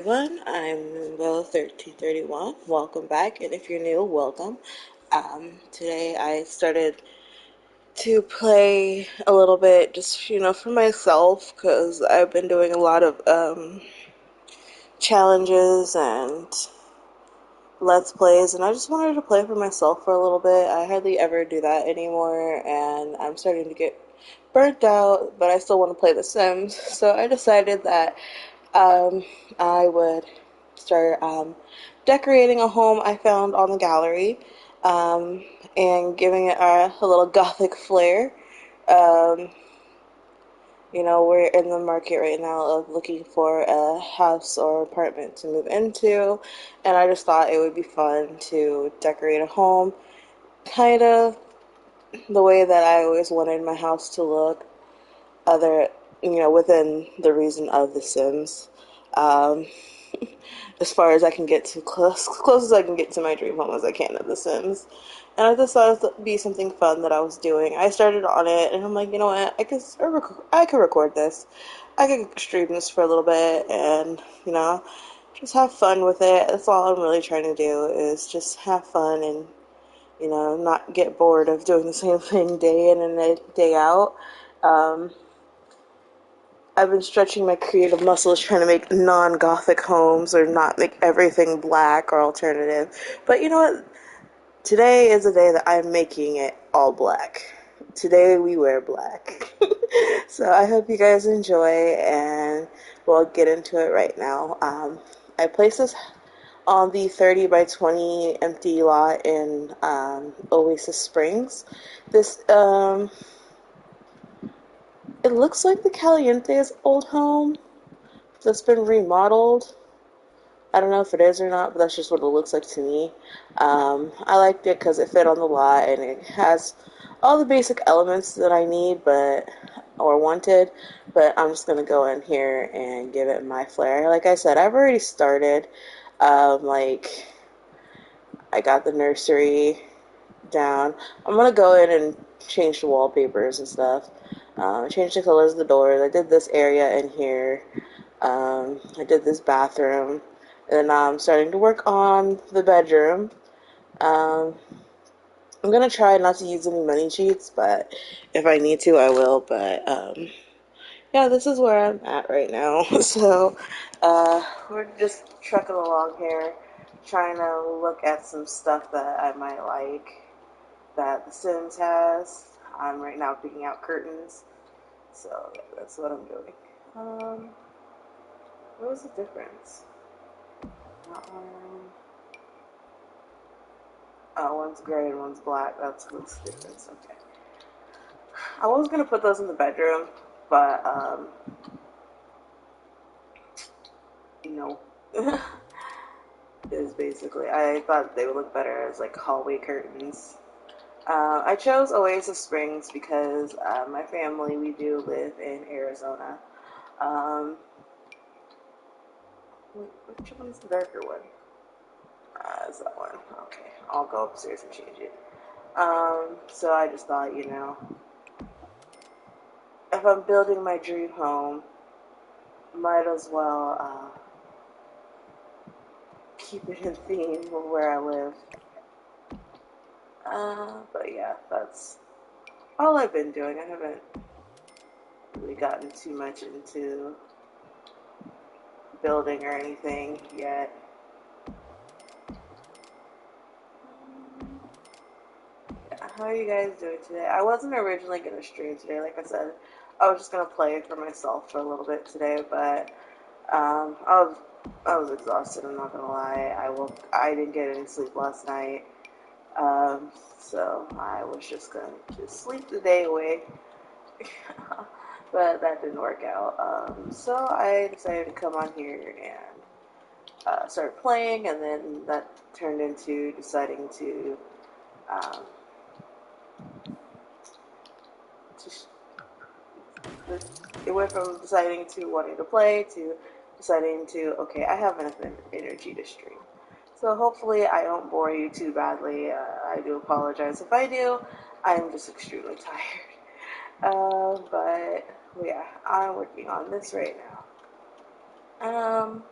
Everyone, I'm Will1331. Welcome back, and if you're new, welcome. Today I started to play a little bit just, for myself because I've been doing a lot of challenges and let's plays, and I just wanted to play for myself for a little bit. I hardly ever do that anymore, and I'm starting to get burnt out, but I still want to play The Sims, so I decided that um, I would start decorating a home I found on the gallery um, and giving it a little gothic flair. Um, we're in the market right now of looking for a house or apartment to move into, and I just thought it would be fun to decorate a home kind of the way that I always wanted my house to look, other, within the reason of The Sims. Um, as far as I can get to close as I can get to my dream home as I can of The Sims. And I just thought it would be something fun that I was doing. I started on it, and I'm like, you know what? I could record this. I could stream this for a little bit, and just have fun with it. That's all I'm really trying to do is just have fun and not get bored of doing the same thing day in and day out. Um, I've been stretching my creative muscles trying to make non-gothic homes or not make everything black or alternative. But you know what? Today is a day that I'm making it all black. Today we wear black. So I hope you guys enjoy, and we'll get into it right now. I placed this on the 30 by 20 empty lot in Oasis Springs. This it looks like the Caliente's old home that's been remodeled. I don't know if it is or not, but that's just what it looks like to me. I liked it because it fit on the lot and it has all the basic elements that I need, or wanted. But I'm just gonna go in here and give it my flair. Like I said, I've already started. Like I got the nursery down. I'm gonna go in and change the wallpapers and stuff. Change the colors of the doors. I did this area in here. I did this bathroom, and now I'm starting to work on the bedroom. Um, I'm gonna try not to use any money cheats, but if I need to, I will. But yeah, this is where I'm at right now. So we're just trucking along here, trying to look at some stuff that I might like that The Sims has. I'm right now picking out curtains, so yeah, that's what I'm doing. What was the difference? Oh, one's gray and one's black. What's the difference. Okay. I was gonna put those in the bedroom, but you know, is basically I thought they would look better as like hallway curtains. I chose Oasis Springs because my family we do live in Arizona. Um, which one's the darker one? Is that one? Okay, I'll go upstairs and change it. So I just thought, if I'm building my dream home, might as well keep it in theme of where I live. But yeah, that's all I've been doing. I haven't really gotten too much into building or anything yet. Yeah, how are you guys doing today? I wasn't originally going to stream today. Like I said, I was just going to play for myself for a little bit today, but I was exhausted. I'm not gonna lie. I didn't get any sleep last night, so I was just going to sleep the day away. But that didn't work out. So I decided to come on here and start playing, and then that turned into deciding to. Um, it went from deciding to wanting to play to deciding to, okay, I have enough energy to stream. So hopefully I don't bore you too badly. I do apologize if I do. I'm just extremely tired. But yeah, I'm working on this right now. Um,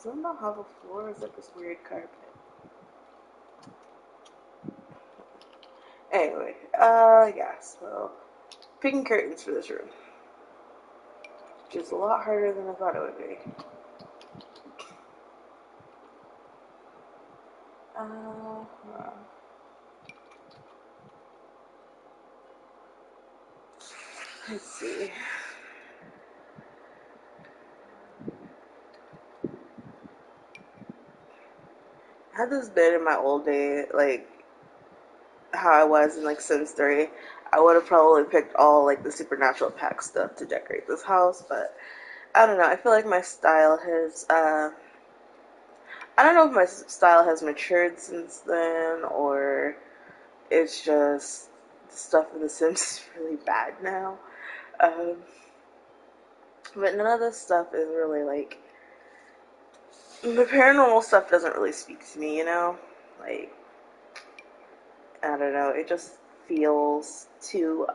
Does it not have a floor? Or is it this weird carpet? Anyway, yeah, so picking curtains for this room, which is a lot harder than I thought it would be. Uh, let's see. Had this been in my old day, like how I was in like Sims 3, I would have probably picked all like the supernatural pack stuff to decorate this house, but I don't know. I feel like my style has I don't know if my style has matured since then or it's just the stuff in The Sims is really bad now. Um, but none of this stuff is really like the paranormal stuff doesn't really speak to me, you know? Like I don't know, it just feels too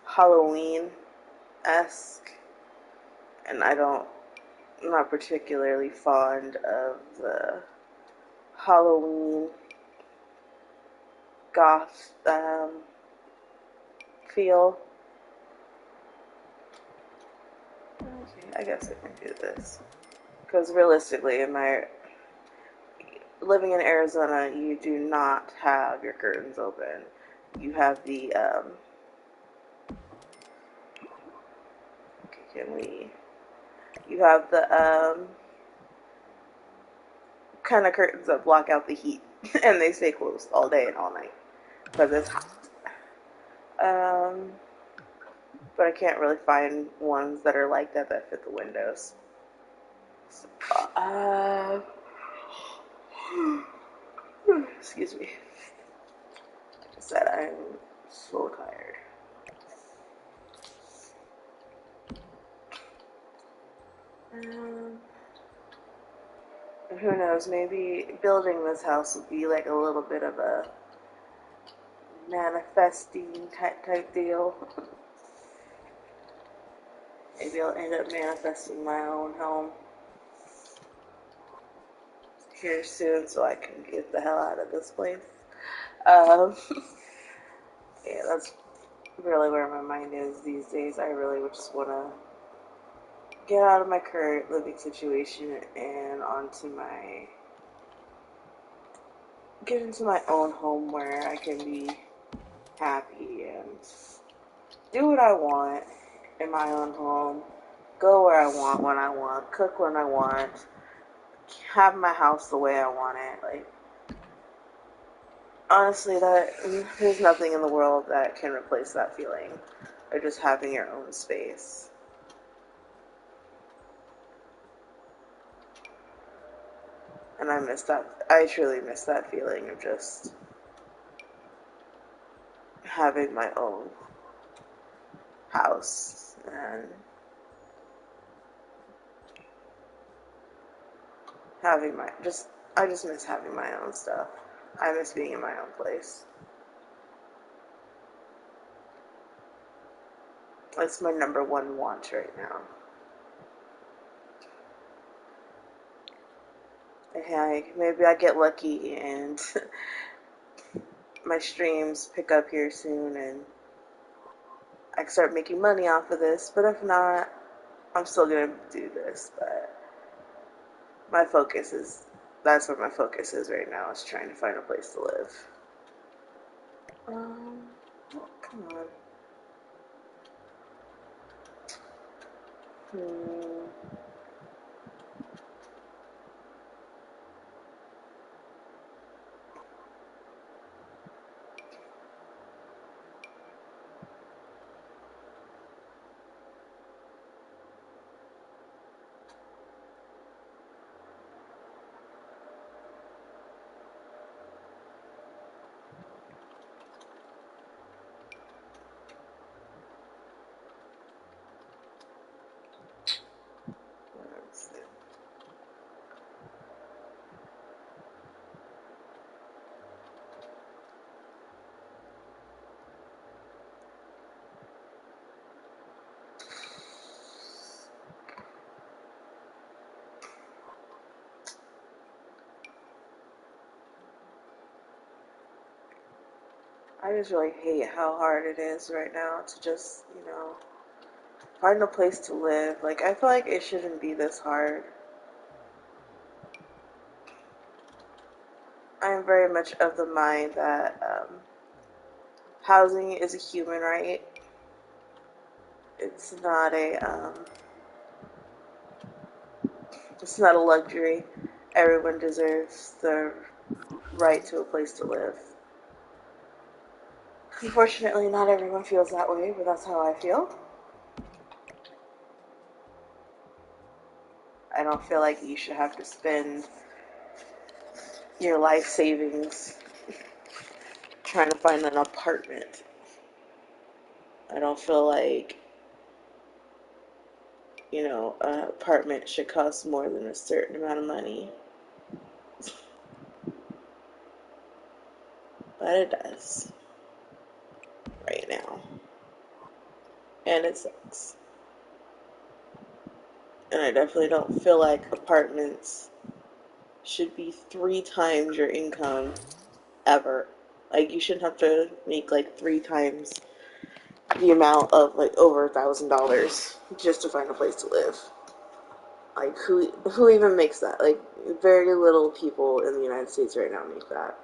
Halloween esque, and I'm not particularly fond of the Halloween goth feel. Okay, I guess I can do this because realistically, in my living in Arizona, you do not have your curtains open. You have the okay, can we? You have the kind of curtains that block out the heat, and they stay closed all day and all night because it's hot. Um, but I can't really find ones that are like that that fit the windows. So, excuse me. Like I said, I'm so tired. Um, who knows? Maybe building this house would be like a little bit of a manifesting type deal. Maybe I'll end up manifesting my own home here soon so I can get the hell out of this place. Um, yeah, that's really where my mind is these days. I really just want to get out of my current living situation and get into my own home where I can be happy and do what I want in my own home, go where I want when I want, cook when I want, have my house the way I want it. Like honestly, that there's nothing in the world that can replace that feeling of just having your own space. And I miss that. I truly miss that feeling of just having my own house and having my just I just miss having my own stuff. I miss being in my own place. That's my number one want right now. And maybe I get lucky and my streams pick up here soon and I can start making money off of this. But if not, I'm still gonna do this. But my focus is that's where my focus is right now is trying to find a place to live. Um, oh, come on. Hmm. I just really hate how hard it is right now to just, find a place to live. Like, I feel like it shouldn't be this hard. I am very much of the mind that housing is a human right. It's not it's not a luxury. Everyone deserves the right to a place to live. Unfortunately, not everyone feels that way, but that's how I feel. I don't feel like you should have to spend your life savings trying to find an apartment. I don't feel like, an apartment should cost more than a certain amount of money. But it does right now. And it sucks. And I definitely don't feel like apartments should be 3 times your income ever. Like, you shouldn't have to make like 3 times the amount of like over $1,000 just to find a place to live. Like, who even makes that? Like, very little people in the United States right now make that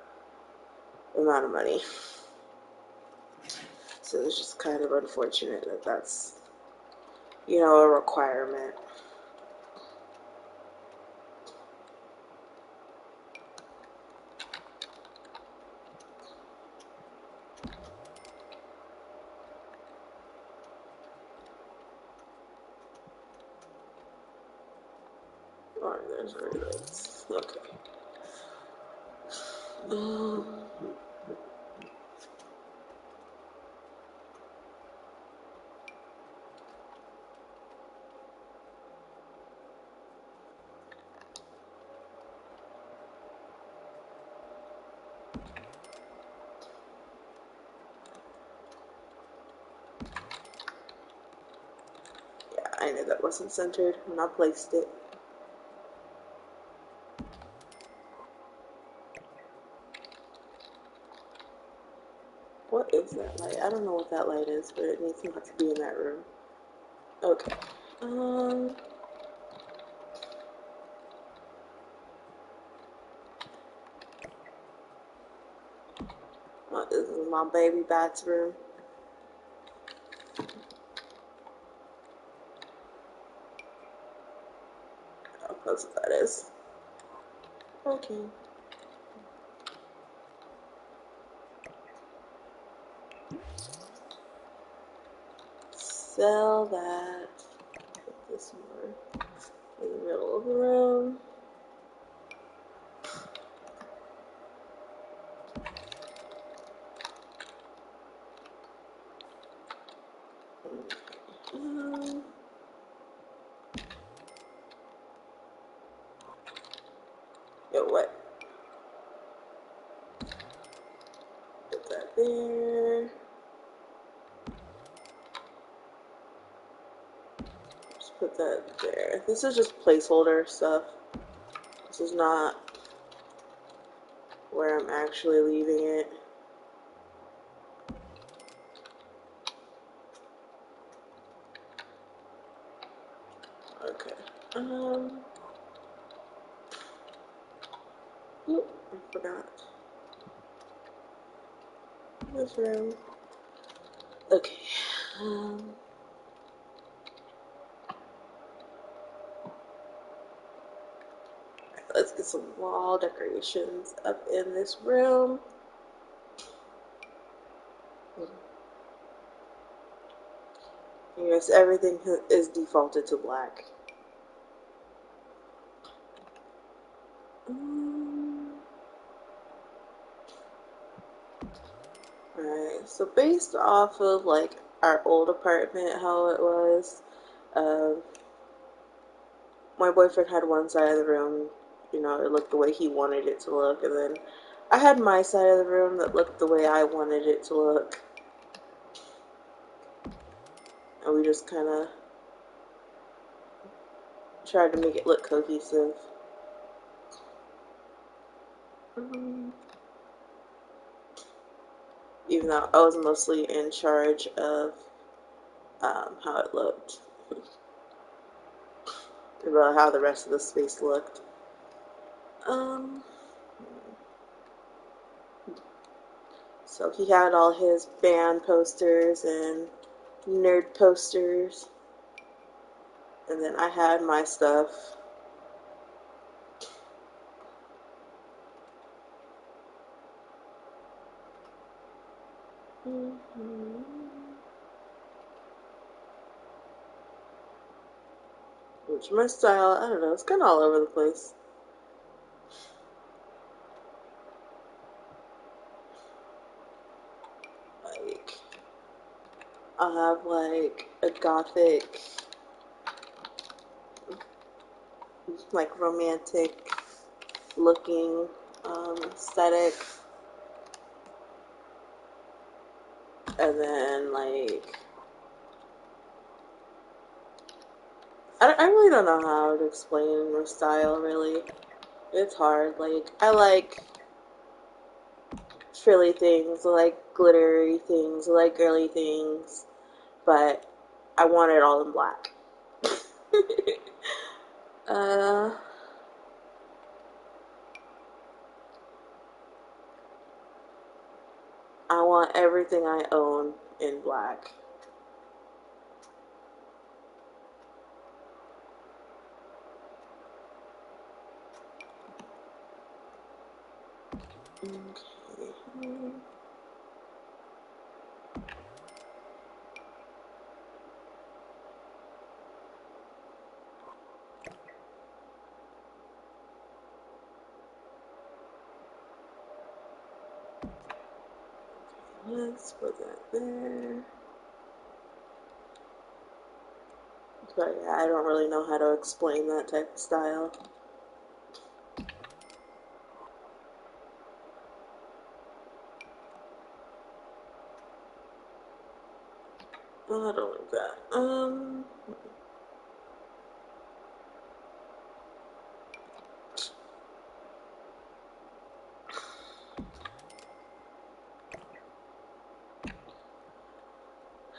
amount of money. So it's just kind of unfortunate that that's, a requirement. Oh, there's relays. Okay. Yeah, I knew that wasn't centered when I placed it. What is that light? I don't know what that light is, but it needs not to be in that room. Okay. Um. This is my baby bathroom. Oh, that's what that is. Okay. Sell that. Put this more in the middle of the room. Yo, what? Put that there. Just put that there. This is just placeholder stuff. This is not where I'm actually leaving it. Okay. Oop, I forgot. This room. Okay. Let's get some wall decorations up in this room. Yes, everything is defaulted to black. Alright, so based off of like our old apartment, how it was, uh, my boyfriend had one side of the room, it looked the way he wanted it to look, and then I had my side of the room that looked the way I wanted it to look. And we just kind of tried to make it look cohesive. even though I was mostly in charge of how it looked, about how the rest of the space looked. Um, so he had all his band posters and nerd posters, and then I had my stuff. Which my style, I don't know, it's kind of all over the place. Like, I'll have like a gothic, like romantic looking aesthetic, and then like I really don't know how to explain my style. Really, it's hard. Like I like frilly things, I like glittery things, I like girly things, but I want it all in black. uh, I want everything I own in black. Okay. Let's put that there. But yeah, I don't really know how to explain that type of style. Oh, I don't like that.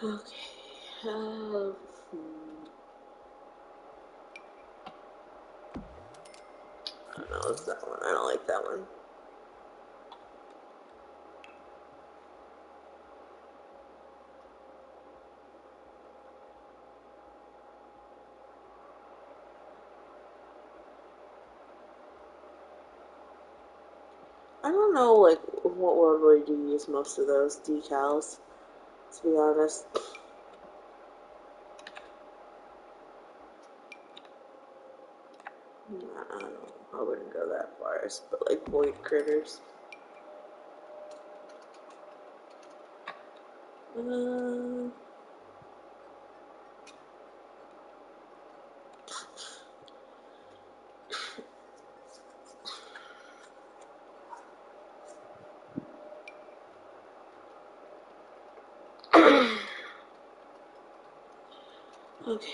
Okay. I don't know, it's that one. I don't like that one. I don't know, like, what word would you use most of those decals, to be honest. I don't know. I wouldn't go that far, but like void critters. Uh, okay.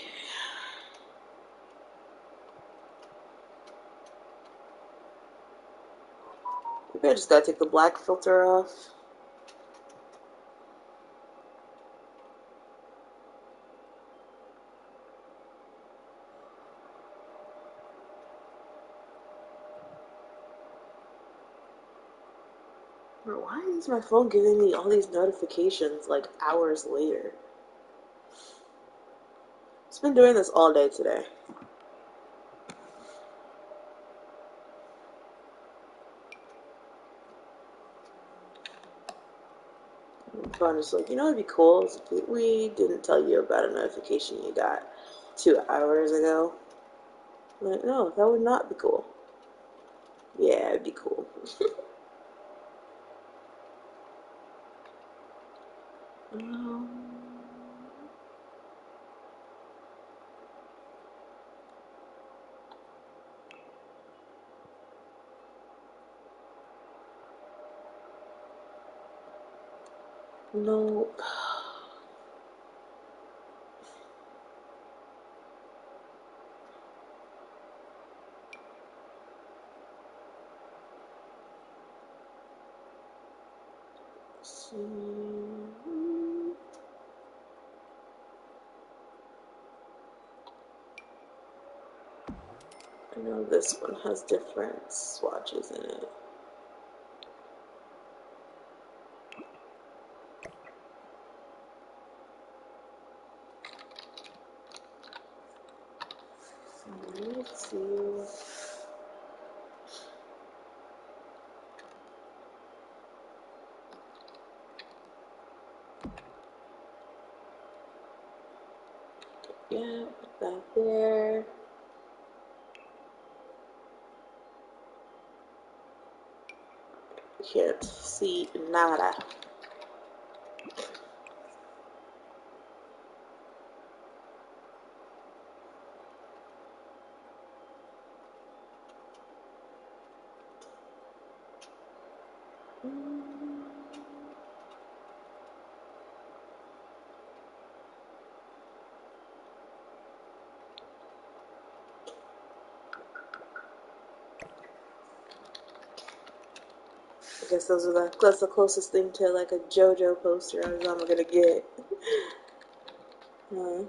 Maybe I just gotta take the black filter off. Bro, why is my phone giving me all these notifications like hours later? It's been doing this all day today. My phone is like, you know, it'd be cool if we didn't tell you about a notification you got 2 hours ago. I'm like, no, that would not be cool. Yeah, it'd be cool. um, nope. I know this one has different swatches in it. Let's see. Yeah, put that there. Can't see nada. I guess that's the closest thing to like a JoJo poster as I'm gonna get. Hmm.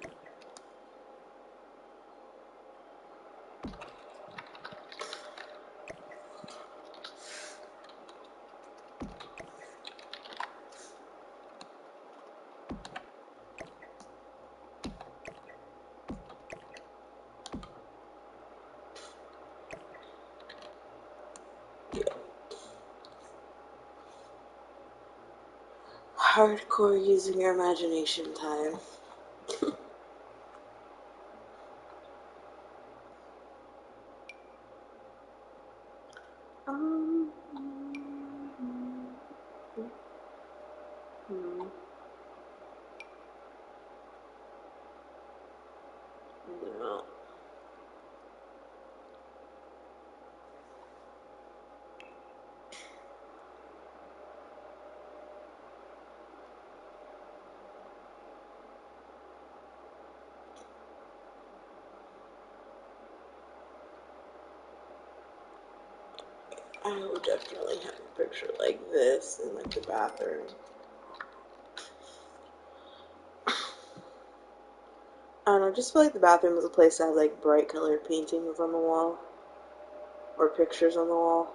Hardcore using your imagination time. Um, hmm. No. I would definitely have a picture like this in like the bathroom. I don't know, just feel like the bathroom is a place that has like bright colored paintings on the wall or pictures on the wall.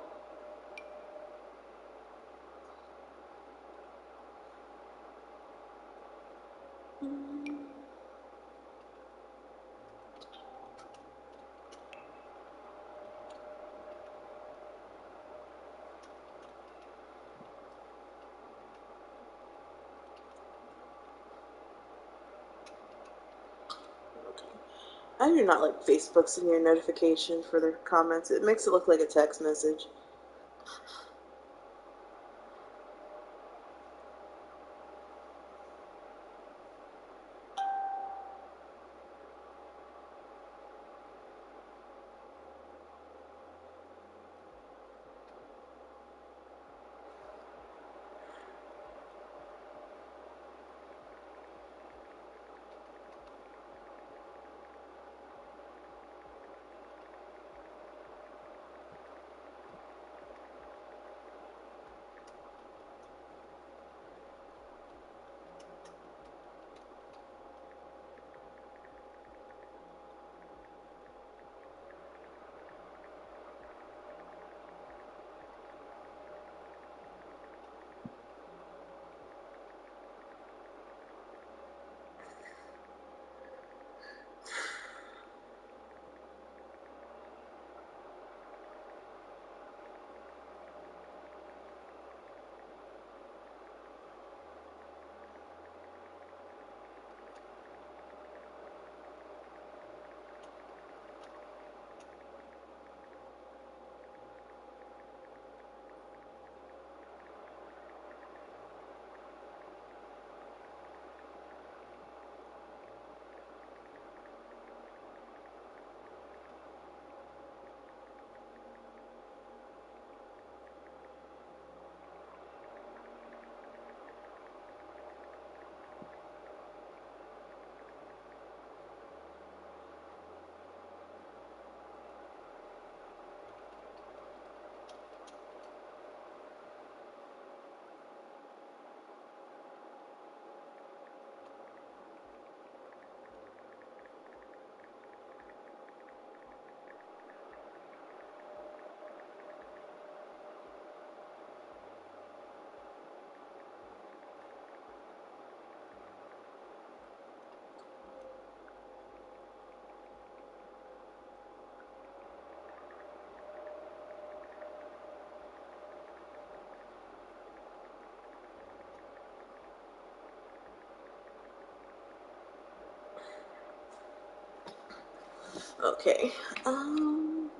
I do not like Facebook sending you a notification for their comments. It makes it look like a text message. Okay. Um.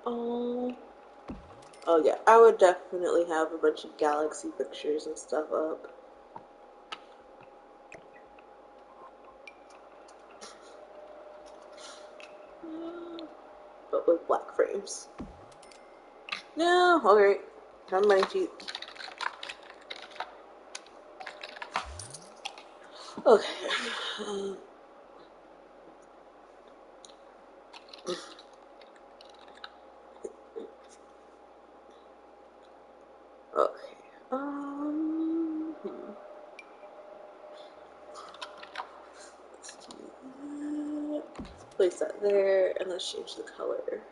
Oh. Oh yeah, I would definitely have a bunch of galaxy pictures and stuff up. But with black frames. No, alright. Time money cheap. Okay. Um, okay. Let's do that. Place that there, and let's change the color.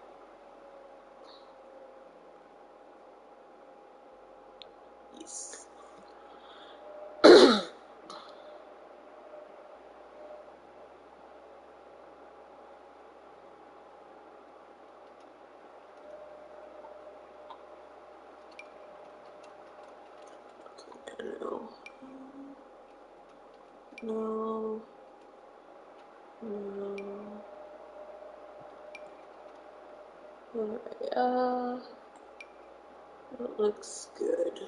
Yes. No. No. No. Alright, that looks good.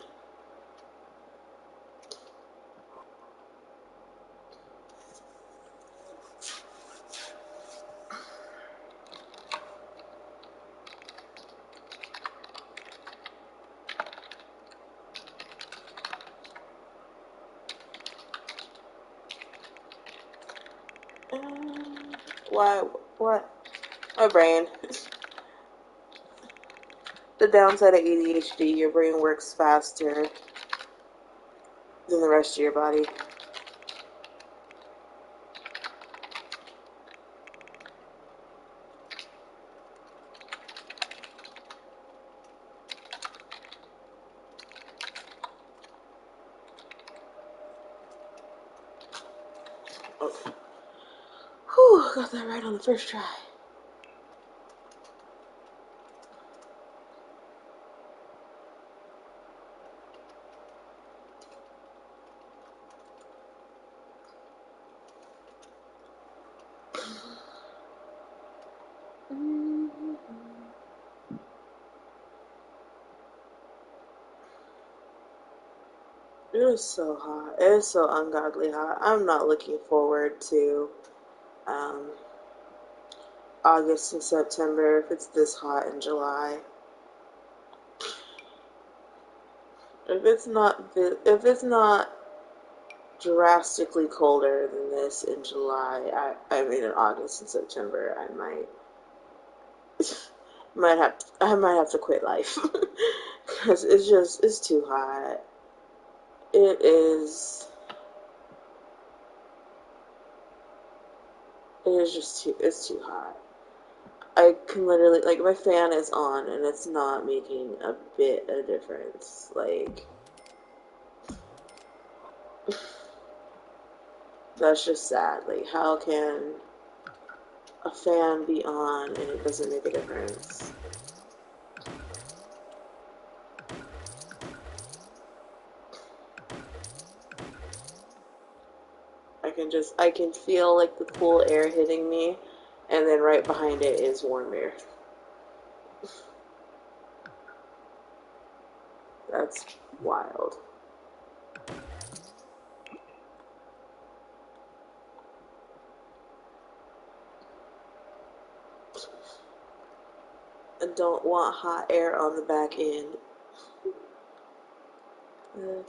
Why? What? My brain. The downside of ADHD, your brain works faster than the rest of your body. Okay. Whew, got that right on the first try. It is so hot. It is so ungodly hot. I'm not looking forward to um, August and September if it's this hot in July. If it's not drastically colder than this in July, I mean in August and September, I I might have to quit life because it's too hot. It is it is just it's too hot. I can literally, like, my fan is on and it's not making a bit of difference. Like, that's just sad. Like, how can a fan be on and it doesn't make a difference? I can feel like the cool air hitting me, and then right behind it is warm air. That's wild. I don't want hot air on the back end. Okay.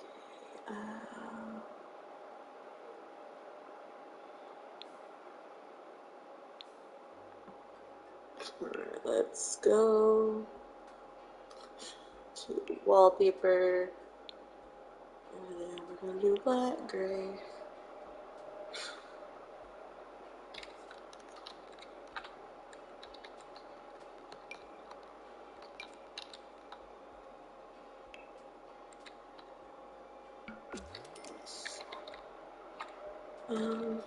Alright, let's go to wallpaper. And then we're gonna do black, gray. Um,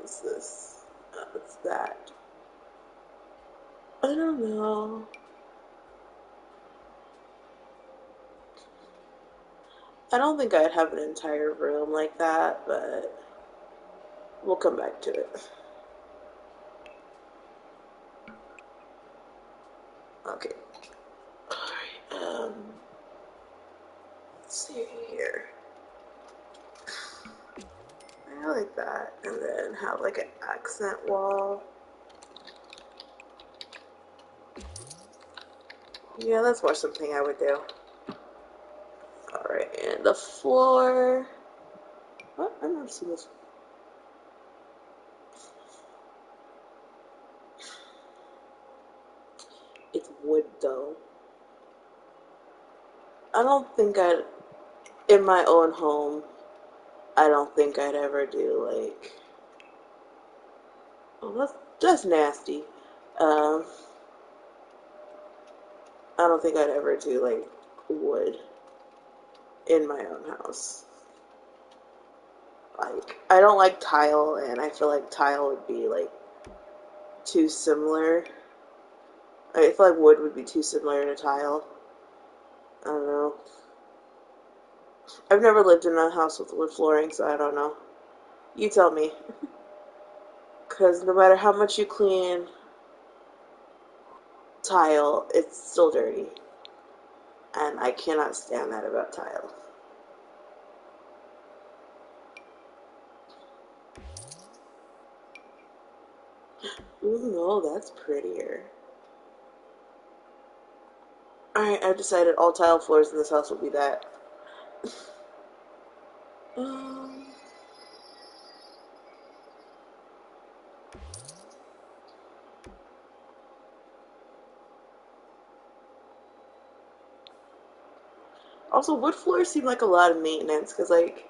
What's this? What's that? I don't know. I don't think I'd have an entire room like that, but we'll come back to it. Okay. Alright, let's see here. I like that. And then have like an accent wall. Yeah, that's more something I would do. Alright, and the floor. What? I've never seen this. It's wood though. I don't think I'd, in my own home, I don't think I'd ever do like, oh, that's nasty. Um, I don't think I'd ever do like wood in my own house. Like, I don't like tile, and I feel like tile would be like too similar. I feel like wood would be too similar to tile. I don't know. I've never lived in a house with wood flooring, so I don't know. You tell me. Because no matter how much you clean tile, it's still dirty. And I cannot stand that about tile. Ooh, no, that's prettier. Alright, I've decided all tile floors in this house will be that. Um, Also, wood floors seem like a lot of maintenance because, like,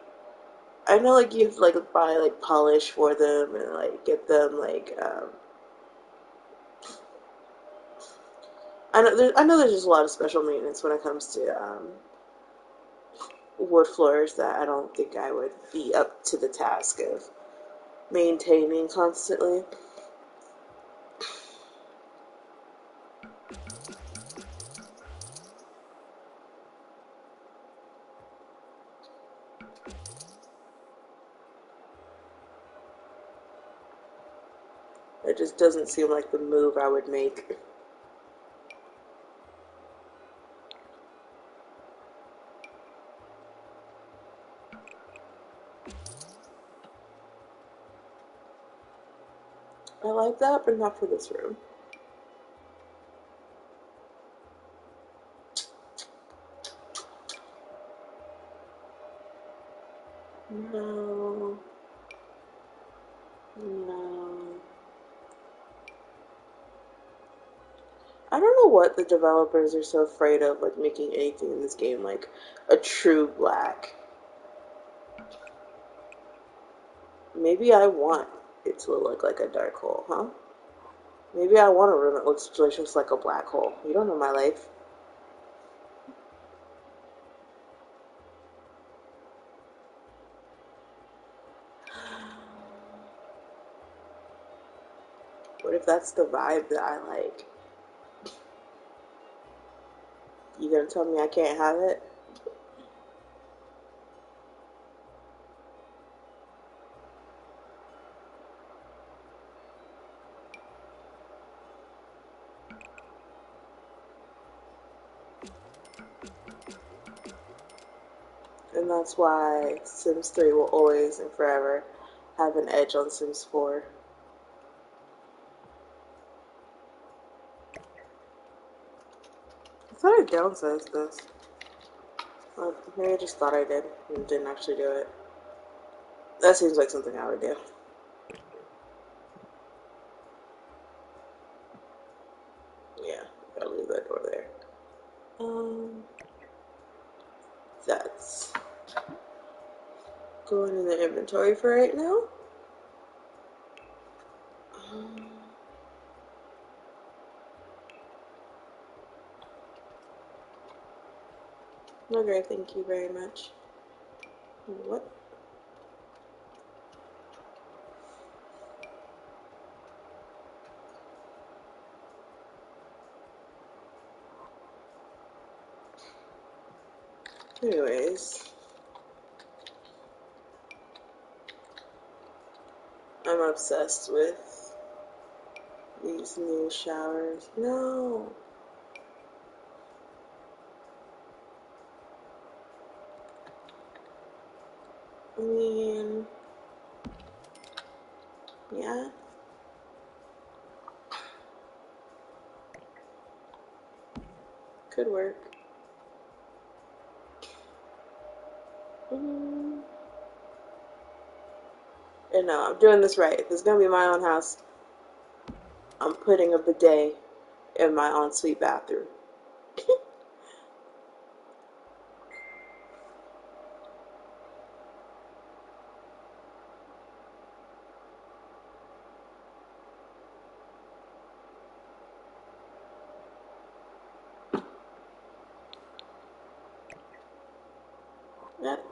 I know like you have to like buy like polish for them and like get them like I know there's just a lot of special maintenance when it comes to wood floors that I don't think I would be up to the task of maintaining constantly. It just doesn't seem like the move I would make. I like that, but not for this room. No, no. I don't know what the developers are so afraid of, like making anything in this game like a true black. Maybe I want it to look like a dark hole, huh? Maybe I want a room that looks just like a black hole. You don't know my life. What if that's the vibe that I like? You gonna tell me I can't have it? And that's why Sims 3 will always and forever have an edge on Sims 4. I thought I downsized this. Maybe I just thought I did and didn't actually do it. That seems like something I would do. Yeah, gotta leave that door there. Um, that's going in the inventory for right now. Um, okay, thank you very much. What? Anyways, I'm obsessed with these new showers. No. I mean, yeah. Could work. Mm. And no, I'm doing this right. If it's gonna be my own house, I'm putting a bidet in my ensuite bathroom. Yep.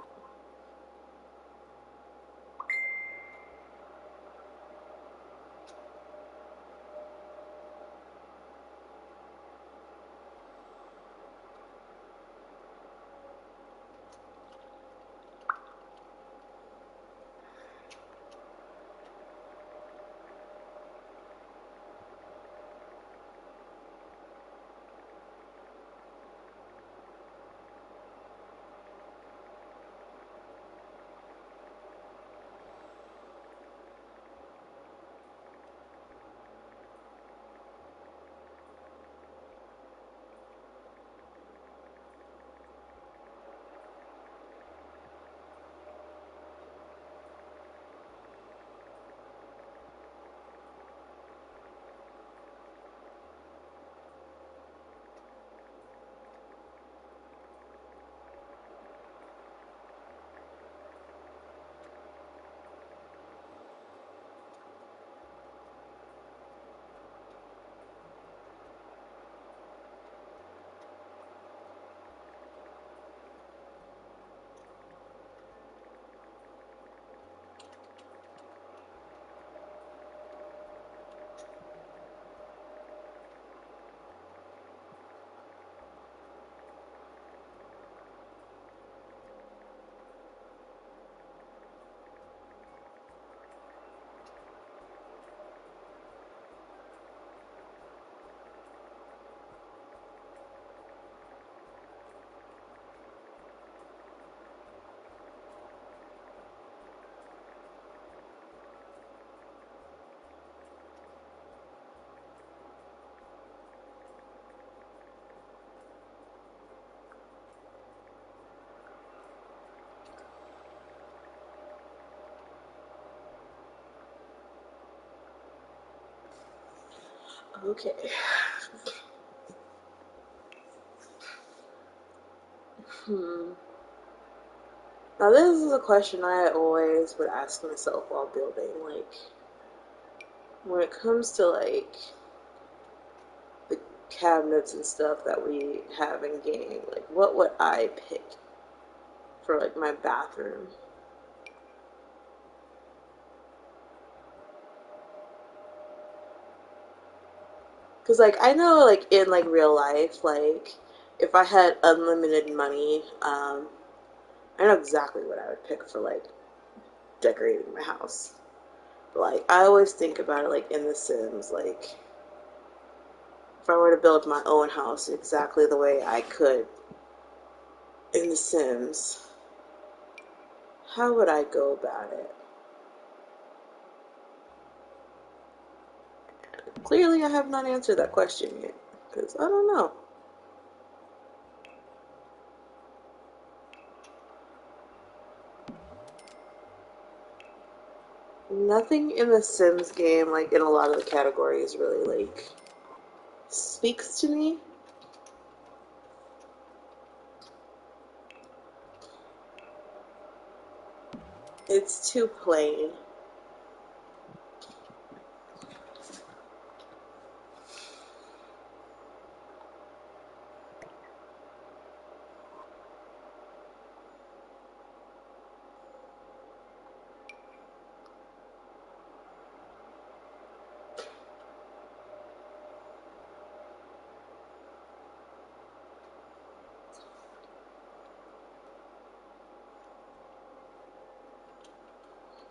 Okay. Hmm. Now this is a question I always would ask myself while building. Like, when it comes to like the cabinets and stuff that we have in game, like what would I pick for like my bathroom? Because like I know like in like real life, like if I had unlimited money, I know exactly what I would pick for like decorating my house. But, like I always think about it like in The Sims, like if I were to build my own house exactly the way I could in The Sims, how would I go about it? Clearly, I have not answered that question yet because I don't know. Nothing in the Sims game, like in a lot of the categories, really like speaks to me. It's too plain.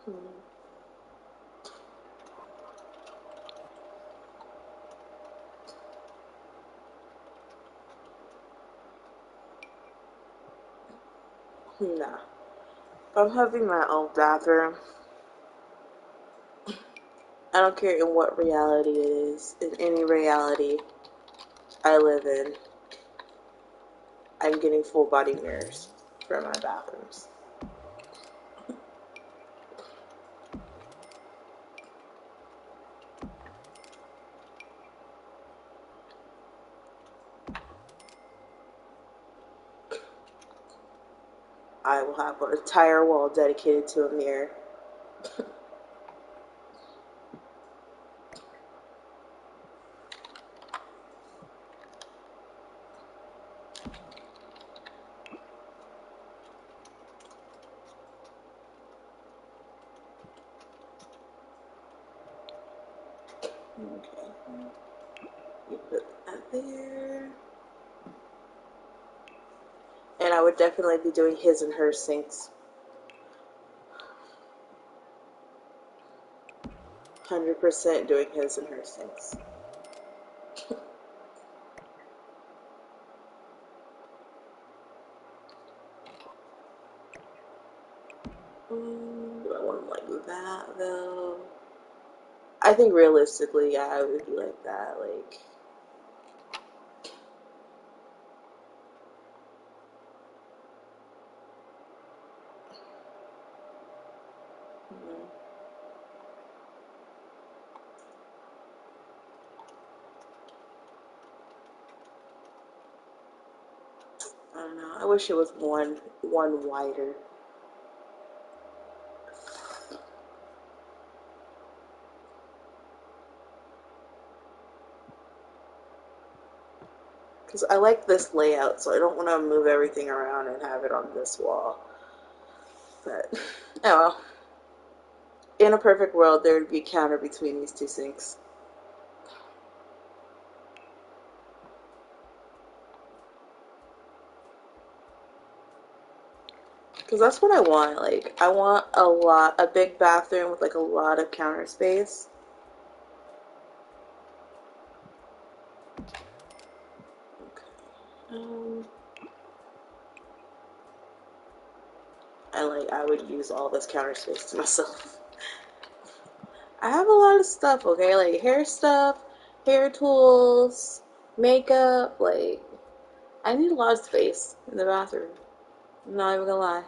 Nah. If I'm having my own bathroom, I don't care in what reality it is, in any reality I live in, I'm getting full body mirrors for my bathrooms. I will have an entire wall dedicated to a mirror. Okay. You put that there. And I would definitely be doing his and her sinks. 100% doing his and her sinks. Do I want them like that though? I think realistically, yeah, I would be like that. Like, I don't know. I wish it was one wider. Because I like this layout, so I don't want to move everything around and have it on this wall. But, oh well. In a perfect world, there would be a counter between these two sinks. Because that's what I want. Like, I want a big bathroom with like a lot of counter space. Okay. Um, I would use all this counter space to myself. I have a lot of stuff, okay? Like hair stuff, hair tools, makeup. Like, I need a lot of space in the bathroom. I'm not even gonna lie.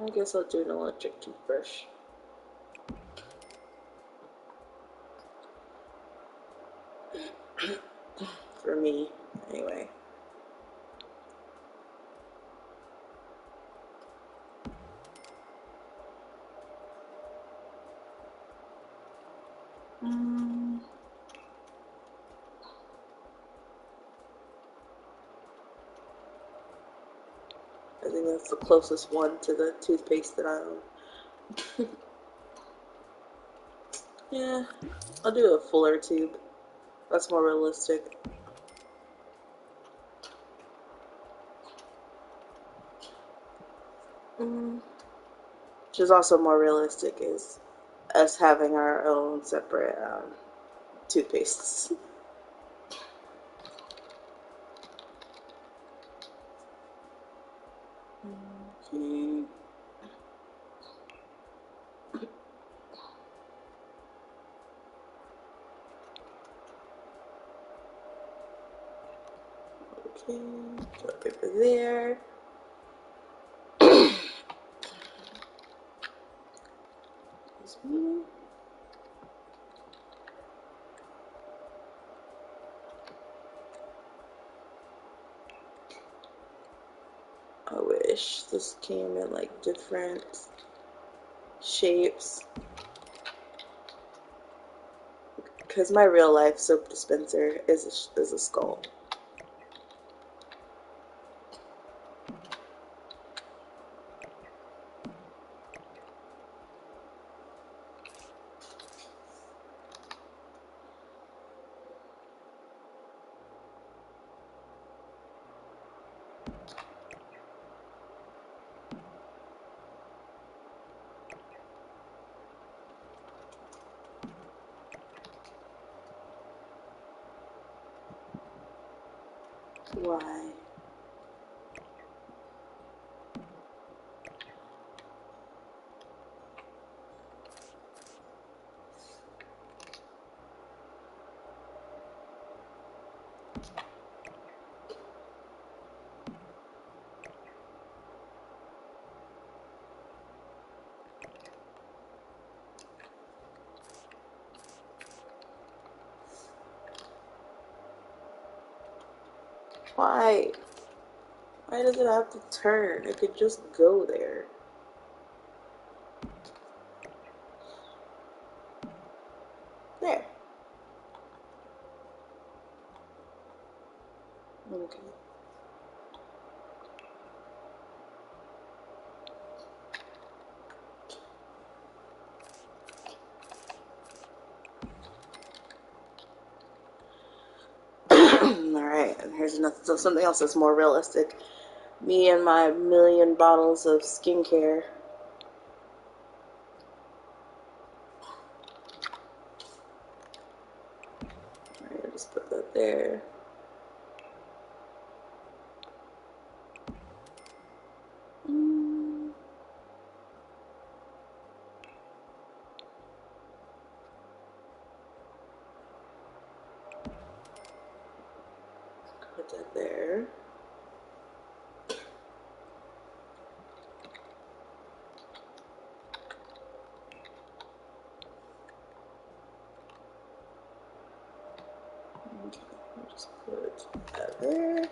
I guess I'll do an electric toothbrush. For me, anyway. Um, I think that's the closest one to the toothpaste that I own. Yeah, I'll do a fuller tube. That's more realistic. Mm. Which is also more realistic is us having our own separate toothpastes. Okay. Okay, toilet paper there. Excuse me. I wish this came in like different shapes. Because my real life soap dispenser is a skull. Why? Why? Why does it have to turn? It could just go there. There. Okay. Alright, and here's another, so something else that's more realistic. Me and my million bottles of skincare. Alright, I'll just put that there. Put that there. Okay, I'll just put that there.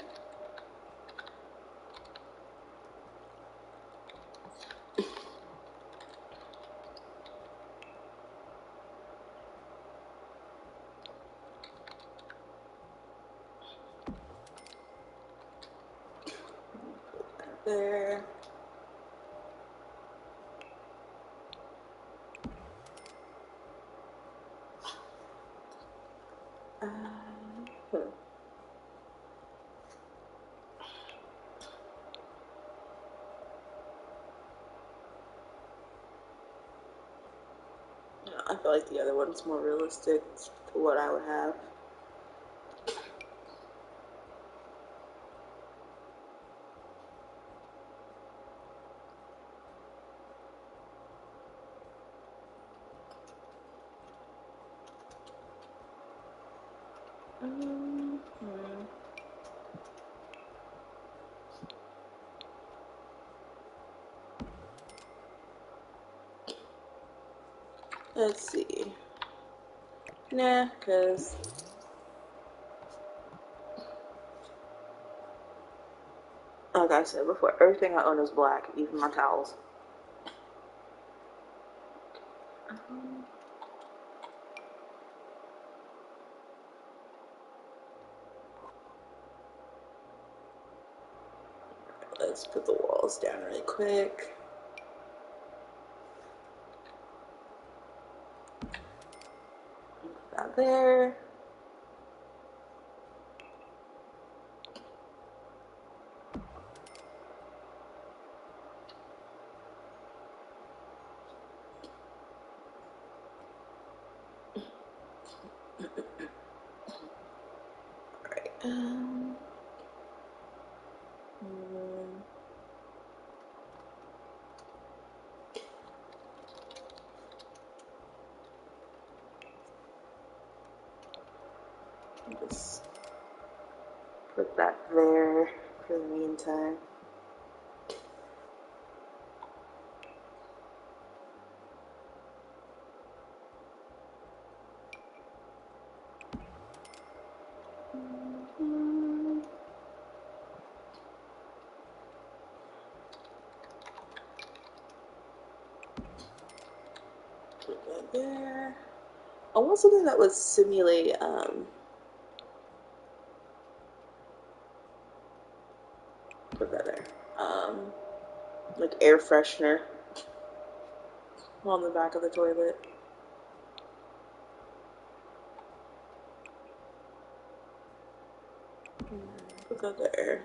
Put that there. I feel like the other one's more realistic to what I would have. Let's see. Nah, because like I said before, everything I own is black, even my towels. Let's put the walls down really quick. Put that there. Alright. Just put that there for the meantime. Put that there. I want something that would simulate put that there. Like air freshener on the back of the toilet. Put that there.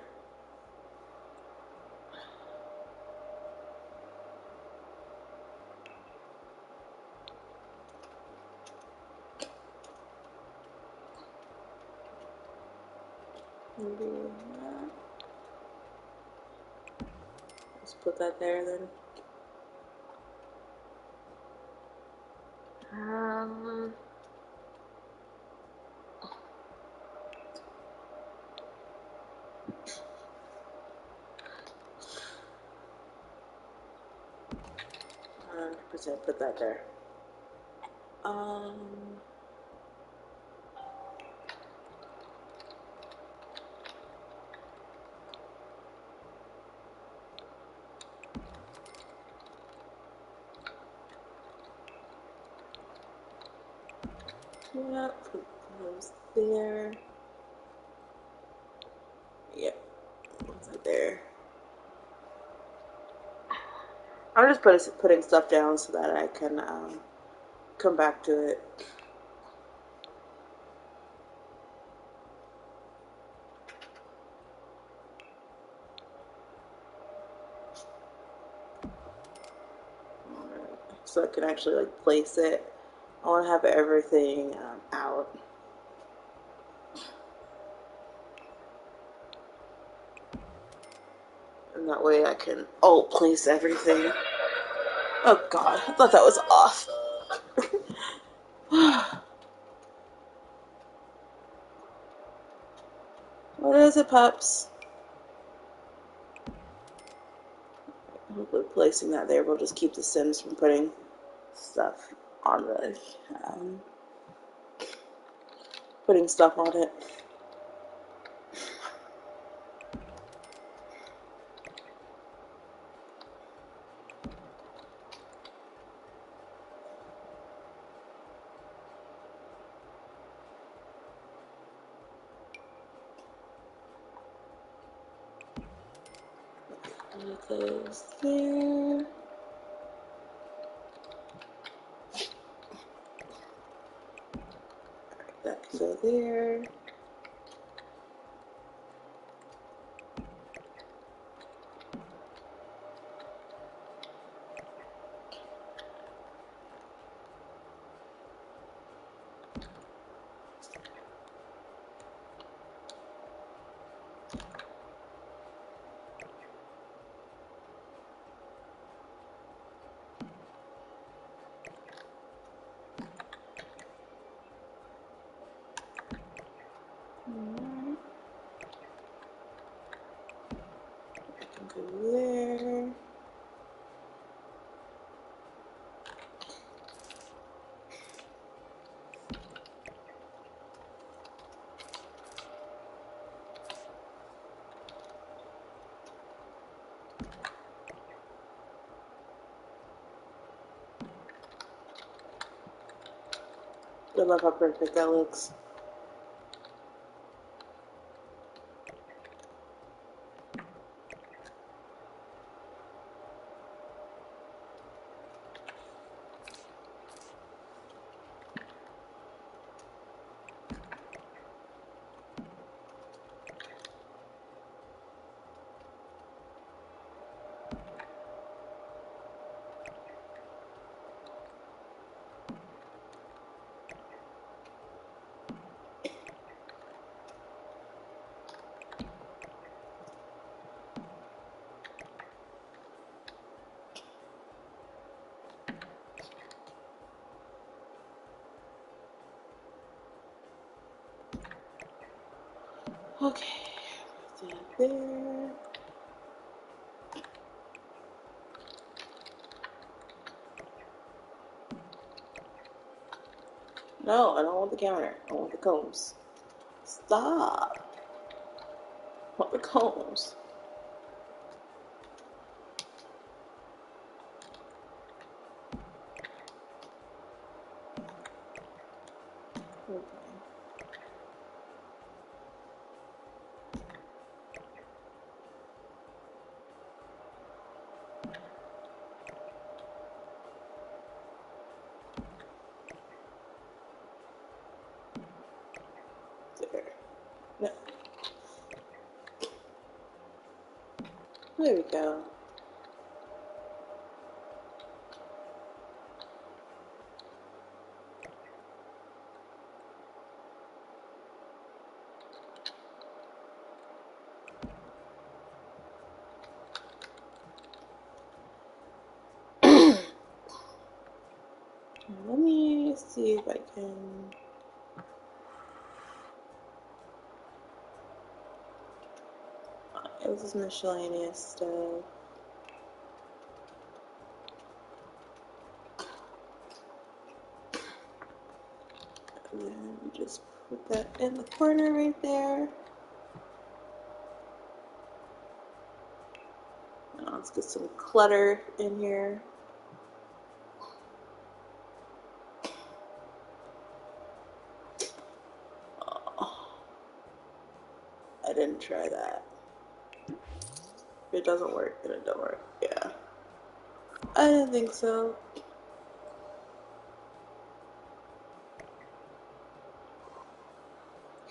Maybe that. Let's put that there then. Um, percent put that there. Yeah, put those there. Yep, put that there. I'm just putting stuff down so that I can come back to it. So I can actually like place it. I want to have everything out. And that way I can place everything. Oh god, I thought that was off. What is it, pups? Hopefully placing that there will just keep the Sims from putting stuff on the um, putting stuff on it. Put those there. That can go there. Go there. I love how perfect that looks. Okay, put that there. No, I don't want the counter. I want the combs. Stop. I want the combs. Okay. There. No. There we go. Let me see if I can. This is miscellaneous stuff. And then just put that in the corner right there. Now let's get some clutter in here. Oh, I didn't try that. If it doesn't work, then it don't work. Yeah. I didn't think so.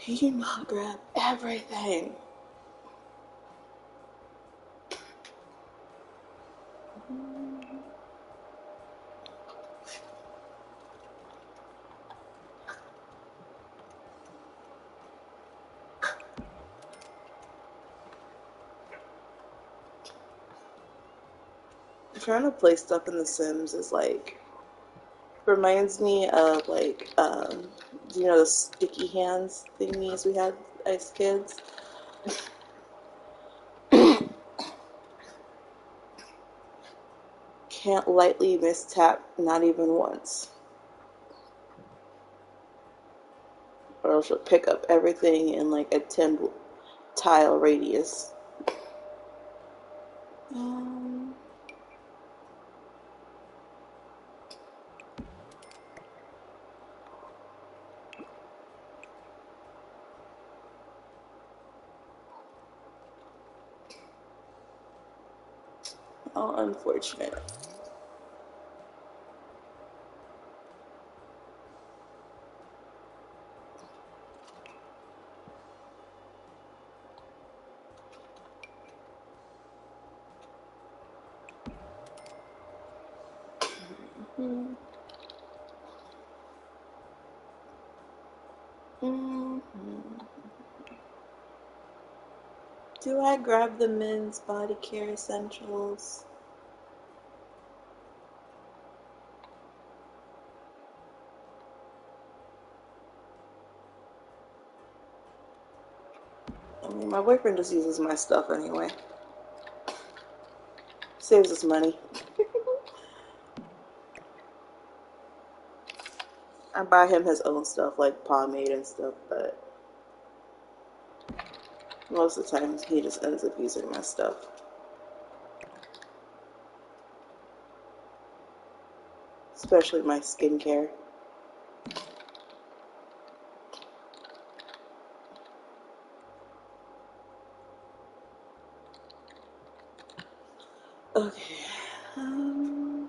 You not grab everything. Trying to play stuff in The Sims is like reminds me of like you know the sticky hands thingies we had as kids. Can't lightly mistap, not even once, or else you'll pick up everything in like a 10 tile radius. Um, oh, unfortunate. Mm-hmm. Mm-hmm. Do I grab the men's body care essentials? I mean, my boyfriend just uses my stuff anyway. Saves us money. I buy him his own stuff, like pomade and stuff, but most of the time he just ends up using my stuff. Especially my skincare. Okay. Um,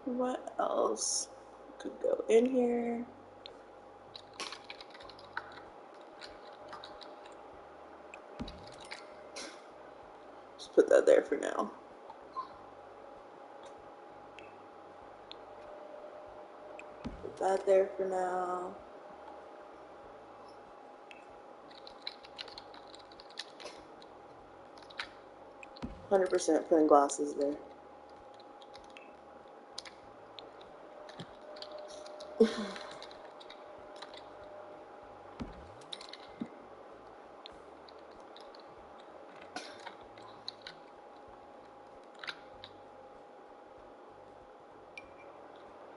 what else could go in here? Just put that there for now. Put that there for now. %, putting glasses there.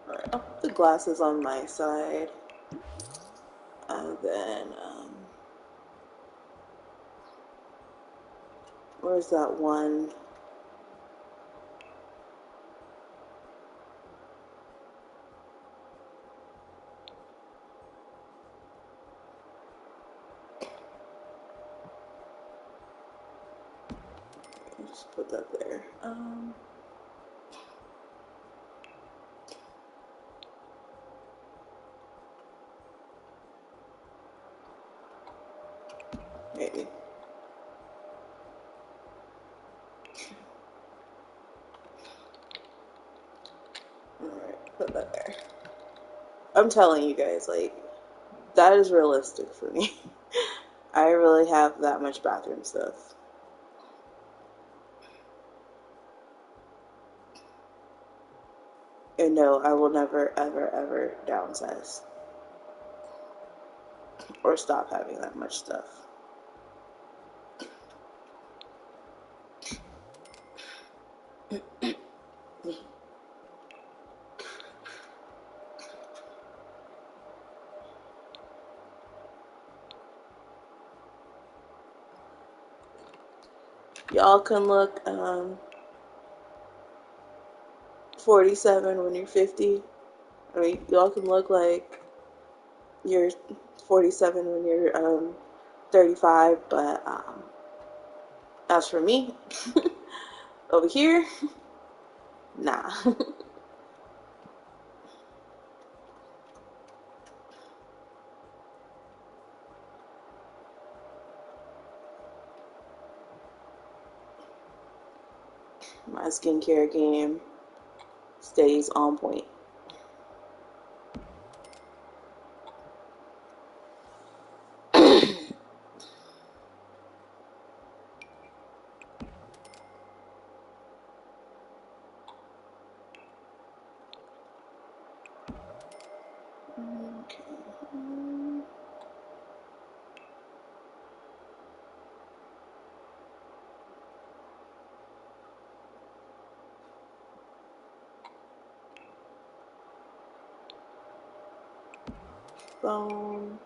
Alright, I'll put the glasses on my side. And then, where's that one? Just put that there. Maybe. Alright, put that there. I'm telling you guys, like, that is realistic for me. I really have that much bathroom stuff. And no, I will never, ever, ever downsize or stop having that much stuff. Y'all can look 47 when you're 50. I mean, y'all can look like you're 47 when you're 35, but as for me, over here, nah. My skincare game stays on point. Okay. Phone.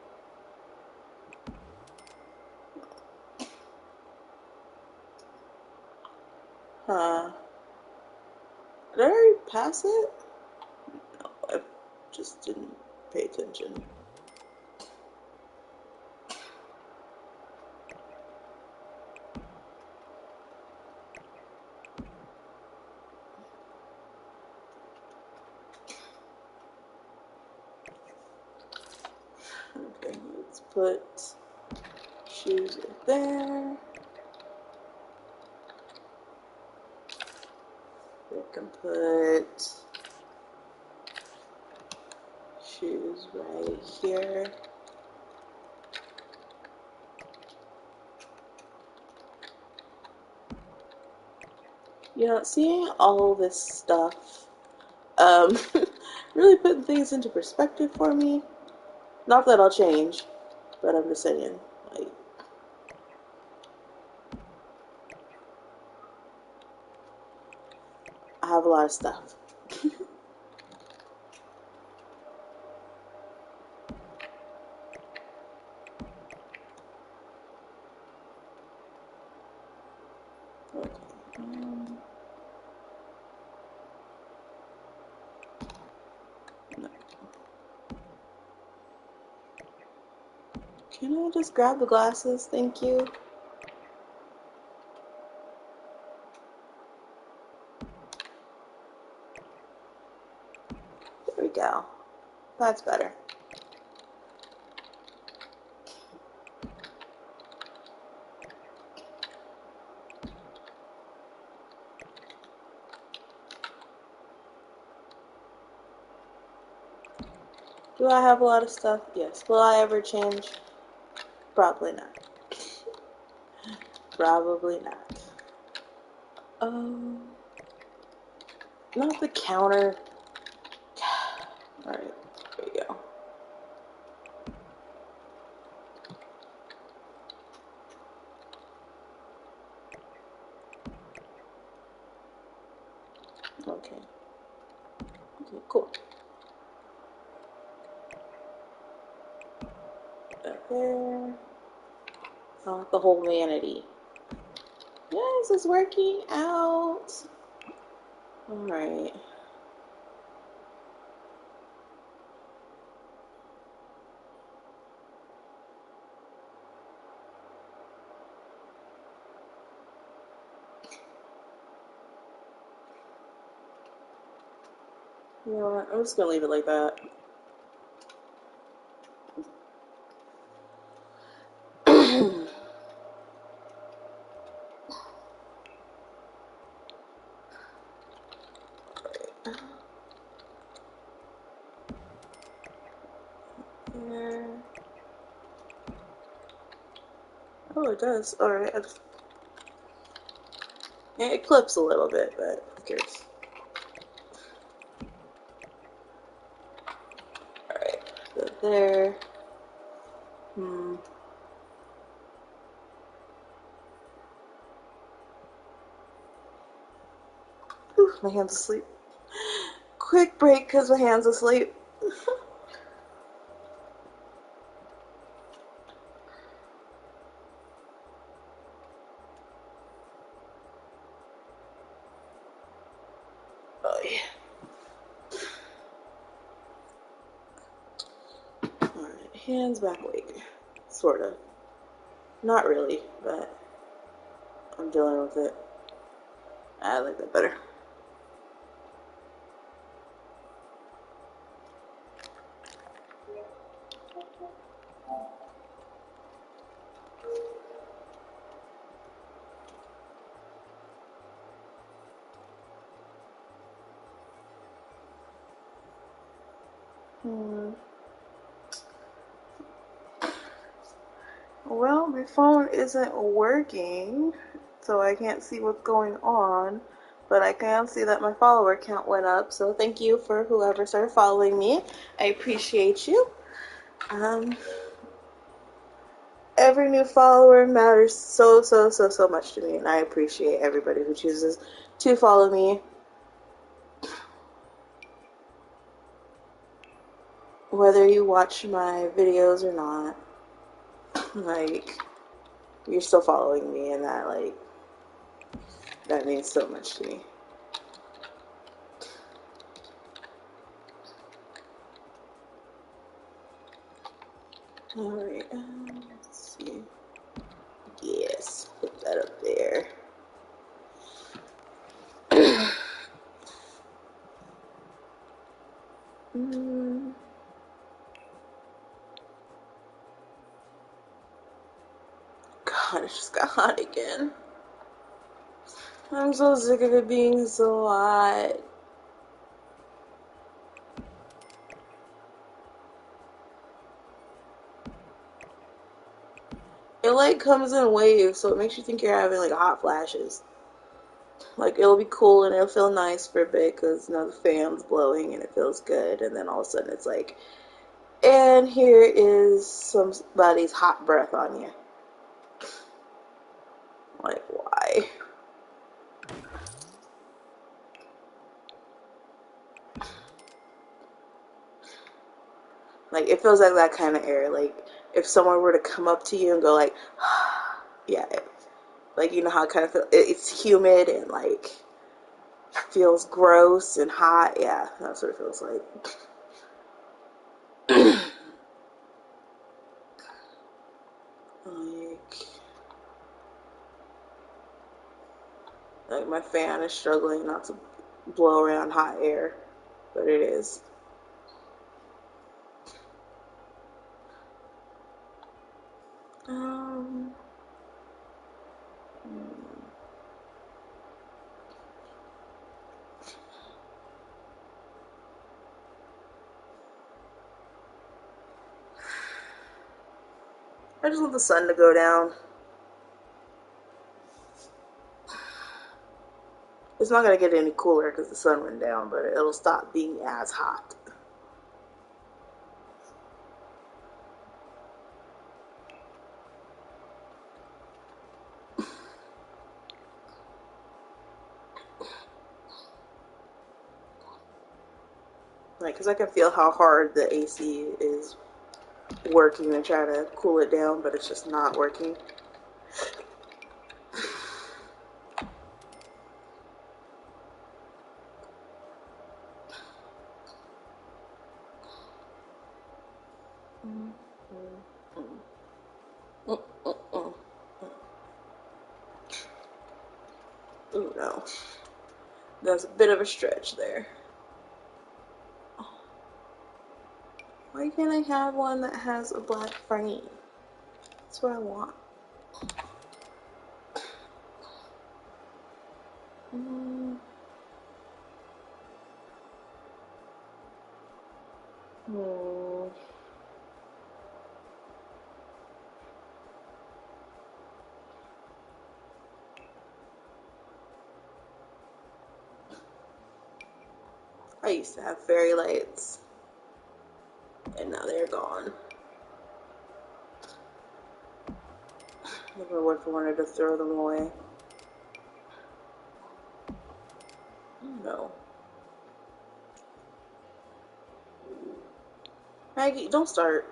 Huh. Did I already pass it? No, I just didn't pay attention. Okay, let's put shoes right there. We can put shoes right here. You know, seeing all this stuff um, really putting things into perspective for me. Not that I'll change, but I'm just saying, like, I have a lot of stuff. Okay. No. Can I just grab the glasses? Thank you. There we go. That's better. Do I have a lot of stuff? Yes. Will I ever change? Probably not. Probably not. Um, not the counter. Alright, there we go. Okay. Okay, cool. Up there. Oh, the whole vanity. Yes, it's working out. Alright. You know what? I'm just gonna leave it like that. There. Oh, it does. Alright. It clips a little bit, but who cares? there. Ooh, my hand's asleep. Quick break because my hand's asleep. Oh yeah. Alright, hands back awake. Sort of. Not really, but I'm dealing with it. I like that better. Well, my phone isn't working, so I can't see what's going on, but I can see that my follower count went up, so thank you for whoever started following me. I appreciate you. Um, every new follower matters so much to me, and I appreciate everybody who chooses to follow me. Whether you watch my videos or not, like, you're still following me, and that means so much to me. Alright, let's see. Yes, put that up there. God, it just got hot again. I'm so sick of it being so hot. It like comes in waves, so it makes you think you're having like hot flashes. Like it'll be cool and it'll feel nice for a bit because the fan's blowing and it feels good, and then all of a sudden it's like, and here is somebody's hot breath on you. Like why? Like it feels like that kind of air. Like if someone were to come up to you and go like, yeah, like you know how it kind of feels. It's humid and like feels gross and hot. Yeah, that's what it feels like. like, like my fan is struggling not to blow around hot air, but it is. Um, I just want the sun to go down. It's not gonna get any cooler because the sun went down, but it'll stop being as hot. Like, cause I can feel how hard the AC is working to try to cool it down, but it's just not working. Ooh, no. That's a bit of a stretch there. Why can't I have one that has a black frame? That's what I want. Mm. Hmm. I used to have fairy lights, And now they're gone. Never would have wanted to throw them away. No. Maggie, don't start.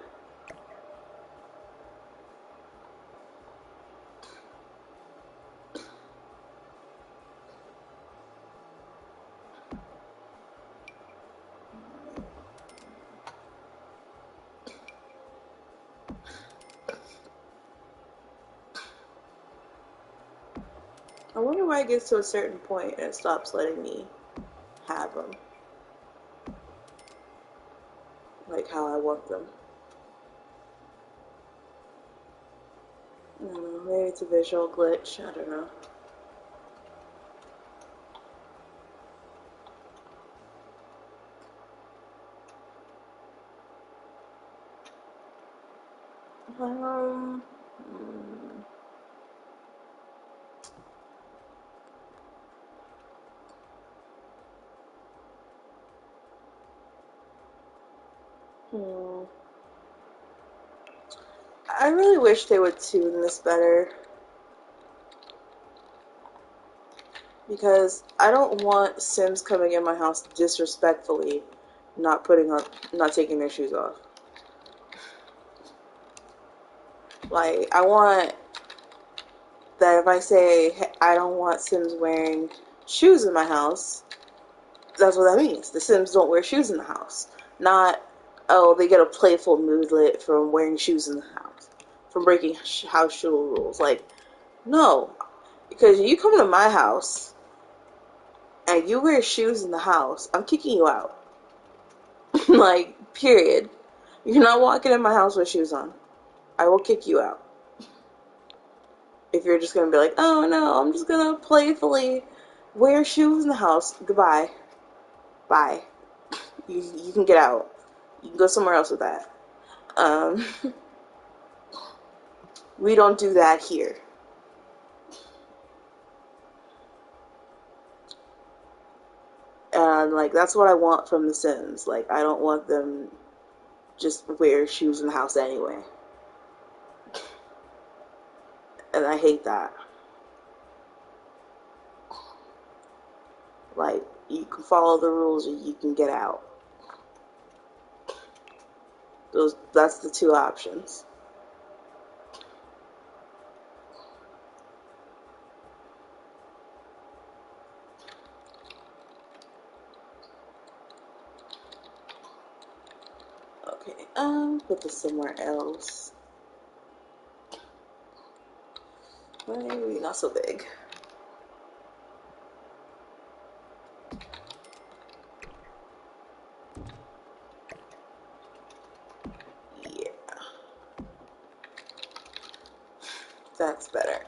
I wonder why it gets to a certain point and it stops letting me have them. Like how I want them. I don't know, maybe it's a visual glitch, I don't know. Um, hmm. I really wish they would tune this better because I don't want Sims coming in my house disrespectfully, not taking their shoes off. Like I want that if I say hey, I don't want Sims wearing shoes in my house, that's what that means. The Sims don't wear shoes in the house. Not, oh, they get a playful moodlet from wearing shoes in the house, from breaking house rules. Like, no. Because you come to my house and you wear shoes in the house, I'm kicking you out. Like, period. You're not walking in my house with shoes on. I will kick you out. If you're just gonna be like, oh no, I'm just gonna playfully wear shoes in the house. Goodbye. Bye. You can get out. You can go somewhere else with that. Um, we don't do that here. And like that's what I want from The Sims. Like I don't want them just wear shoes in the house anyway. And I hate that. Like you can follow the rules or you can get out. That's the two options. Okay, put this somewhere else. Maybe not so big. Yeah, that's better.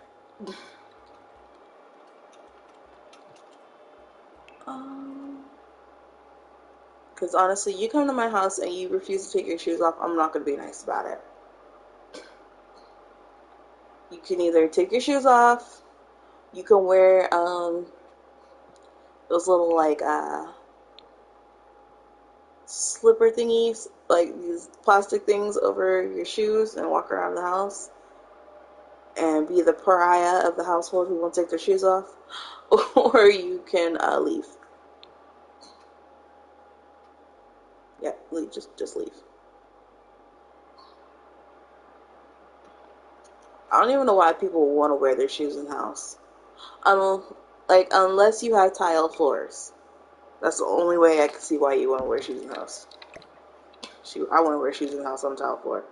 Because honestly, you come to my house and you refuse to take your shoes off, I'm not going to be nice about it. You can either take your shoes off, you can wear those little like slipper thingies, like these plastic things over your shoes and walk around the house and be the pariah of the household who won't take their shoes off, or you can leave. Yeah, leave. Just leave. I don't even know why people want to wear their shoes in the house. Um, like unless you have tile floors. That's the only way I can see why you want to wear shoes in the house. I want to wear shoes in the house on tile floor.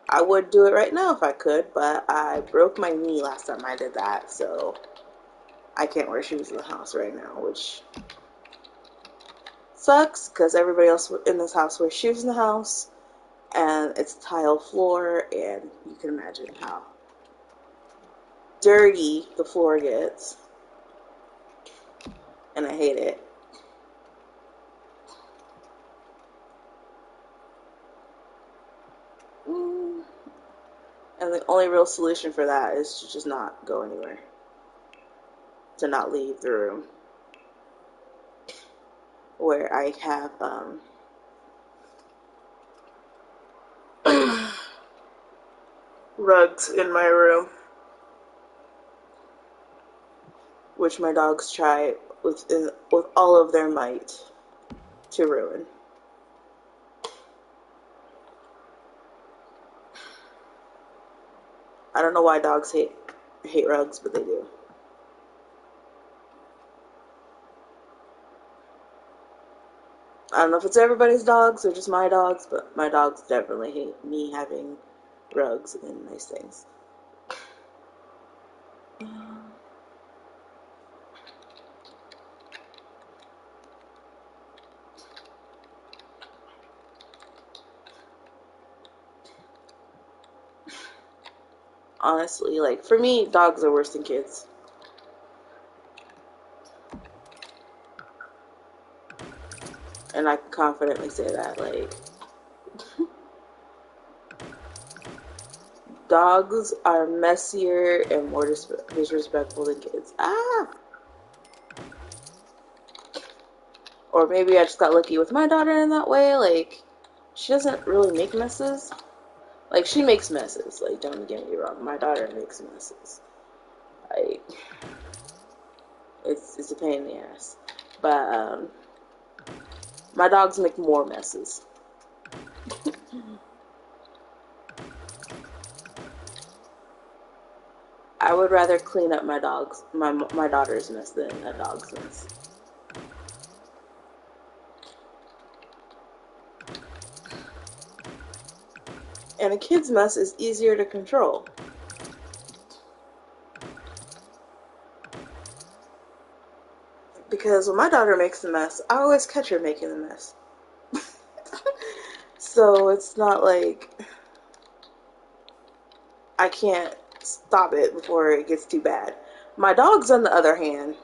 I would do it right now if I could, but I broke my knee last time I did that, so I can't wear shoes in the house right now, which sucks because everybody else in this house wears shoes in the house, and it's tile floor, and you can imagine how dirty the floor gets, and I hate it. And the only real solution for that is to just not go anywhere, to not leave the room where I have rugs in my room, which my dogs try with all of their might to ruin. I don't know why dogs hate rugs, but they do. I don't know if it's everybody's dogs or just my dogs, but my dogs definitely hate me having rugs and nice things. Honestly, like, for me, dogs are worse than kids. And I can confidently say that, like, dogs are messier and more disrespectful than kids. Ah! Or maybe I just got lucky with my daughter in that way. Like, she doesn't really make messes. Like, she makes messes. Like, don't get me wrong. My daughter makes messes. Like, it's a pain in the ass. But, my dogs make more messes. I would rather clean up my daughter's mess than a dog's mess. And a kid's mess is easier to control. Because when my daughter makes a mess, I always catch her making the mess. So it's not like I can't stop it before it gets too bad. My dogs, on the other hand,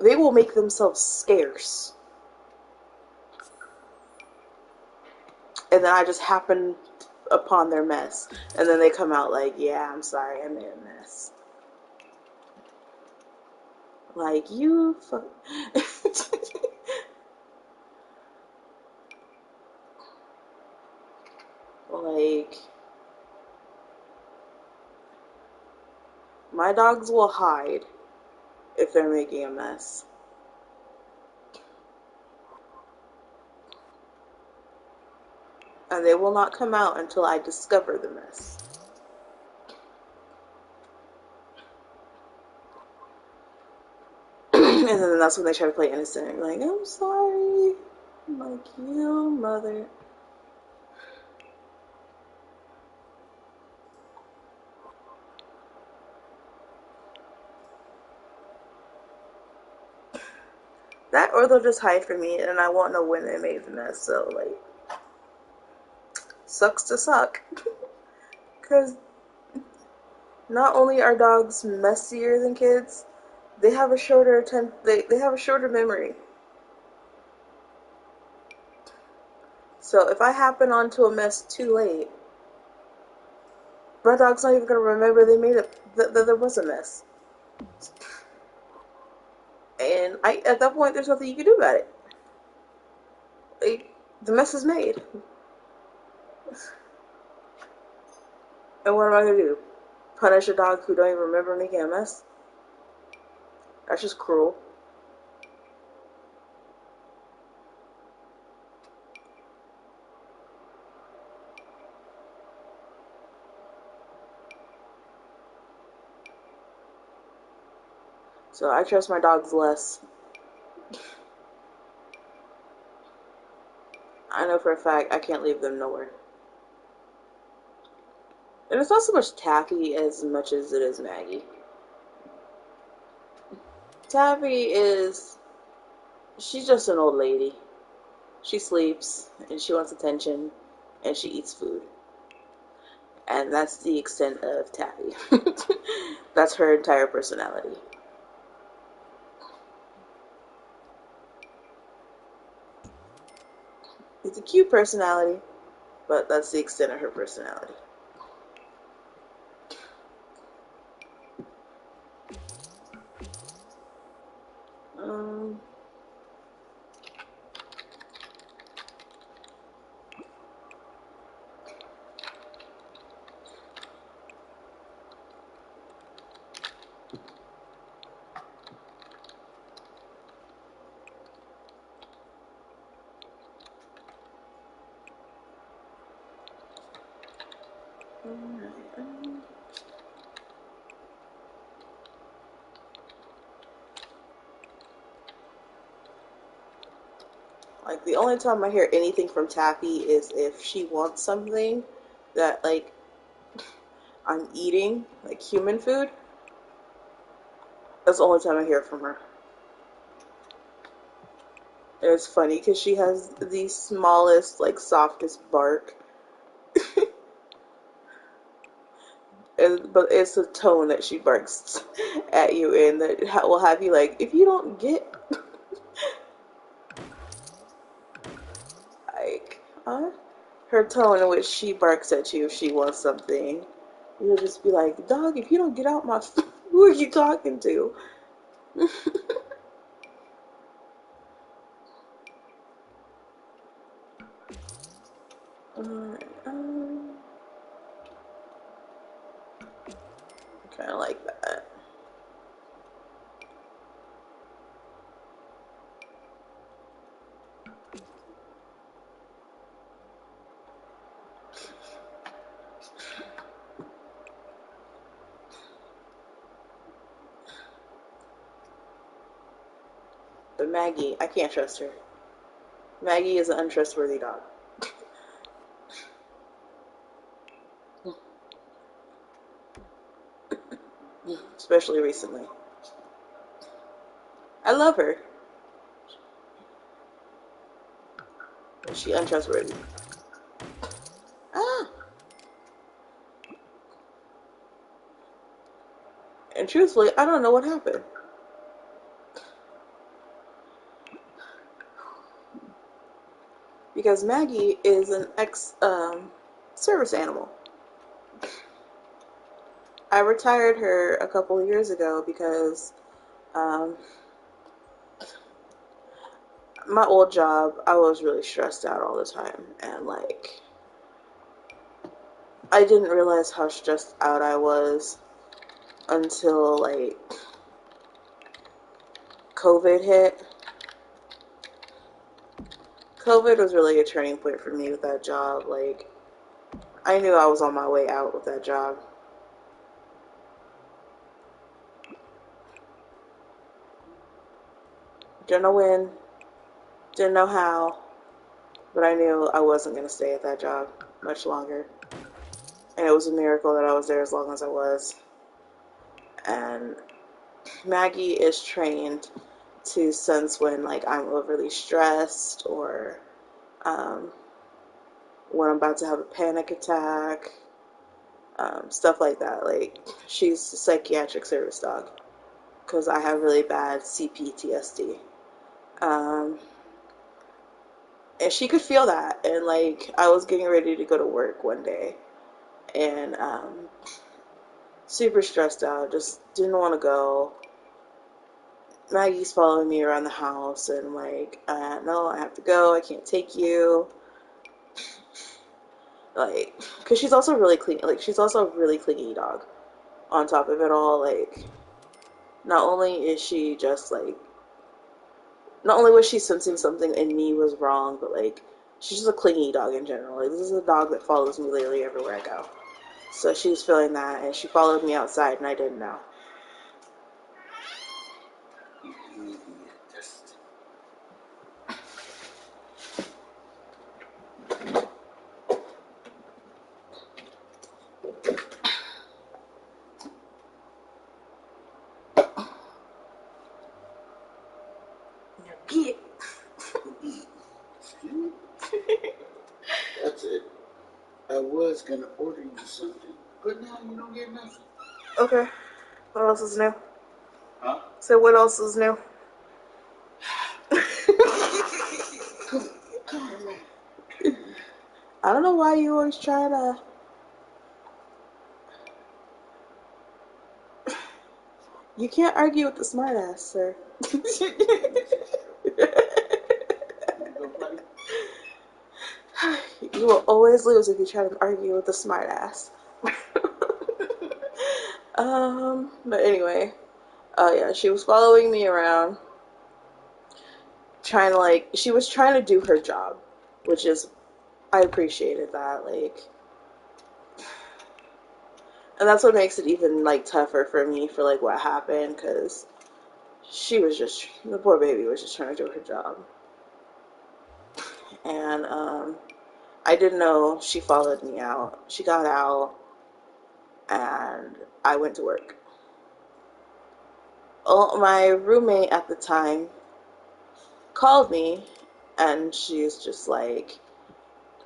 they will make themselves scarce. And then I just happen upon their mess. And then they come out like, yeah, I'm sorry, I made a mess. Like, you fuck. Like, my dogs will hide if they're making a mess. And they will not come out until I discover the mess. And then that's when they try to play innocent. Like, I'm sorry. I'm like, you mother. That, or they'll just hide from me and I won't know when they made the mess. So, like, sucks to suck. Because not only are dogs messier than kids, they have a they have a shorter memory. So if I happen onto a mess too late, my dog's not even gonna remember they made it, that there was a mess. And at that point, there's nothing you can do about it. Like, the mess is made. And what am I gonna do? Punish a dog who don't even remember making a mess? That's just cruel. So I trust my dogs less. I know for a fact I can't leave them nowhere. And it's not so much Taffy as much as it is Maggie. Taffy is, she's just an old lady. She sleeps and she wants attention and she eats food. And that's the extent of Taffy. That's her entire personality. It's a cute personality, but that's the extent of her personality. Um, Like, the only time I hear anything from Taffy is if she wants something that, like, I'm eating, like human food. That's the only time I hear it from her. And it's funny because she has the smallest, like, softest bark. But it's the tone that she barks at you in that will have you like, if you don't get, like, her tone in which she barks at you if she wants something, you'll just be like, dog, if you don't get out my who are you talking to? Alright, kind of like that. But Maggie, I can't trust her. Maggie is an untrustworthy dog. Especially recently. I love her. But she untrustworthy. Ah. And truthfully, I don't know what happened. Because Maggie is an ex service animal. I retired her a couple of years ago because um, my old job, I was really stressed out all the time. And, like, I didn't realize how stressed out I was until, like, COVID hit. COVID was really a turning point for me with that job. Like, I knew I was on my way out with that job. Didn't know when, didn't know how, but I knew I wasn't going to stay at that job much longer. And it was a miracle that I was there as long as I was. And Maggie is trained to sense when, like, I'm overly stressed or um, when I'm about to have a panic attack, stuff like that. Like, she's a psychiatric service dog because I have really bad CPTSD. Um, and she could feel that. And, like, I was getting ready to go to work one day and super stressed out, just didn't want to go. Maggie's following me around the house and, like, no, I have to go, I can't take you. Like, because she's also really clingy, like, she's also a really clingy dog. On top of it all, like, not only is she just, like, not only was she sensing something in me was wrong, but, like, she's just a clingy dog in general. Like, this is a dog that follows me literally everywhere I go. So she was feeling that, and she followed me outside, and I didn't know. Get That's it. I was gonna order you something, but now you don't get nothing. Okay. What else is new? Huh? So what else is new? Come on. I don't know why you always try to. You can't argue with the smartass, sir. You will always lose if you try to argue with the smartass. But anyway, yeah, she was following me around, trying to, like, she was trying to do her job, which is, I appreciated that. Like, And that's what makes it even like tougher for me for like what happened, because she was just, the poor baby was just trying to do her job. And I didn't know she followed me out. She got out, and I went to work. Oh, my roommate at the time called me, and she's just like,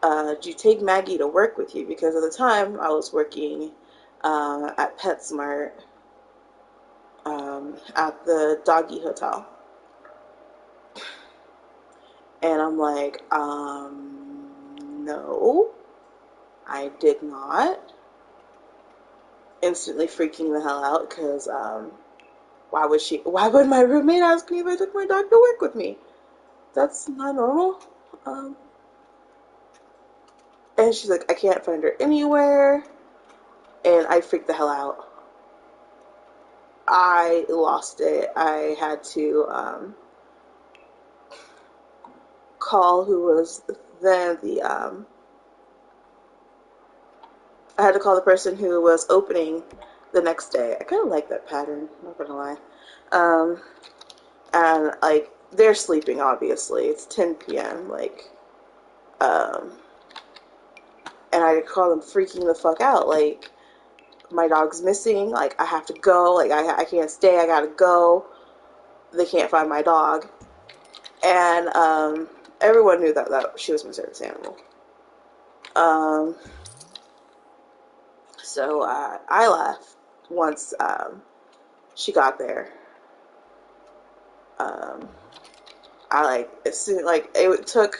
"Do you take Maggie to work with you?" Because at the time I was working at PetSmart at the doggy hotel. And I'm like, no, I did not. Instantly freaking the hell out because why would my roommate ask me if I took my dog to work with me? That's not normal. Um, and she's like, I can't find her anywhere. And I freaked the hell out. I lost it. I had to call who was then the I had to call the person who was opening the next day. I kind of like that pattern, not gonna lie. Um, and like they're sleeping, obviously. It's 10 p.m. Um, and I call them freaking the fuck out. Like, my dog's missing. Like, I have to go. Like, I can't stay. I gotta go. They can't find my dog. And everyone knew that she was my service animal. Um, so I left once she got there. Um, I like as soon like it took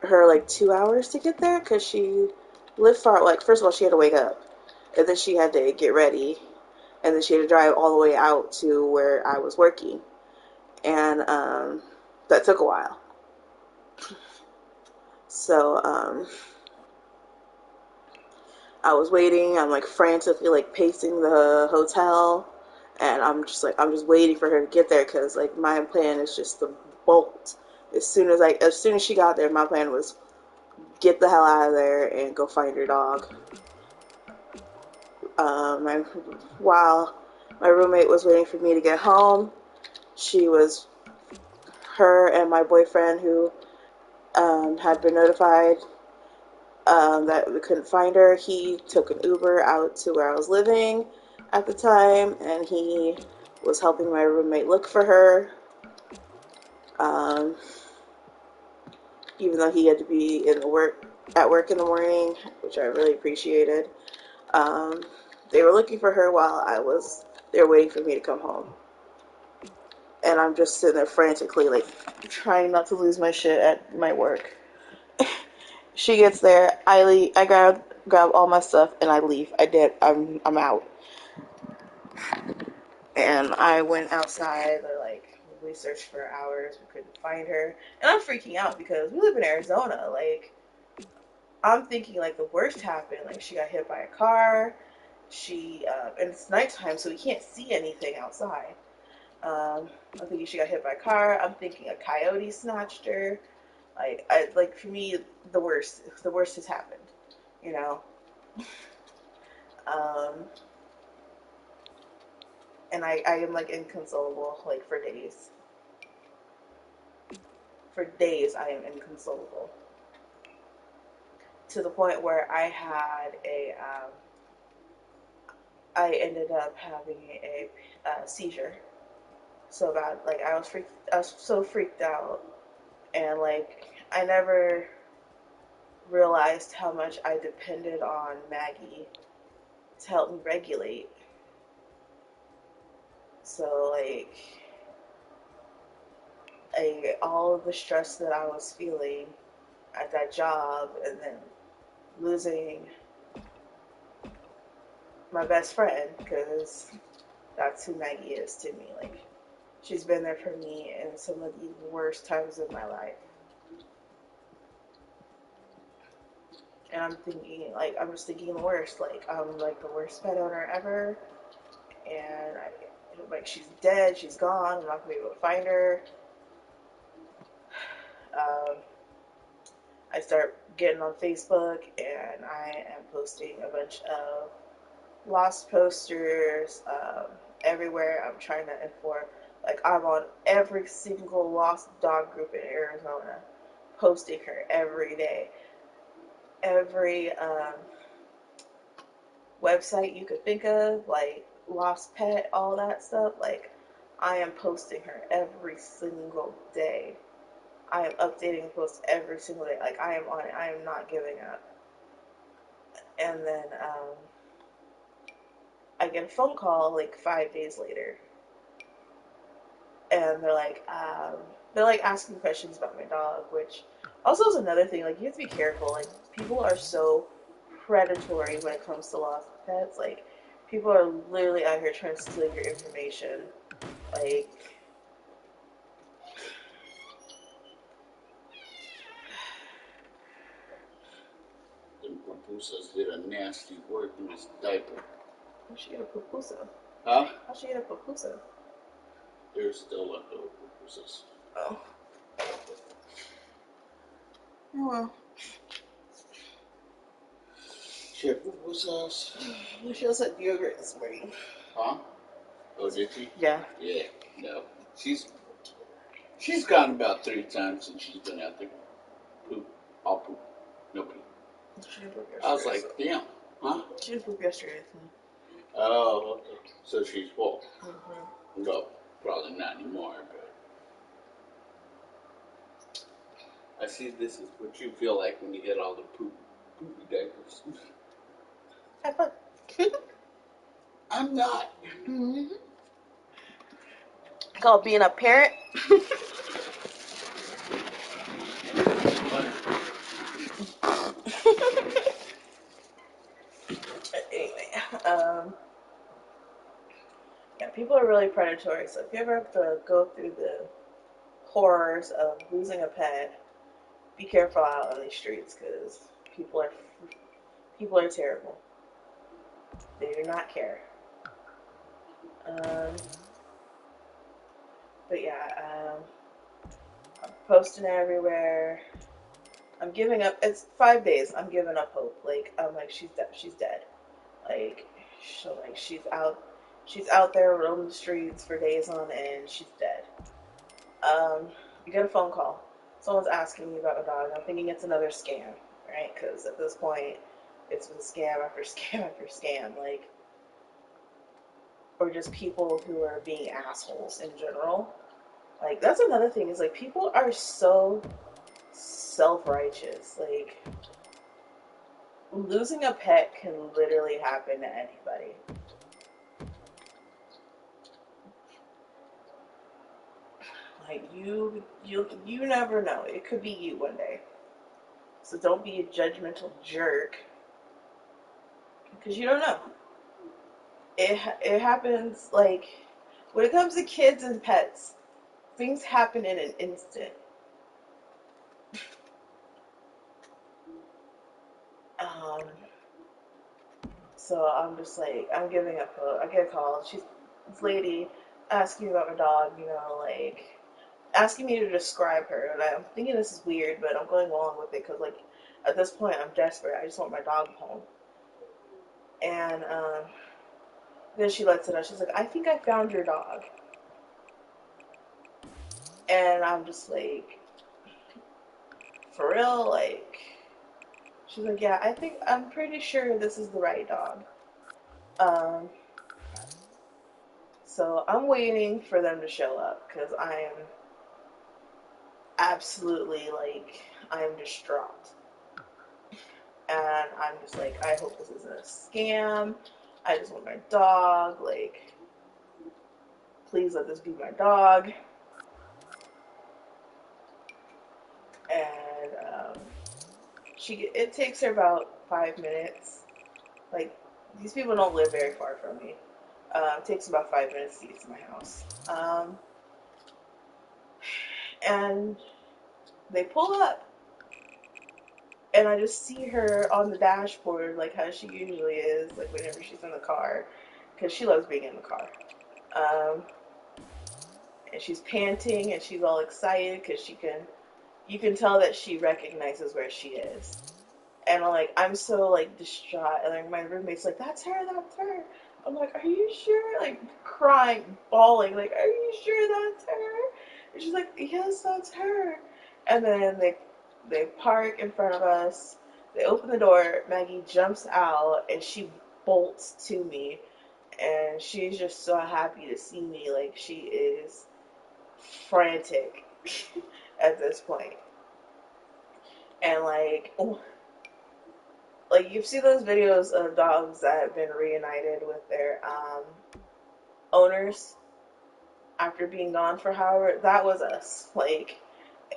her like 2 hours to get there because she lived far. Like first of all, she had to wake up, and then she had to get ready, and then she had to drive all the way out to where I was working, and that took a while. So I was waiting. I'm like frantically like pacing the hotel, and I'm just waiting for her to get there because like my plan is just to bolt as soon as she got there. My plan was get the hell out of there and go find your dog. My, while my roommate was waiting for me to get home, she was her and my boyfriend who had been notified that we couldn't find her. He took an Uber out to where I was living at the time, and he was helping my roommate look for her. Um, Even though he had to be at work in the morning, which I really appreciated. Um, they were looking for her while they were waiting for me to come home. And I'm just sitting there frantically, like, trying not to lose my shit at my work. She gets there, I leave, grab all my stuff, and I leave. I'm out. And I went outside, we searched for hours, we couldn't find her. And I'm freaking out because we live in Arizona, like, I'm thinking, like, the worst happened, like, she got hit by a car, and it's nighttime, so we can't see anything outside. I'm thinking she got hit by a car. I'm thinking a coyote snatched her. Like for me, the worst has happened. You know, um, and I am like inconsolable. Like for days. For days, I am inconsolable to the point where I ended up having a seizure so bad. Like I was so freaked out, and like I never realized how much I depended on Maggie to help me regulate. So like all of the stress that I was feeling at that job, and then losing my best friend, because that's who Maggie is to me. Like she's been there for me in some of the worst times of my life. And I'm just thinking the worst. Like I'm like the worst pet owner ever, and like she's dead, she's gone. I'm not gonna be able to find her. Um, I start getting on Facebook, and I am posting a bunch of lost posters everywhere. I'm trying to inform. Like I'm on every single lost dog group in Arizona, posting her every day. Every website you could think of, like Lost Pet, all that stuff. Like I am posting her every single day. I am updating the post every single day. Like I am on it. I am not giving up. And then I get a phone call like 5 days later, and they're like asking questions about my dog, which also is another thing. Like you have to be careful. Like people are so predatory when it comes to lost pets. Like people are literally out here trying to steal your information. Like Them pupusas did a nasty work in this diaper. how'd she get a pupusa? Huh? How'd she get a pupusa? There's still leftover pupusas. Oh, oh well. She had pupusas. She also had yogurt this morning. Huh? Oh, did she? Yeah. Yeah. No. She's gone about 3 times since she's been out there. Poop. All poop. No poop. She didn't poop I was yesterday. like, damn. Huh? She didn't poop yesterday. Oh, okay. So she's full. Mm-hmm. Well, probably not anymore, but I see this is what you feel like when you get all the poopy diapers. Have fun. I'm not. Mm-hmm. Called being a parent. Anyway, yeah, people are really predatory. So if you ever have to go through the horrors of losing a pet, be careful out on these streets because people are people are terrible. They do not care. Um, but yeah, I'm posting everywhere. I'm giving up. It's 5 days. I'm giving up hope. Like I'm like she's dead. She's dead. Like she's out there roaming the streets for days on end. She's dead. You get a phone call. Someone's asking you about a dog. I'm thinking it's another scam, right? Because at this point, it's been scam after scam after scam. Like, or just people who are being assholes in general. Like that's another thing is like people are so self-righteous. Like losing a pet can literally happen to anybody. Like you never know. It could be you one day. So don't be a judgmental jerk because you don't know. It happens like when it comes to kids and pets, things happen in an instant. Um, so I'm just like I'm giving up hope. I get a call. She's this lady asking me about my dog. You know, like asking me to describe her, and I'm thinking this is weird, but I'm going along with it because like at this point I'm desperate. I just want my dog home. And then she lets it out. She's like, I think I found your dog. And I'm just like, for real? Like, she's like, yeah, I'm pretty sure this is the right dog. Um, so I'm waiting for them to show up because I am absolutely like, I am distraught. And I'm just like, I hope this isn't a scam. I just want my dog. Like, please let this be my dog. And it takes her about 5 minutes. Like these people don't live very far from me. It takes about 5 minutes to get to my house. And they pull up, and I just see her on the dashboard, like how she usually is, like whenever she's in the car, because she loves being in the car. Um, and she's panting, and she's all excited because you can tell that she recognizes where she is. And I'm so like distraught, and like my roommate's like, that's her. I'm like, are you sure? Like crying, bawling, like, are you sure that's her? And she's like, yes, that's her. And then they park in front of us. They open the door. Maggie jumps out and she bolts to me, and she's just so happy to see me. Like she is frantic at this point. And like you've seen those videos of dogs that have been reunited with their owners after being gone for however, that was us.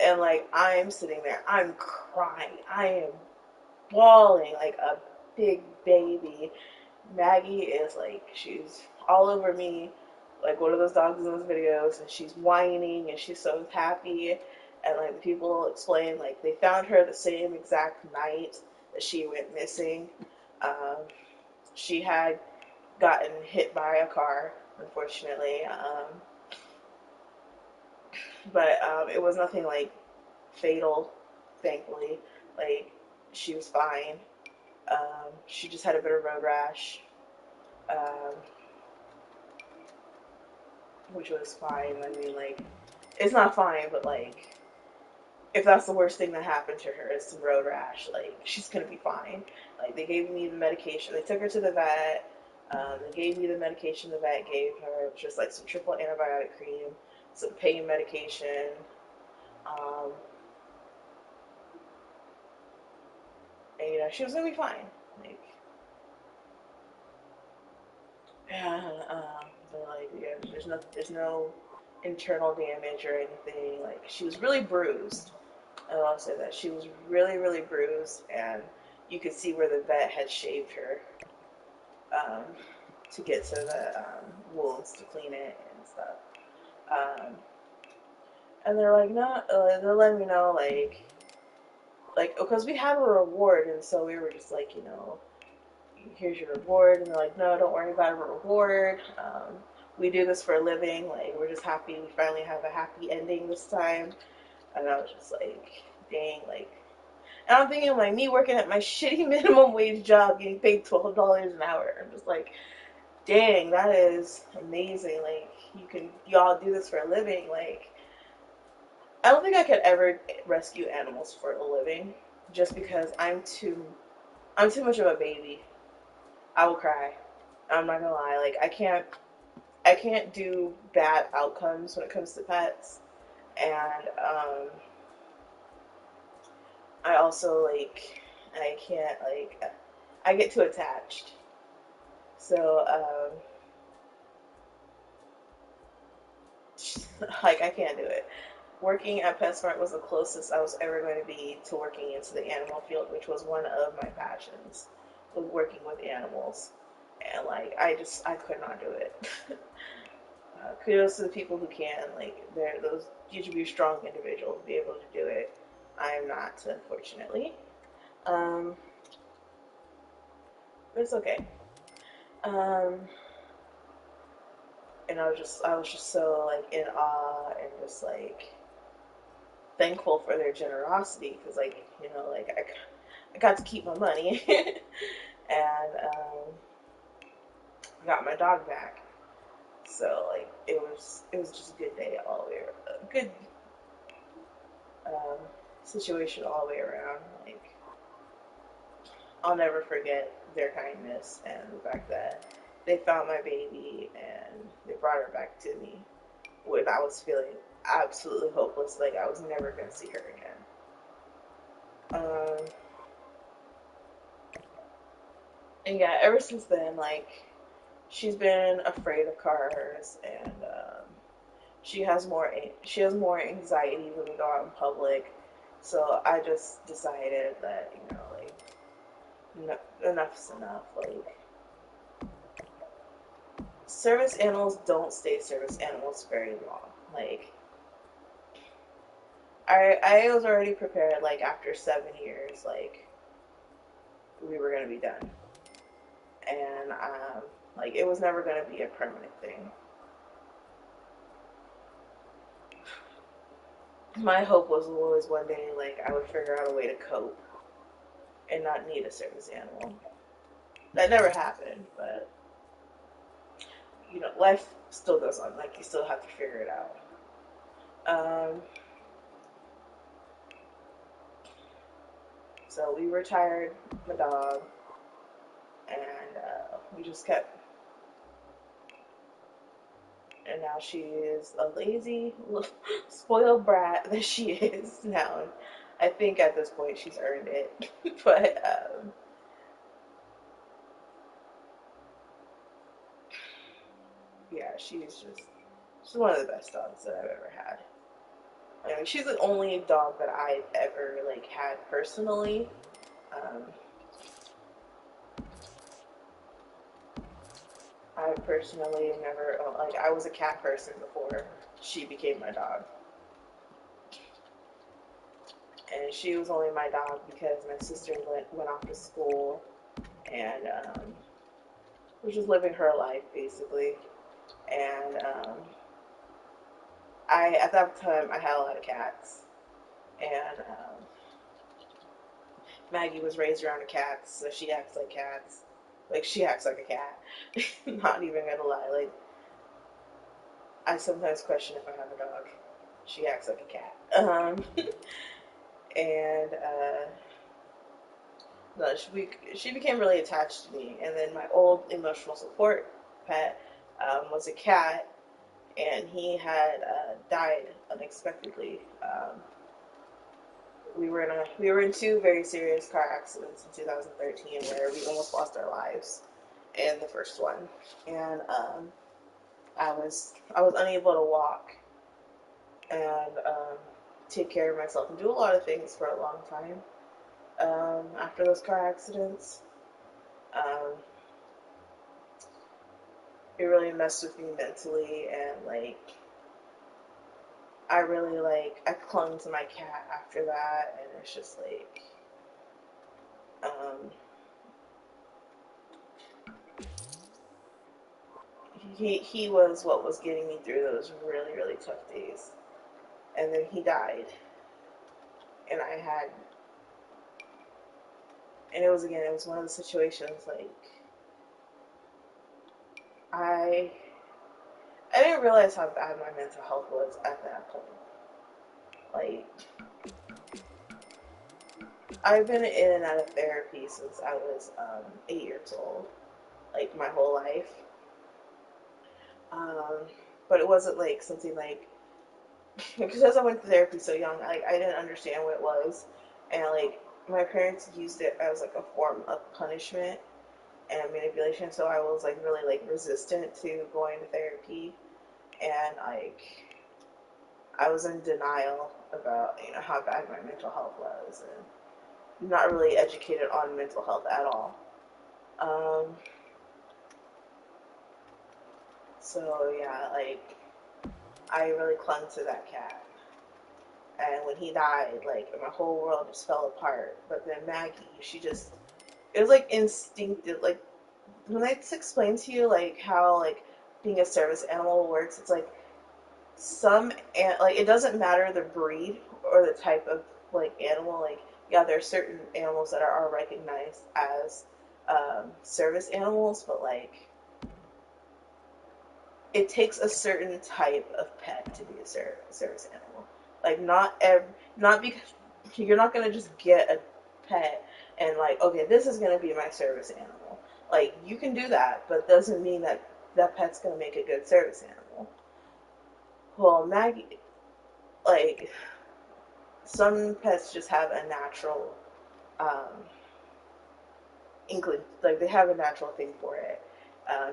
And like I'm sitting there, I'm crying, I am bawling like a big baby. Maggie is like, she's all over me, like one of those dogs in those videos, and she's whining and she's so happy. And like the people explain, like they found her the same exact night that she went missing. Um, she had gotten hit by a car, unfortunately, but it was nothing like fatal, thankfully. Like she was fine. She just had a bit of road rash, um, which was fine. I mean, like it's not fine, but like if that's the worst thing that happened to her is some road rash, like she's gonna be fine. Like they gave me the medication. They took her to the vet. They gave me the medication the vet gave her, which was like some triple antibiotic cream, some pain medication. Um, and you know she was gonna be fine. Like yeah, but like yeah, there's no internal damage or anything. Like she was really bruised. I'll say that she was really, really bruised, and you could see where the vet had shaved her um, to get to the wounds to clean it and stuff. Um, and they're like, no, they're letting me know, because we have a reward, and so we were just like, here's your reward, and they're like, no, don't worry about a reward. We do this for a living. Like, we're just happy we finally have a happy ending this time. And I was just like, dang, like. And I'm thinking, like, me working at my shitty minimum wage job, getting paid $12 an hour. I'm just like, dang, that is amazing. Like, y'all do this for a living. Like, I don't think I could ever rescue animals for a living, just because I'm too much of a baby. I will cry. I'm not gonna lie. Like, I can't do bad outcomes when it comes to pets, and I also I can't I get too attached. So I can't do it. Working at PetSmart was the closest I was ever going to be to working into the animal field, which was one of my passions, was working with animals. And I could not do it. Kudos to the people who can. Like they're those you should be a strong individual to be able to do it. I am not, unfortunately. Um, but it's okay. Um, and I was just so in awe and just thankful for their generosity because I got to keep my money and got my dog back. So it was just a good day all the way, a good um, situation all the way around. Like I'll never forget their kindness and the fact that they found my baby and they brought her back to me when I was feeling absolutely hopeless, like I was never gonna see her again. Um, and yeah, ever since then, she's been afraid of cars, and she has more anxiety when we go out in public. So I just decided that enough's enough. Like service animals don't stay service animals very long. Like I was already prepared. Like after 7 years, we were gonna be done, and it was never gonna be a permanent thing. My hope was always one day I would figure out a way to cope and not need a service animal. That never happened, but life still goes on. Like you still have to figure it out. So we retired my dog, and we just kept. And now she is a lazy, spoiled brat that she is now. I think at this point she's earned it, but yeah, she's one of the best dogs that I've ever had. I mean, she's the only dog that I've ever like had personally. Um, I personally never like I was a cat person before she became my dog, and she was only my dog because my sister went off to school and was just living her life basically. And I at that time I had a lot of cats, and Maggie was raised around cats, so she acts like cats. Like she acts like a cat. Not even gonna lie. Like I sometimes question if I have a dog. She acts like a cat. And no, she became really attached to me. And then my old emotional support pet was a cat, and he had died unexpectedly. We were in two very serious car accidents in 2013 where we almost lost our lives in the first one, and I was unable to walk and take care of myself and do a lot of things for a long time after those car accidents. Um, it really messed with me mentally, and like I clung to my cat after that, and it's just like um, he was what was getting me through those really really tough days, and then he died, and it was one of the situations like I I didn't realize how bad my mental health was at that point. Like I've been in and out of therapy since I was 8 years old, like my whole life. Um, but it wasn't like something like because I went to therapy so young, I didn't understand what it was, and like my parents used it as like a form of punishment and manipulation. So I was like really like resistant to going to therapy, and like I was in denial about how bad my mental health was, and not really educated on mental health at all. Um, so yeah, like I really clung to that cat. And when he died, like my whole world just fell apart. But then Maggie, it was like instinctive. Like when I explain to you like how like being a service animal works, it's like like it doesn't matter the breed or the type of like animal. Like yeah, there are certain animals that are recognized as service animals, but like it takes a certain type of pet to be a service animal. Like not because you're not gonna just get a pet and like okay, this is gonna be my service animal. Like you can do that, but doesn't mean that that pet's gonna make a good service animal. Well, Maggie, like some pets just have a natural um, inkling, like they have a natural thing for it.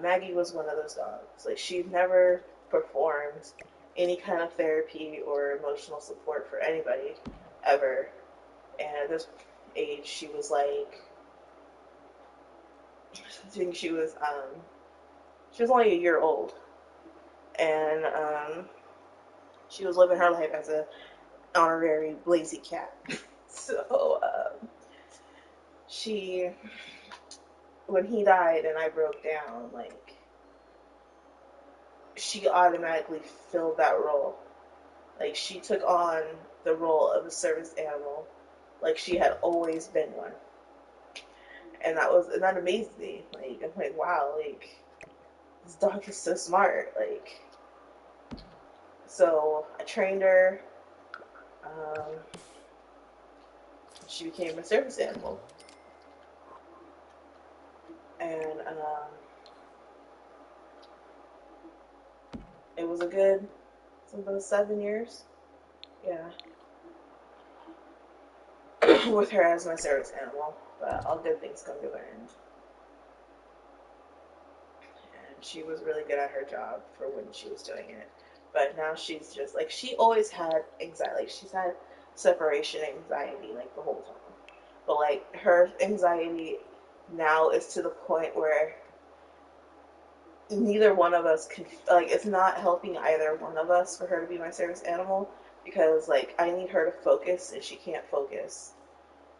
Maggie was one of those dogs. Like she never performed any kind of therapy or emotional support for anybody ever. And at this age, she was like, I think she was only a year old, and she was living her life as a honorary lazy cat. So she, when he died and I broke down, like she automatically filled that role. Like she took on the role of a service animal, like she had always been one. and that amazed me. Like I'm like, wow, like this dog is so smart. Like so, I trained her. Um, she became a service animal, and it was a good about 7 years. Yeah, with her as my service animal. But all good things come to an end. And she was really good at her job for when she was doing it. But now she's just like she always had anxiety. Like she's had separation anxiety like the whole time. But like her anxiety now is to the point where neither one of us can like it's not helping either one of us for her to be my service animal because like I need her to focus and she can't focus.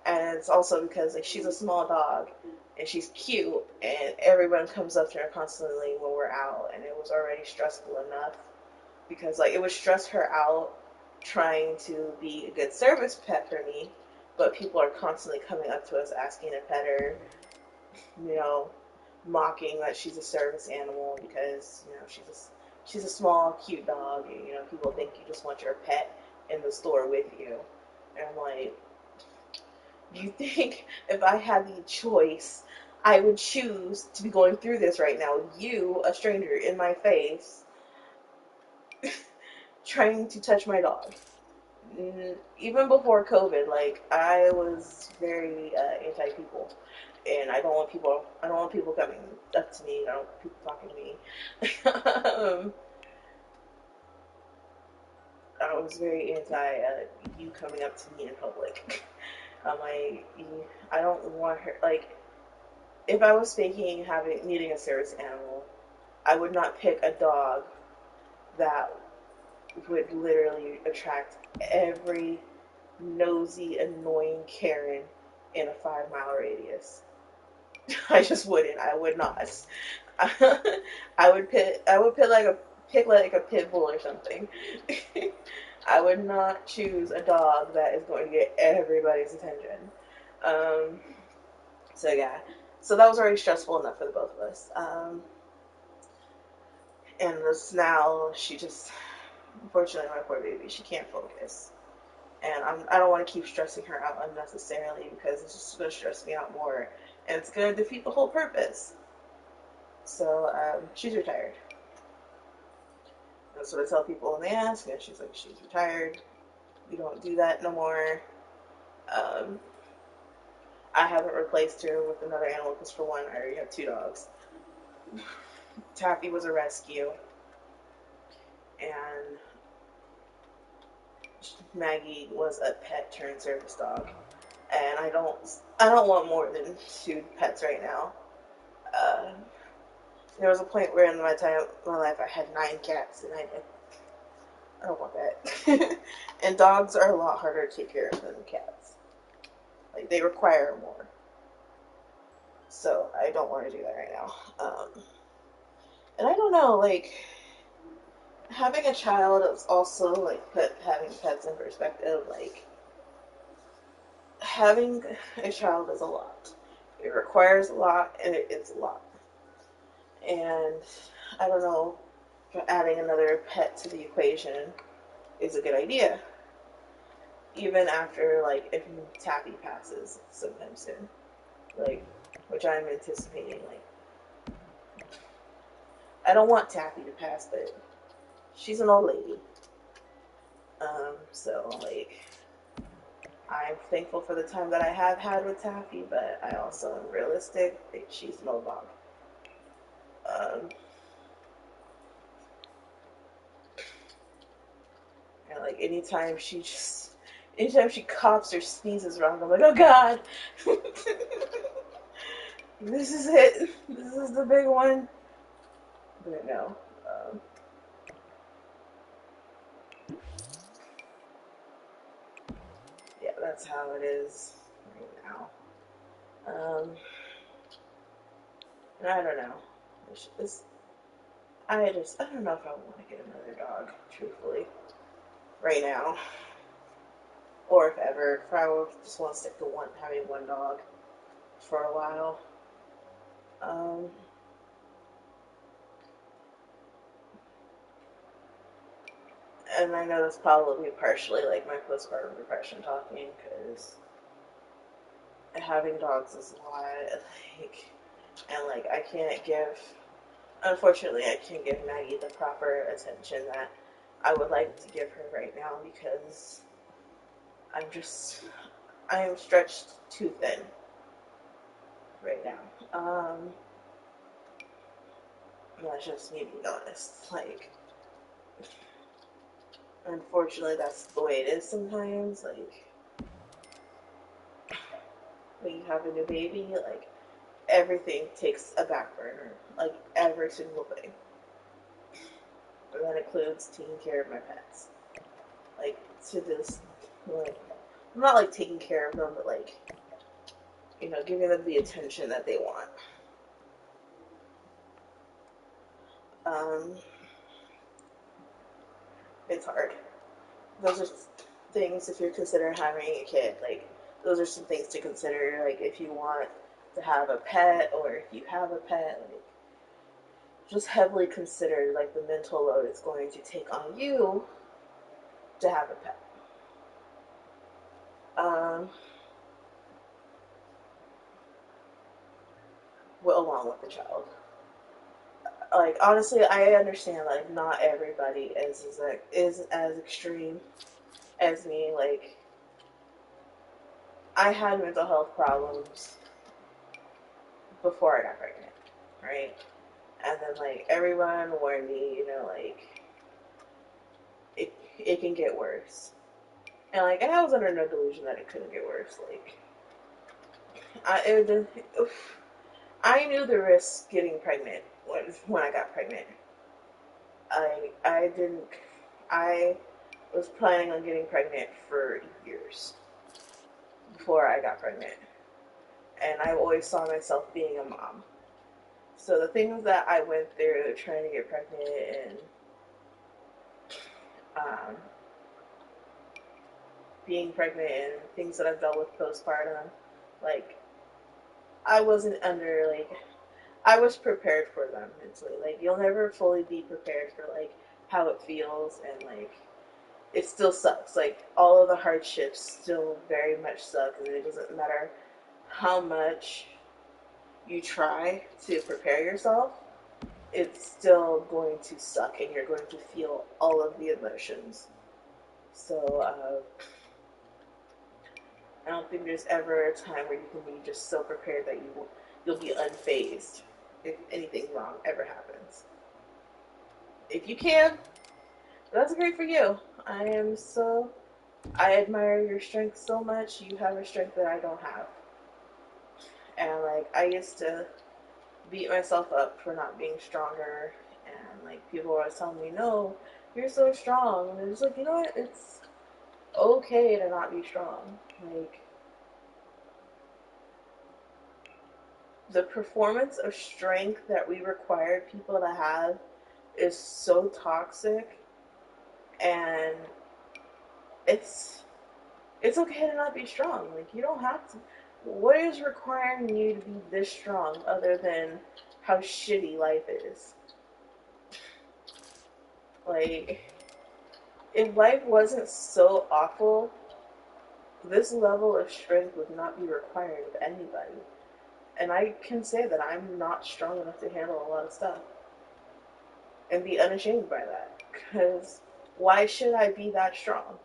And it's also because like she's a small dog and she's cute and everyone comes up to her constantly when we're out and it was already stressful enough because like it would stress her out trying to be a good service pet for me, but people are constantly coming up to us asking to pet her, you know, mocking that she's a service animal because she's a small cute dog and people think you just want your pet in the store with you. And I'm like, do you think if I had the choice, I would choose to be going through this right now with you, a stranger, in my face, trying to touch my dog? Even before COVID, like I was very anti people, and I don't want people coming up to me. I don't want people talking to me. I was very anti you coming up to me in public. I'm like, I don't want her. Like, if I was faking having needing a service animal, I would not pick a dog that would literally attract every nosy, annoying Karen in a 5 mile radius. I just wouldn't. I would not. I would pick like a pit bull or something. I would not choose a dog that is going to get everybody's attention. Um, so yeah, so that was already stressful enough for the both of us. And this now she just, unfortunately, my poor baby, she can't focus, and I don't want to keep stressing her out unnecessarily because it's just going to stress me out more, and it's going to defeat the whole purpose. So she's retired. That's what I tell people when they ask, and she's like, she's retired. We don't do that no more. Um, I haven't replaced her with another animal because, for one, I already have two dogs. Taffy was a rescue, and Maggie was a pet turned service dog. And I don't want more than two pets right now. Uh, there was a point where in my life, I had 9 cats, and I don't want that. And dogs are a lot harder to take care of than cats. Like they require more. So I don't want to do that right now. And I don't know, like having a child is also like put having pets in perspective. Like having a child is a lot. It requires a lot, and it's a lot. And I don't know if adding another pet to the equation is a good idea, even after like if Taffy passes sometime soon, like which I'm anticipating. Like I don't want Taffy to pass, but she's an old lady. So like I'm thankful for the time that I have had with Taffy, but I also am realistic. Like, she's an old dog. Um, and like anytime she coughs or sneezes wrong, I'm like, oh god, this is it. This is the big one. But no, yeah, that's how it is right now. And I don't know. It's, I don't know if I want to get another dog, truthfully, right now, or if ever. If I just want to stick to having one dog. for a while. Um, and I know that's probably partially like my postpartum depression talking, because having dogs is a lot. Like, and like I can't give, unfortunately, I can't give Maggie the proper attention that I would like to give her right now, because I'm just, I am stretched too thin right now. That's just me being honest. Like, unfortunately, that's the way it is sometimes. Like, when you have a new baby, like, everything takes a back burner. Like, every single thing. And that includes taking care of my pets. Like, to this, like, I'm not like taking care of them, but like, giving them the attention that they want. Um, it's hard. Those are things, if you're considering having a kid, like, those are some things to consider. Like, if you want to have a pet, or if you have a pet, like, just heavily consider like the mental load it's going to take on you to have a pet. Um, well, along with the child. Like, honestly, I understand like not everybody is as extreme as me. Like, I had mental health problems before I got pregnant, right? And then like everyone warned me, like, it can get worse. And I was under no delusion that it couldn't get worse. Like, it, I knew the risk getting pregnant when I got pregnant. I didn't. I was planning on getting pregnant for years before I got pregnant, and I always saw myself being a mom. So the things that I went through trying to get pregnant, and um, being pregnant, and things that I've dealt with postpartum, like, I wasn't under like, I was prepared for them mentally. Like, you'll never fully be prepared for like how it feels, and like, it still sucks. Like, all of the hardships still very much suck, and it doesn't matter how much you try to prepare yourself, it's still going to suck, and you're going to feel all of the emotions. So I don't think there's ever a time where you can be just so prepared that you'll be unfazed if anything wrong ever happens. If you can, that's great for you. I admire your strength so much. You have a strength that I don't have. And like, I used to beat myself up for not being stronger, and like, people were always telling me, no, you're so strong. And it's like, you know what, it's okay to not be strong. Like, the performance of strength that we require people to have is so toxic, and it's it's okay to not be strong. Like, you don't have to. What is requiring you to be this strong other than how shitty life is? Like, if life wasn't so awful, this level of strength would not be required of anybody. And I can say that I'm not strong enough to handle a lot of stuff and be unashamed by that. Because why should I be that strong?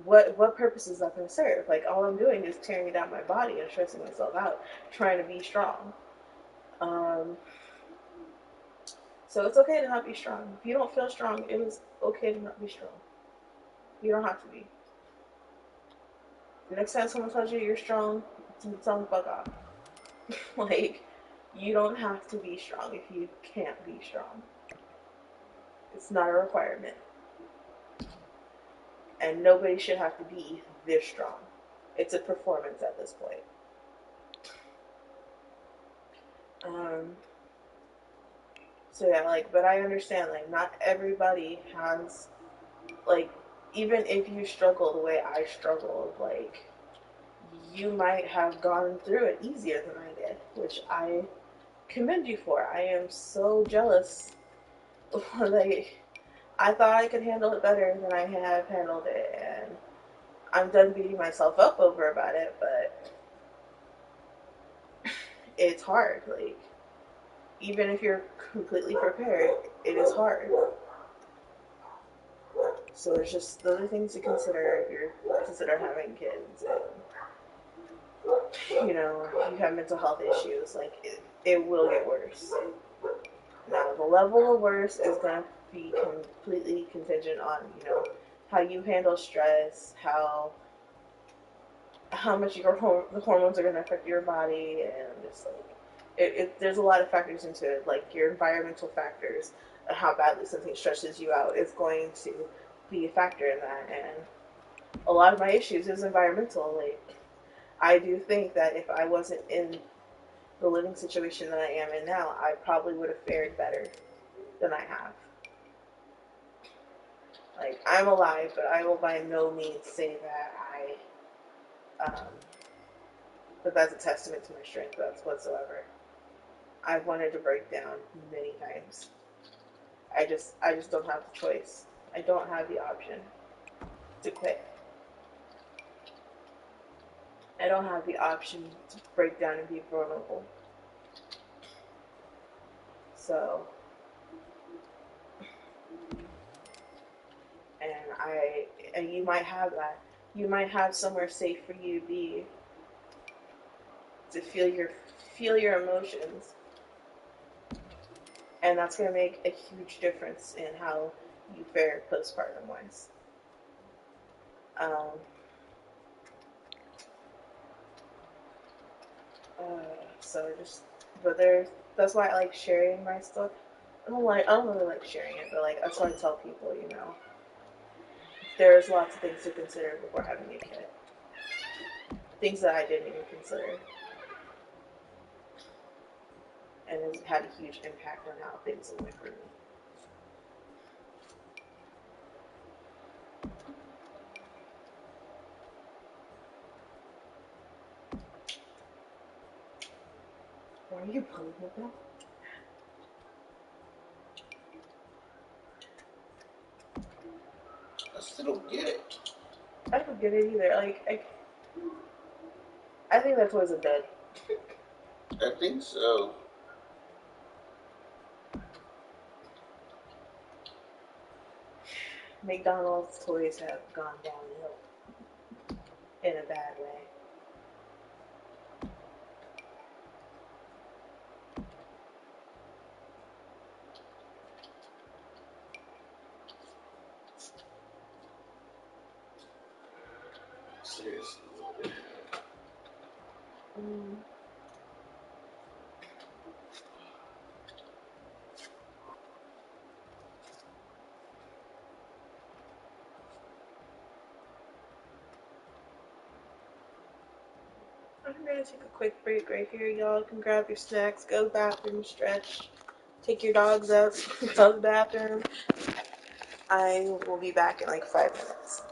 What purpose is that going to serve? Like, all I'm doing is tearing down my body and stressing myself out, trying to be strong. Um, so it's okay to not be strong. If you don't feel strong, it is okay to not be strong. You don't have to be. The next time someone tells you you're strong, tell them fuck off. Like, you don't have to be strong if you can't be strong. It's not a requirement. And nobody should have to be this strong. It's a performance at this point. Um, so yeah, like, but I understand, like, not everybody has, like, even if you struggle the way I struggled, like, you might have gone through it easier than I did, which I commend you for. I am so jealous. Like, I thought I could handle it better than I have handled it, and I'm done beating myself up over about it, but it's hard. Like, even if you're completely prepared, it is hard. So there's just those are things to consider if you're consider having kids, and you have mental health issues. Like it will get worse. Now the level of worse is going to be completely contingent on how you handle stress, how much the hormones are going to affect your body, and just like there's a lot of factors into it, like your environmental factors, how badly something stresses you out is going to be a factor in that. And a lot of my issues is environmental. Like I do think that if I wasn't in the living situation that I am in now, I probably would have fared better than I have. Like I'm alive, but I will by no means say that that's a testament to my strength. That's whatsoever. I've wanted to break down many times. I just don't have the choice. I don't have the option to quit. I don't have the option to break down and be vulnerable. So, and you might have that. You might have somewhere safe for you to be to feel your emotions, and that's going to make a huge difference in how you fare postpartum wise. Um, so just, but there's that's why I like sharing my stuff. I don't really like sharing it, but like that's why I tell people, there's lots of things to consider before having a kid. Things that I didn't even consider, and it's had a huge impact on how things went for me. Why are you pulling with that? I still don't get it. I don't get it either. Like I think that toys are dead. I think so. McDonald's toys have gone downhill in a bad way. Seriously. Mm. I'm gonna take a quick break right here, y'all. Can grab your snacks, go to the bathroom, stretch, take your dogs out, go to the bathroom. I will be back in like 5 minutes.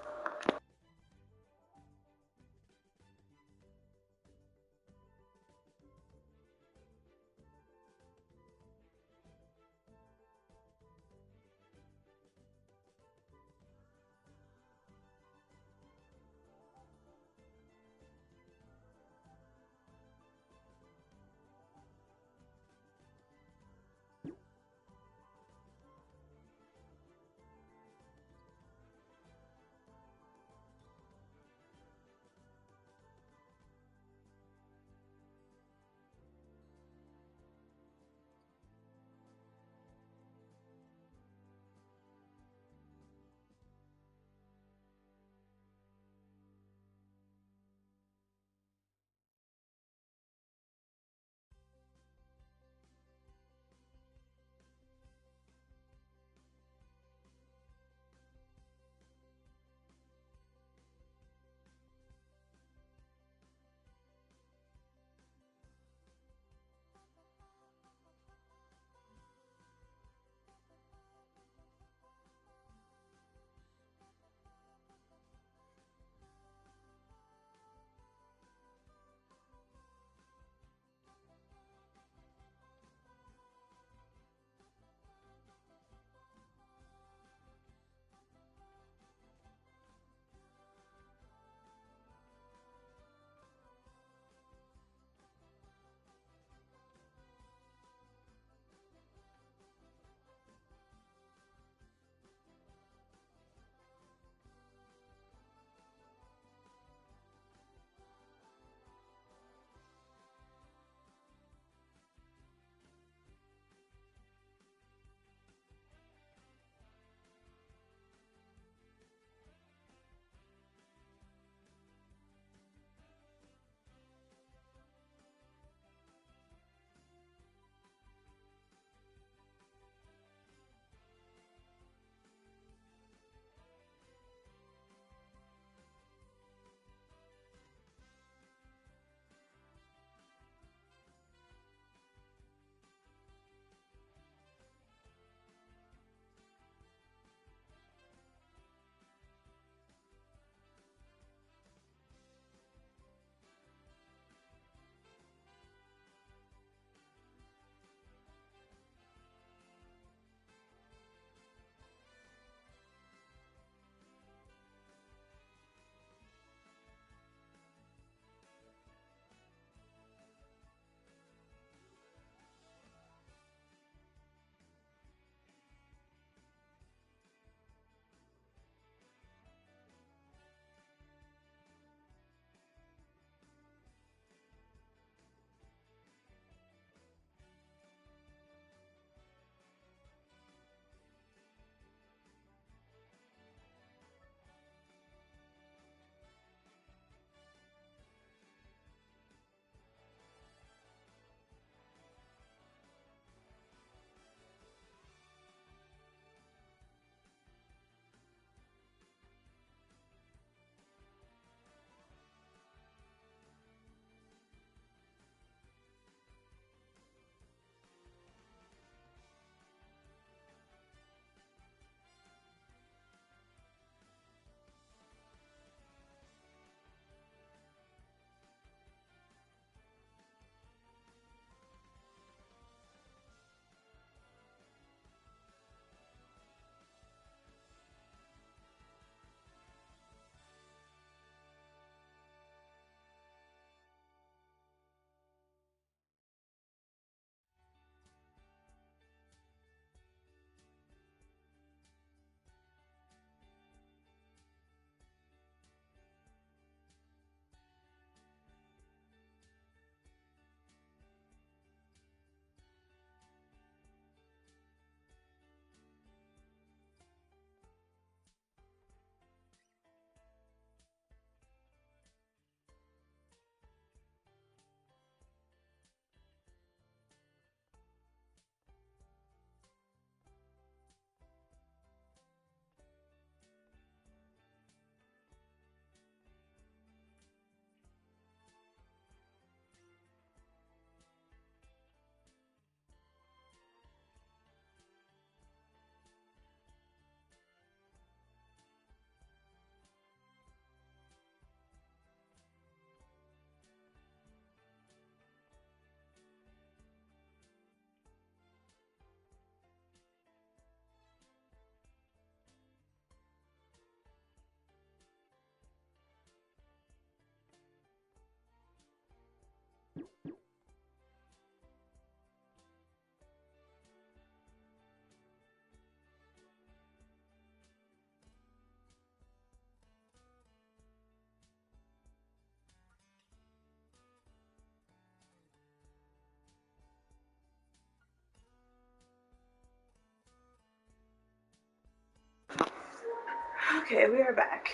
Okay, we are back.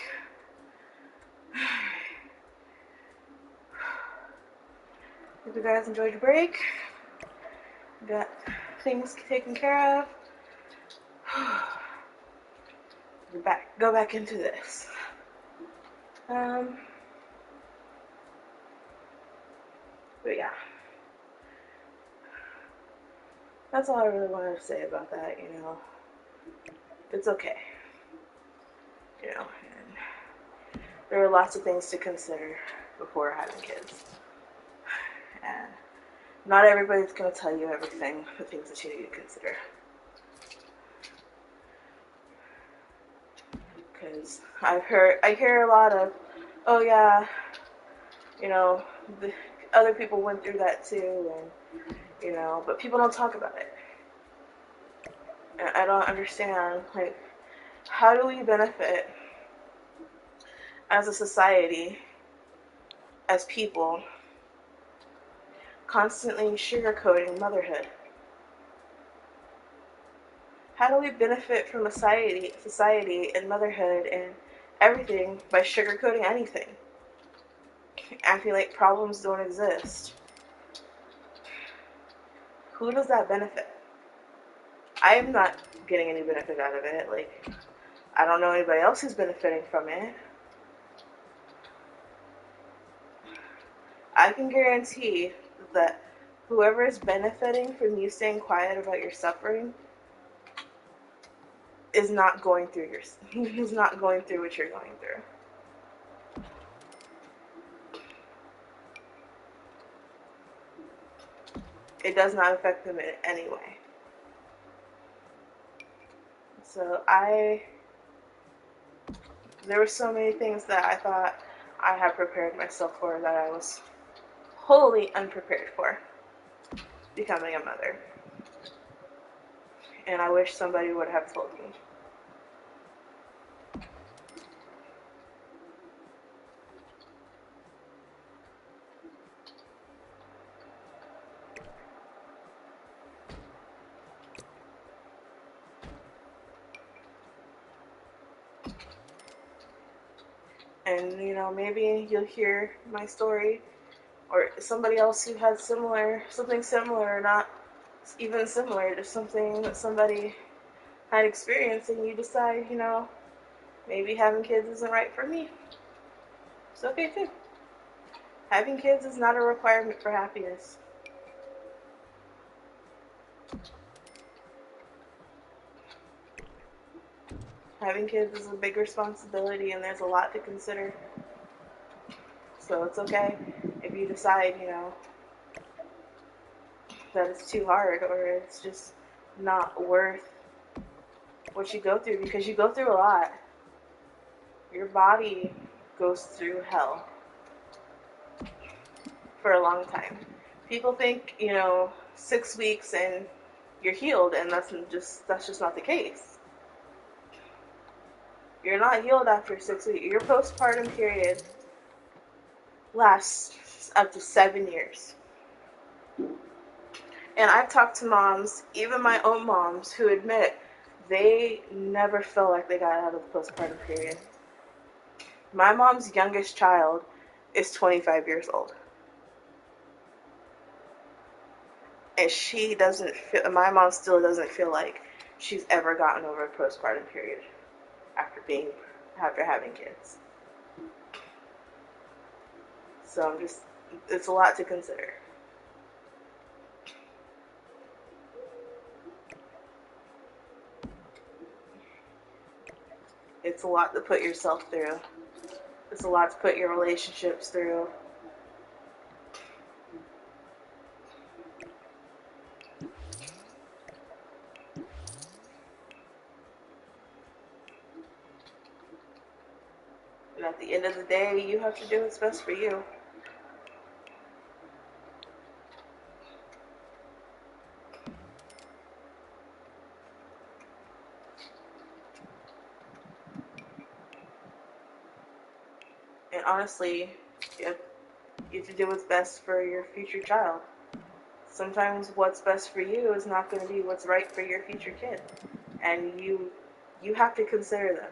Hope you guys enjoyed your break. Got things taken care of. We're back. Go back into this. Um, but yeah, that's all I really wanted to say about that. It's okay. And there are lots of things to consider before having kids, and not everybody's gonna tell you everything, the things that you need to consider. Because I hear a lot of, oh yeah, you know, the other people went through that too, and but people don't talk about it. And I don't understand, like, how do we benefit as a society, as people, constantly sugarcoating motherhood? How do we benefit from society and motherhood and everything by sugarcoating anything? Acting like problems don't exist. Who does that benefit? I am not getting any benefit out of it. Like, I don't know anybody else who's benefiting from it. I can guarantee that whoever is benefiting from you staying quiet about your suffering is not going through is not going through what you're going through. It does not affect them in any way. So there were so many things that I thought I had prepared myself for that I was wholly unprepared for becoming a mother. And I wish somebody would have told me. And maybe you'll hear my story, or somebody else who had something similar, or not even similar, just something that somebody had experienced, and you decide, maybe having kids isn't right for me. It's okay too. Having kids is not a requirement for happiness. Having kids is a big responsibility, and there's a lot to consider. So it's okay if you decide, that it's too hard, or it's just not worth what you go through, because you go through a lot. Your body goes through hell for a long time. People think, 6 weeks and you're healed, and that's just not the case. You're not healed after 6 weeks. Your postpartum period lasts up to 7 years. And I've talked to moms, even my own moms, who admit they never felt like they got out of the postpartum period. My mom's youngest child is 25 years old. And my mom still doesn't feel like she's ever gotten over a postpartum period after having kids. So it's a lot to consider. It's a lot to put yourself through. It's a lot to put your relationships through. And at the end of the day, you have to do what's best for you. And honestly, you have to do what's best for your future child. Sometimes what's best for you is not going to be what's right for your future kid. And you have to consider them.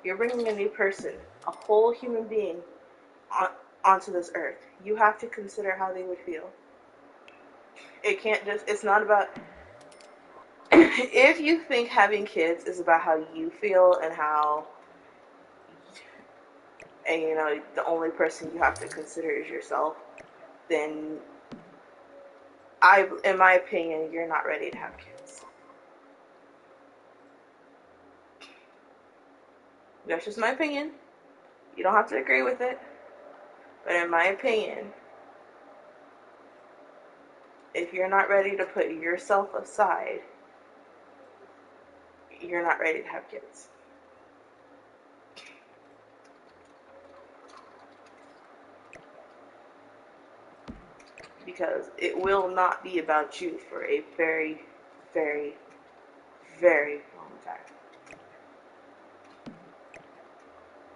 You're bringing a new person, a whole human being, on, onto this earth. You have to consider how they would feel. It can't just, it's not about, if you think having kids is about how you feel and how, and you know, the only person you have to consider is yourself, then in my opinion, you're not ready to have kids. That's just my opinion. You don't have to agree with it. But in my opinion, if you're not ready to put yourself aside, you're not ready to have kids. Because it will not be about you for a very, very, very long time.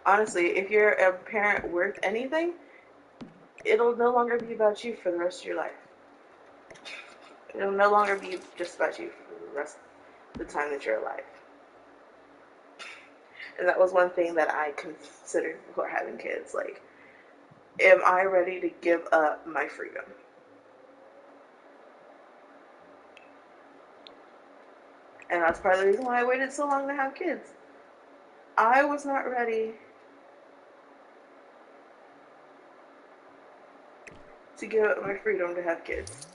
Honestly, if you're a parent worth anything, it'll no longer be about you for the rest of your life. It'll no longer be just about you for the rest of the time that you're alive. And that was one thing that I considered before having kids. Like, am I ready to give up my freedom? And that's part of the reason why I waited so long to have kids. I was not ready to give up my freedom to have kids.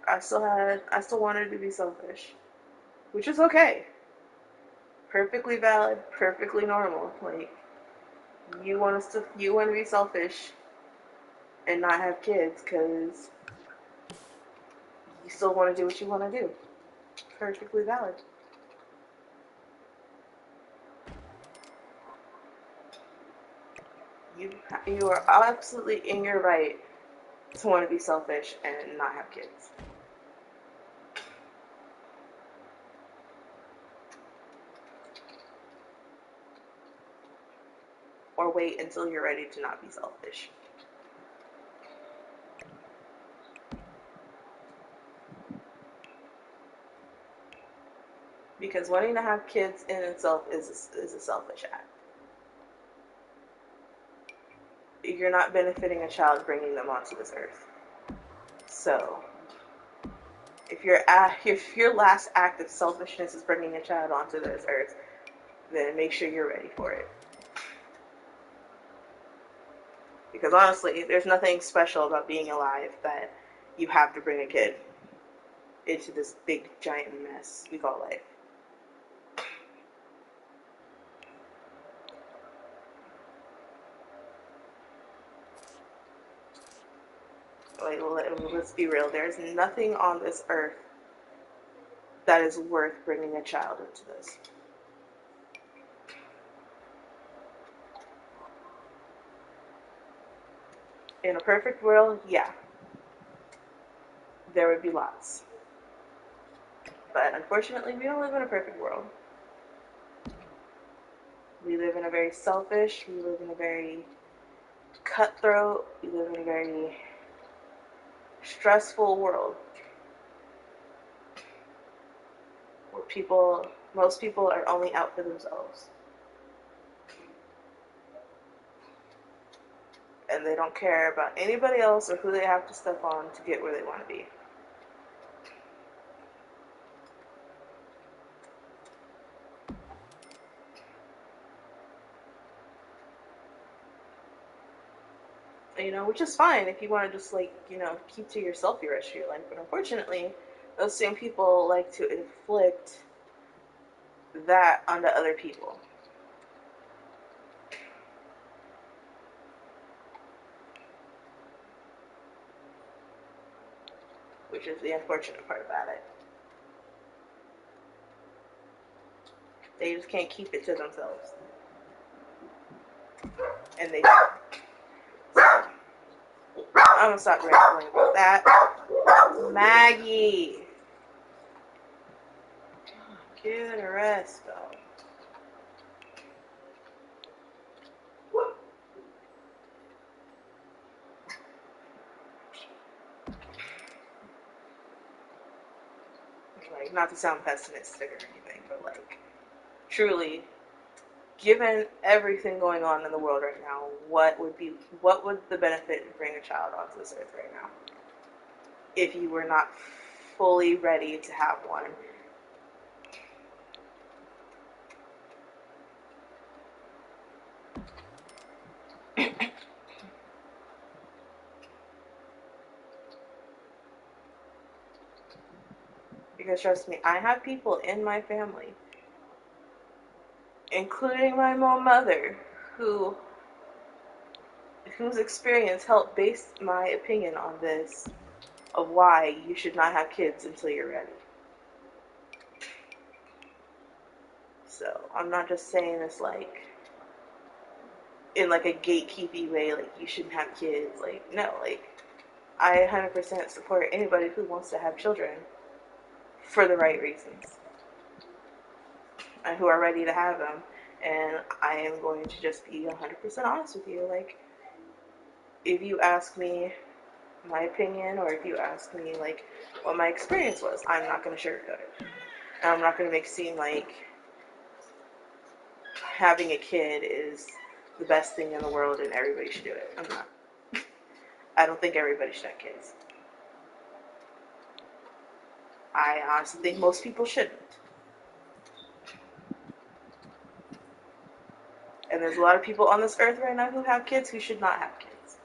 I still wanted to be selfish, which is okay. Perfectly valid, perfectly normal. Like, you want to be selfish and not have kids because you still want to do what you want to do. Perfectly valid. You you are absolutely in your right to want to be selfish and not have kids. Or wait until you're ready to not be selfish. Because wanting to have kids in itself is a selfish act. You're not benefiting a child bringing them onto this earth. So, if your last act of selfishness is bringing a child onto this earth, then make sure you're ready for it. Because honestly, there's nothing special about being alive that you have to bring a kid into this big giant mess we call life. Like, let's be real. There's nothing on this earth that is worth bringing a child into this. In a perfect world, yeah, there would be lots. But unfortunately, we don't live in a perfect world. We live in a very selfish, we live in a very cutthroat, we live in a very stressful world where most people are only out for themselves. And they don't care about anybody else or who they have to step on to get where they want to be. You know, which is fine if you want to just like, you know, keep to yourself the rest of your life. But unfortunately, those same people like to inflict that onto other people. Which is the unfortunate part about it. They just can't keep it to themselves. And they don't. I'm gonna stop rambling about that. Maggie! Get a rest, though. like, not to sound pessimistic or anything, but like, truly, given everything going on in the world right now, what would the benefit of bringing a child onto this earth right now if you were not fully ready to have one? Because trust me, I have people in my family, including my own mother, who whose experience helped base my opinion on this of why you should not have kids until you're ready. So I'm not just saying this like in like a gatekeepy way, like you shouldn't have kids. Like no, like I 100% support anybody who wants to have children for the right reasons and who are ready to have them. And I am going to just be 100% honest with you. Like if you ask me my opinion or if you ask me like what my experience was, I'm not going to sugarcoat it. And I'm not going to make it seem like having a kid is the best thing in the world and everybody should do it. I'm not. I don't think everybody should have kids. I honestly think most people shouldn't. And there's a lot of people on this earth right now who have kids who should not have kids.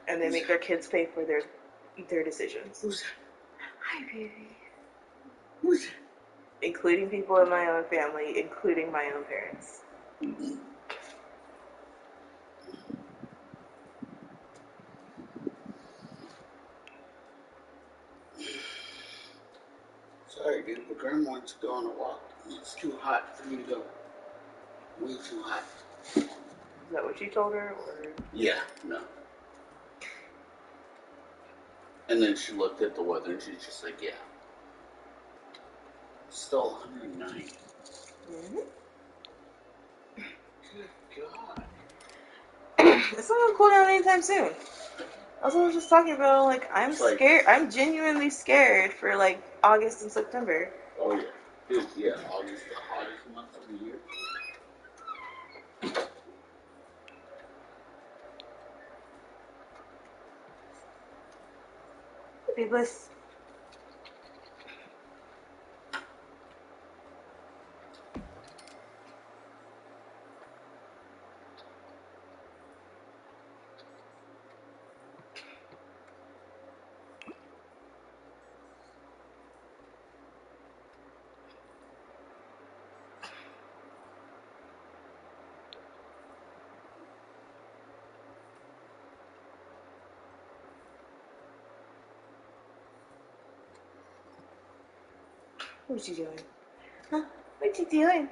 And they make their kids pay for their decisions. Who's that? Hi, baby. Who's that? Including people in my own family, including my own parents. Sorry, dude, but Grandma wants to go on a walk. It's too hot for me to go. Way too hot. Is that what you told her? Or? Yeah, no. And then she looked at the weather and she's just like, yeah. It's still 109. Mm-hmm. Good God. It's not going to cool down anytime soon. That's what I was just talking about. Like, I'm It's like- scared. I'm genuinely scared for, like, August and September. Oh, yeah. Dude, yeah, August, the hottest month of the year. Be bliss. What you doing? Huh? What you doing?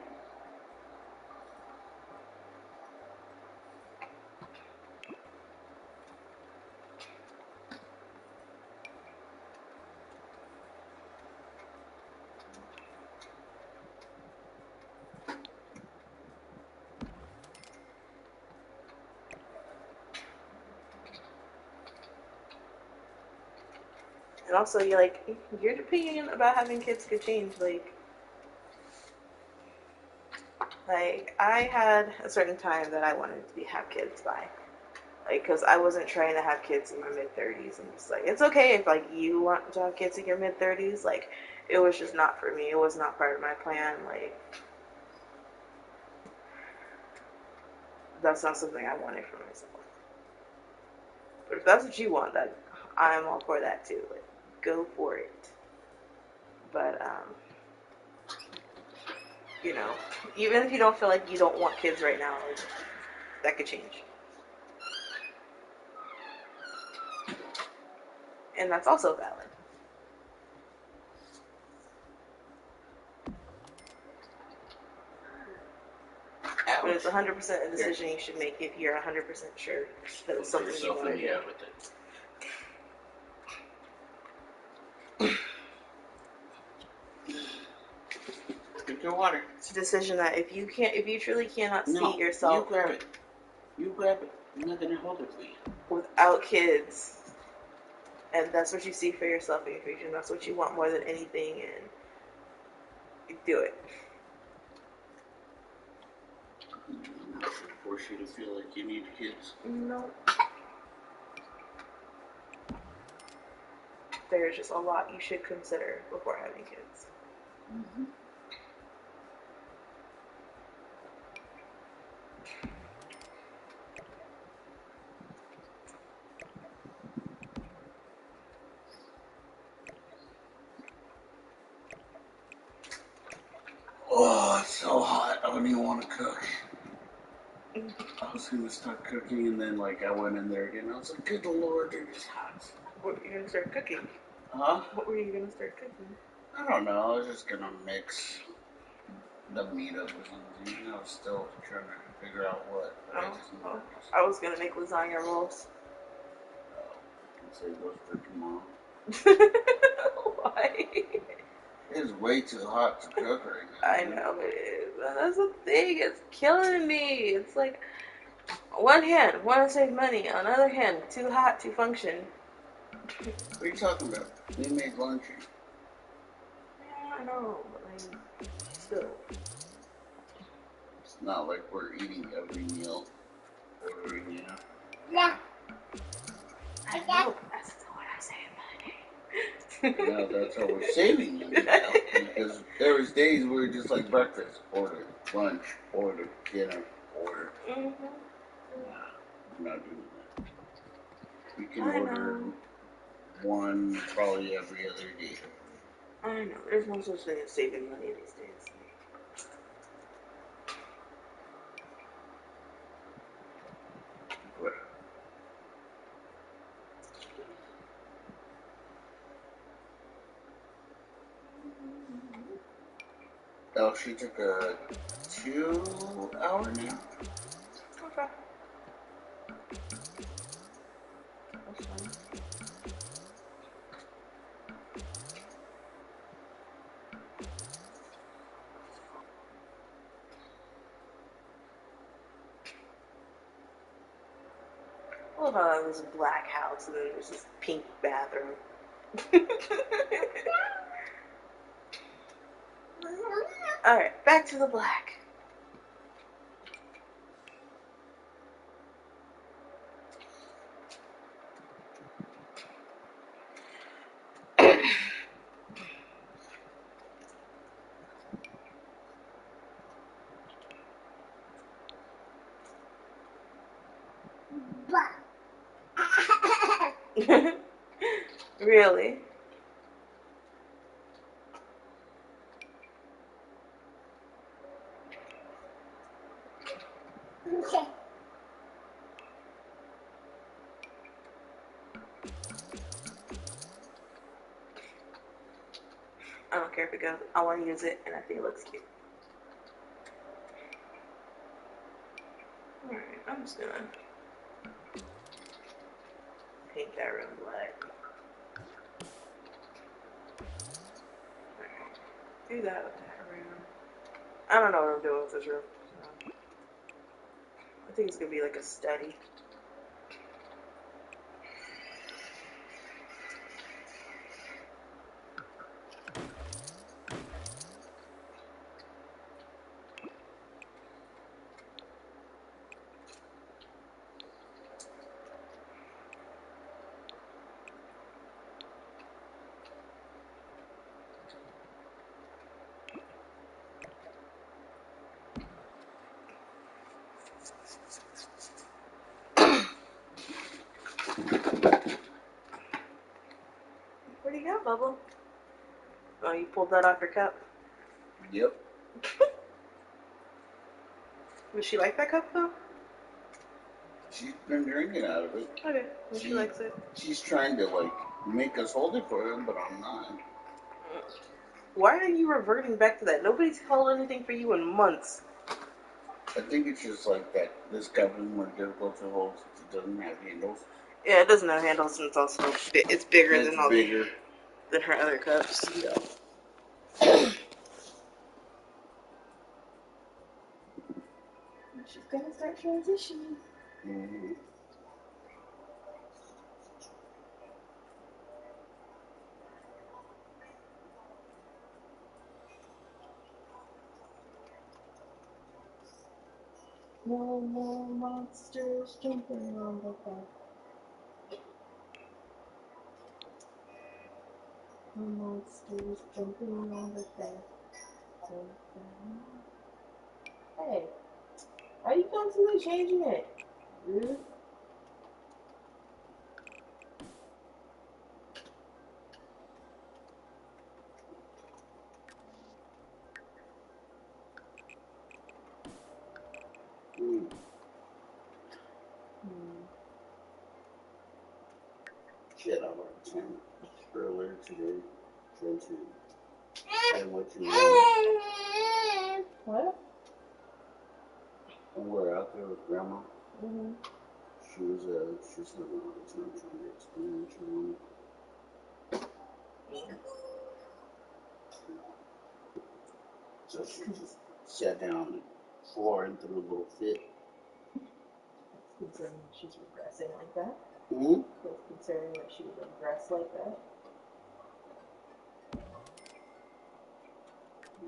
And also, you're like, your opinion about having kids could change. Like I had a certain time that I wanted to have kids by. Like, because I wasn't trying to have kids in my mid-30s. I'm just like, it's okay if, like, you want to have kids in your mid-30s. Like, it was just not for me. It was not part of my plan. Like, that's not something I wanted for myself. But if that's what you want, that I'm all for that, too. Like, go for it. But, you know, even if you don't feel like you don't want kids right now, like, that could change. And that's also valid. But it's 100% a decision you should make if you're 100% sure that it's something you want to do. Drink your water. It's a decision that if you truly cannot see yourself, you grab it. You grab it. I'm not gonna hold it for you. Without kids, and that's what you see for yourself in your future, and that's what you want more than anything, and you do it. I'm not gonna force you to feel like you need kids. No, there's just a lot you should consider before having kids. Mm-hmm. Oh, it's so hot. I don't even want to cook. I was gonna start cooking, and then like I went in there again. I was like, "Good Lord, it is hot." What were you gonna start cooking? Huh? What were you gonna start cooking? I don't know. I was just gonna mix the meat up or something. I was still trying to figure out what, but I Oh, just knew oh, it was. I was gonna make lasagna rolls. I'd say those for tomorrow. Why? It's way too hot to cook right now. I know it is. That's the thing. It's killing me. It's like one hand, want to save money. On the other hand, too hot to function. What are you talking about? We made lunch. Yeah, I know, but like, still. It's not like we're eating every meal, ordering, you know. Yeah. I know. That's still what I'm saying, And now money. that's how we're saving money now. Because there was days where we just like breakfast, order, lunch, order, dinner, order. Mm-hmm. Nah, we're not doing that. We can I order know. one probably every other day. I know. There's no such thing as saving money these days. But, oh, she took a 2 hour nap. Okay. That's fine. I love how there's a black house and then there's this pink bathroom. Alright, back to the black. Really? I don't care if it goes. I want to use it and I think it looks cute. Alright, I'm just gonna paint that room black. Alright, do that with that room. I don't know what I'm doing with this room. So I think it's gonna be like a study. What do you got, Bubble? Oh, you pulled that off your cup. Yep. Does she like that cup though? She's been drinking out of it. Okay, well, she likes it. She's trying to like make us hold it for her, but I'm not. Why are you reverting back to that? Nobody's held anything for you in months. I think it's just like that. This cup is more difficult to hold since it doesn't have handles. Yeah, it doesn't have handles and it's also it's bigger It's than all bigger. than her other cups. Yeah. She's gonna start transitioning. Mm-hmm. No more monsters jumping on the bed. No monsters jumping on the bed. Hey, why are you constantly changing it? Rude. Shit, I worked 10 earlier today. Trying to say what you want. What? When we're out there with Grandma, Mm-hmm. she was having a hard time trying to explain what you wanted. So she just sat down on the floor and threw a little fit. That's concerning that she's regressing like that. Mm-hmm. That's concerning that she would regress like that.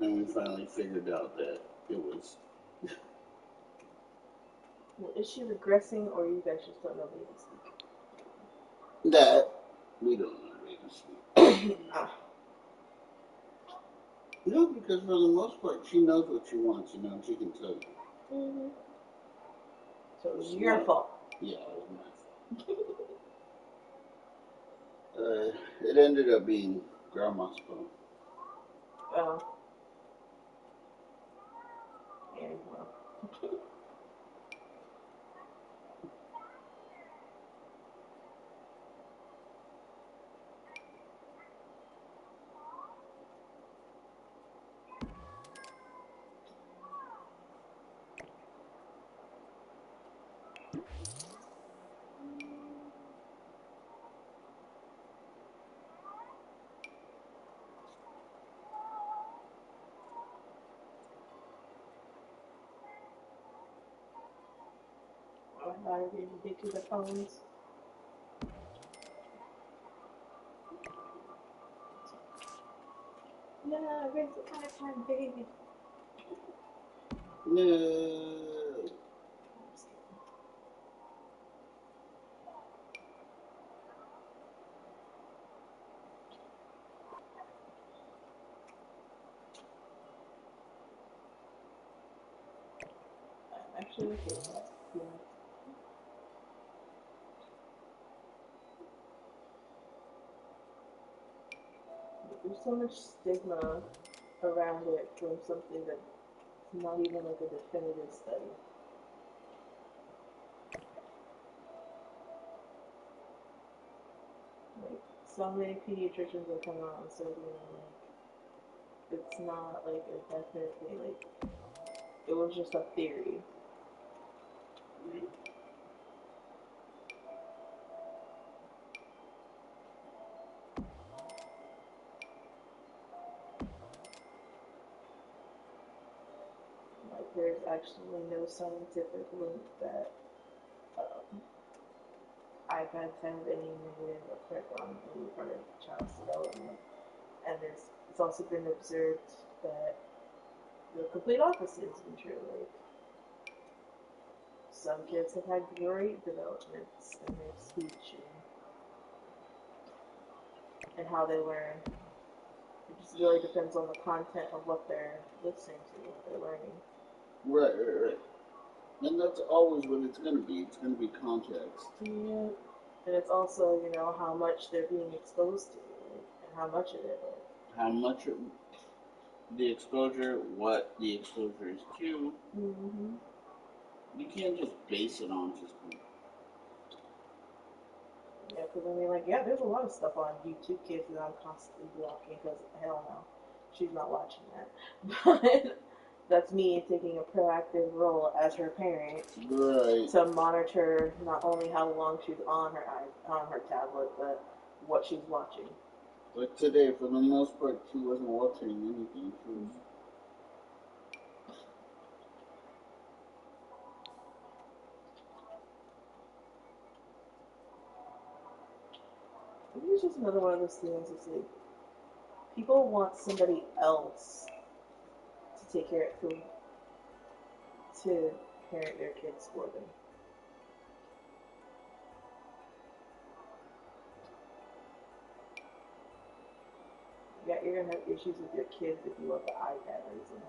Then we finally figured out that it was. Well, is she regressing, or you guys just don't know baby sleep? That we don't know baby sleep. No, because for the most part, she knows what she wants, you know, and she can tell you. Mm-hmm. So it was your fault. Yeah, it was my fault. It ended up being Grandma's fault. Oh. Yeah, well. My daughter did addicted to phones. No, where's the iPad, baby? No. I'm actually okay with that. Yeah. There's so much stigma around it from something that's not even like a definitive study. Like, so many pediatricians will come out and say, like, it's not like a definite thing. Like, it was just a theory. Like, there's actually no scientific link that iPads have any negative effect on any part of the child's development. And it's also been observed that the complete opposite has been true. Like, some kids have had great developments in their speech and how they learn. It just really depends on the content of what they're listening to, what they're learning. Right. And that's always what it's going to be. It's going to be context. Yeah. And it's also, how much they're being exposed to, like, and how much of it. Like, how much the exposure, what the exposure is to. mm-hmm. You can't just base it on just. Yeah, because there's a lot of stuff on YouTube Kids that I'm constantly blocking because hell no, she's not watching that. But that's me taking a proactive role as her parent to monitor not only how long she's on her tablet, but what she's watching. Like today, for the most part, she wasn't watching anything. She was. I think it's just another one of those things. It's like people want somebody else to take care of to parent their kids for them. Yeah, you're gonna have issues with your kids if you let the iPad raise them.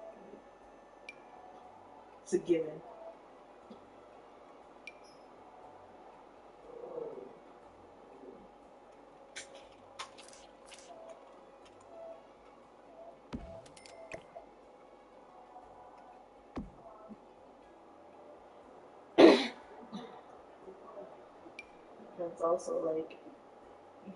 It's a given. It's also like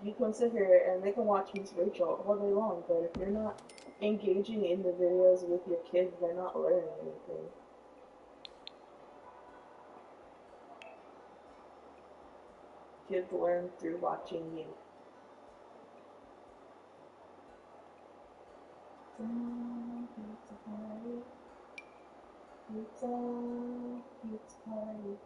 you can sit here and they can watch Miss Rachel all day long, but if you're not engaging in the videos with your kids, they're not learning anything. Kids learn through watching you. Pizza party, pizza party.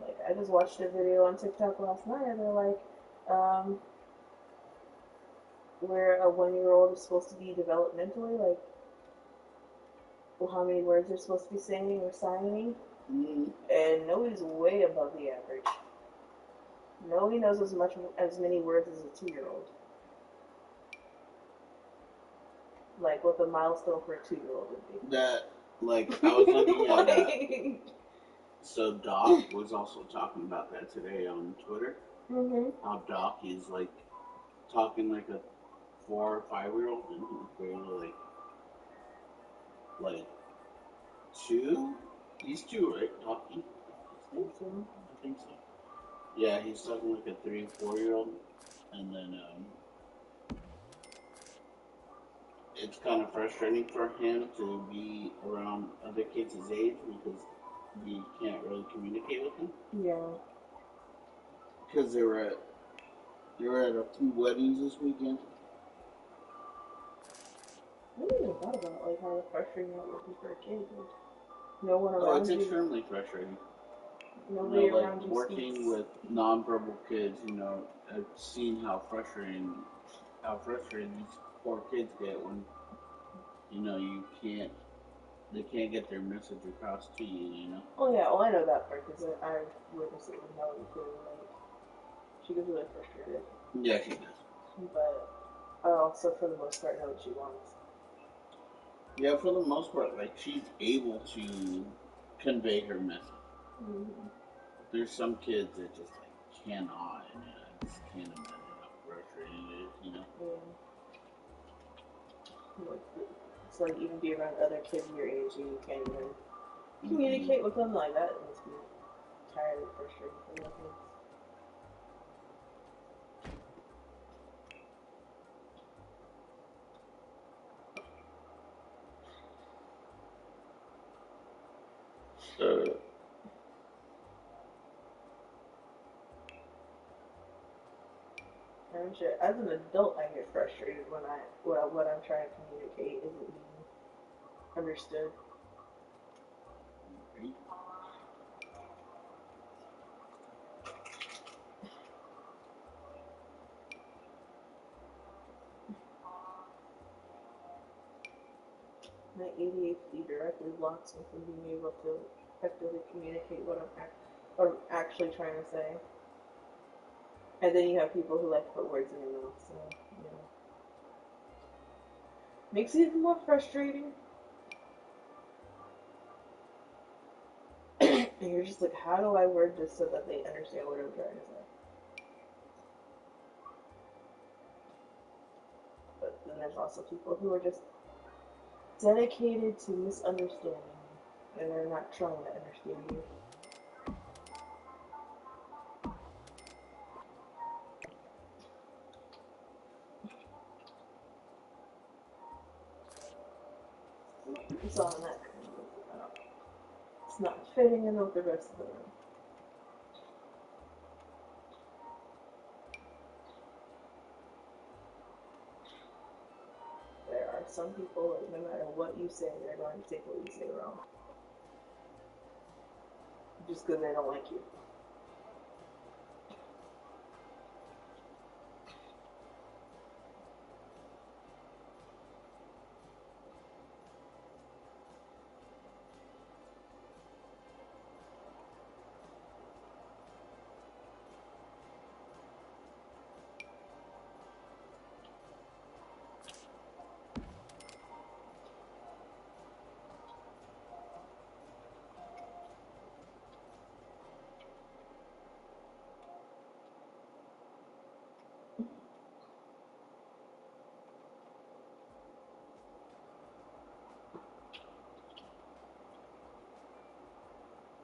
Like I just watched a video on TikTok last night, and they're like, um, where a 1-year-old is supposed to be developmentally, like how many words they're supposed to be saying or signing, and Noe's way above the average. Noe knows as many words as a 2-year-old. Like what the milestone for a 2-year-old would be. That, like, I was looking at that. So Doc was also talking about that today on Twitter. How Doc is like talking like a 4 or 5-year-old, and he's barely like 2. He's 2, right? Talking. I think so. Yeah, he's talking like a 3 or 4-year-old, and then it's kind of frustrating for him to be around other kids his age because you can't really communicate with them. Yeah. Because they were at a few weddings this weekend. I never even thought about like how frustrating that would be for a kid. Like, no one around Oh, it's you. extremely frustrating. Nobody around like you working speaks. with nonverbal kids, I've seen how frustrating these poor kids get when they can't get their message across to you. Oh yeah, well I know that part because I witnessed it with Melody too. Like she gets really frustrated. Yeah, she does. But I also, for the most part, know what she wants. Yeah, for the most part, like she's able to convey her message. There's some kids that just like cannot, and I just can't imagine how frustrating it is. Yeah. It's like even be around other kids your age and you can't even communicate with them like that. It must be entirely frustrating for little kids. I'm sure as an adult I get frustrated when what I'm trying to communicate isn't being understood. My ADHD directly blocks me from being able to effectively communicate what I'm actually trying to say. And then you have people who like to put words in your mouth, so makes it even more frustrating. And you're just like, how do I word this so that they understand what I'm trying to say? But then there's also people who are just dedicated to misunderstanding you, and they're not trying to understand you. It's all in that. It's not fitting in with the rest of the room. There are some people that no matter what you say, they're going to take what you say wrong. Just because they don't like you.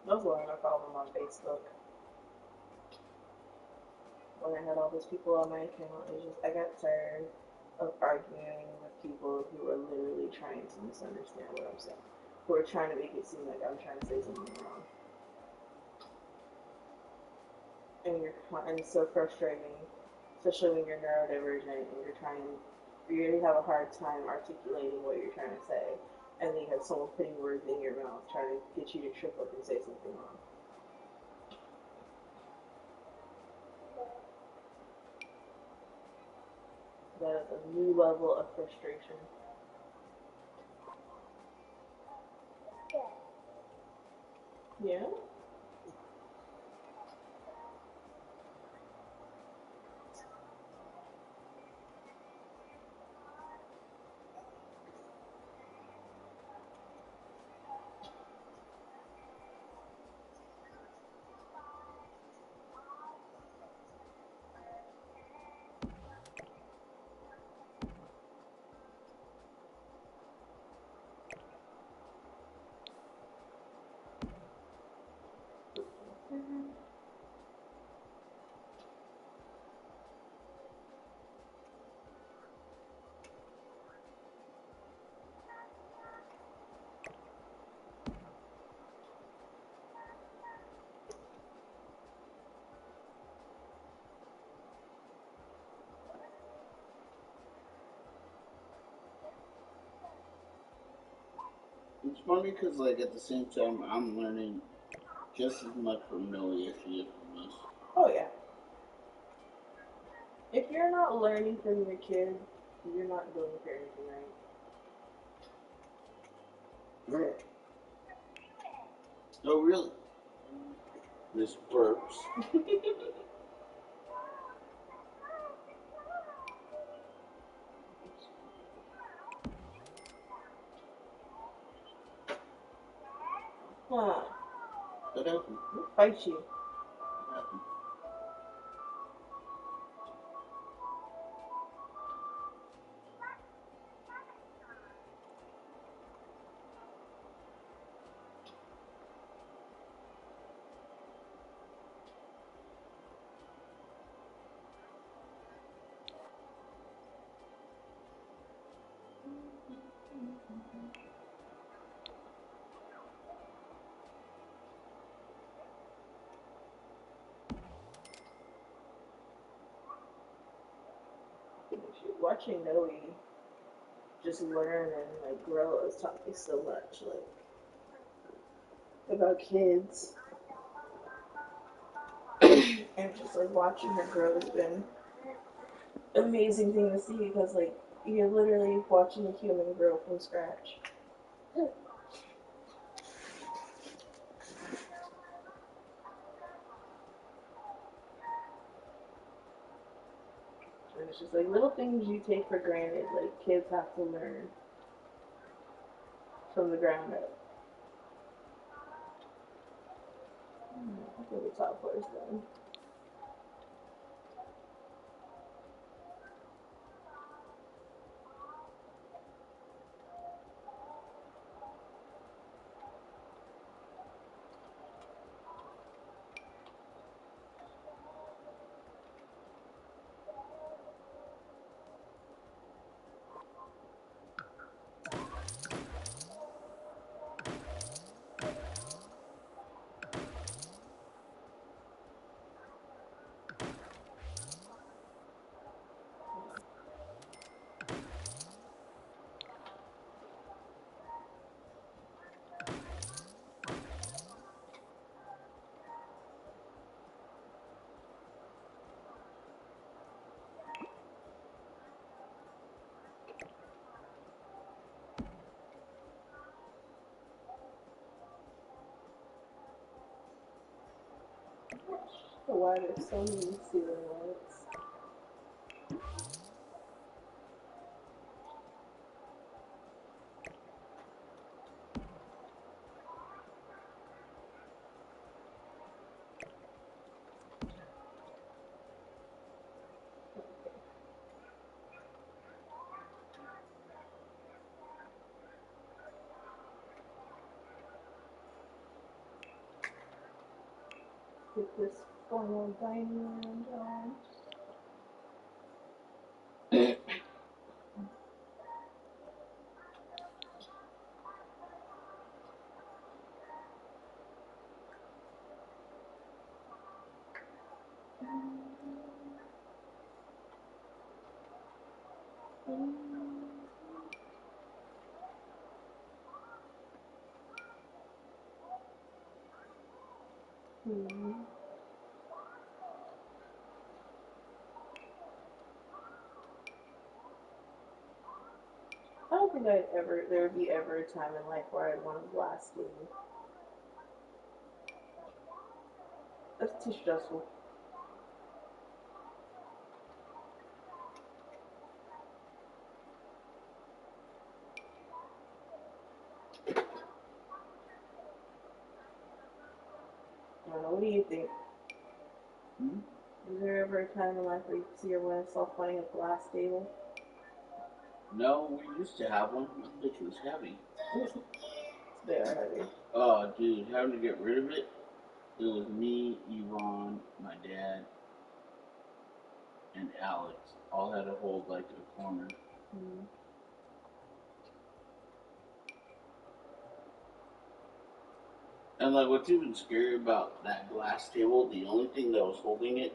That was one of my problem on Facebook. When I had all those people on my account, I got tired of arguing with people who were literally trying to misunderstand what I'm saying, who are trying to make it seem like I'm trying to say something wrong, and it's so frustrating, especially when you're neurodivergent and you really have a hard time articulating what you're trying to say, and then you have someone putting words in your mouth trying to get you to trip up and say something wrong. That is a new level of frustration. Yeah. It's funny because, like, at the same time, I'm learning just as much from Millie as she is from us. Oh yeah. If you're not learning from your kid, you're not doing parenting right. Oh, really? Miss Burps. Huh. What happened? I'll fight you. What happened? Watching Noe just learn and like grow has taught me so much, like about kids, and just like watching her grow has been an amazing thing to see because like you're literally watching a human grow from scratch. And it's just like little things you take for granted, like kids have to learn from the ground up. I think the top floor is done. So why there's so many ceiling lights? Get this final dining room done. I don't think there would be ever a time in life where I'd want a glass table. That's too stressful. I don't know. What do you think? Hmm? Is there ever a time in life where you see yourself wanting a glass table? No, we used to have one. That bitch was heavy. They are heavy. Oh, dude, having to get rid of it. It was me, Yvonne, my dad, and Alex. All had to hold like a corner. Mm. And like, what's even scary about that glass table? The only thing that was holding it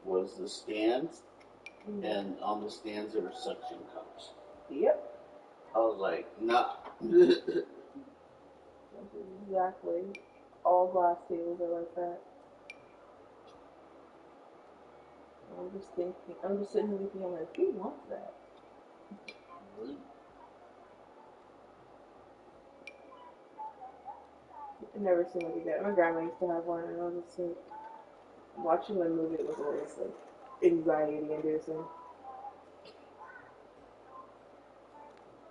was the stands, and on the stands there were suction cups. Yep. I was like, nah. Exactly. All glass tables are like that. I'm just sitting here thinking, I'm like, who wants that? Really? It never seemed like a good. My grandma used to have one, and I was just like, watching them move it was always like anxiety inducing.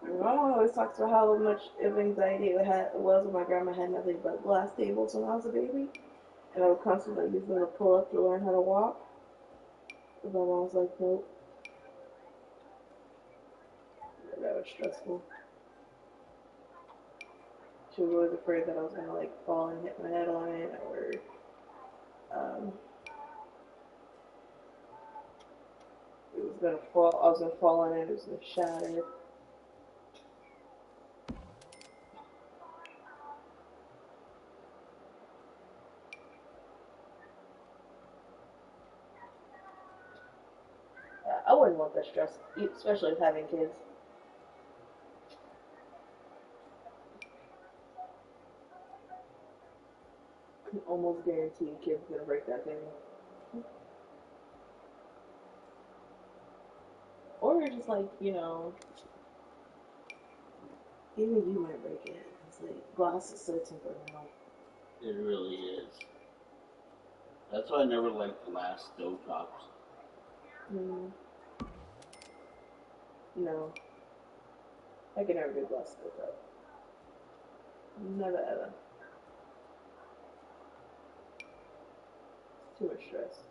My mom always talks about how much of anxiety it was when my grandma had nothing but glass tables when I was a baby, and I would constantly use them to pull up to learn how to walk. But my mom was like, nope, that was stressful. She was always afraid that I was gonna like fall and hit my head on it, or um, it was gonna fall. I was gonna fall on it. It was gonna shatter. I wouldn't want that stress, especially with having kids. I can almost guarantee a kid's gonna break that table. Or just like, even you might break it. It's like glass is so temperamental. It really is. That's why I never liked glass stove tops. Mm, no, I can never do glass stove top. Never ever. It's too much stress.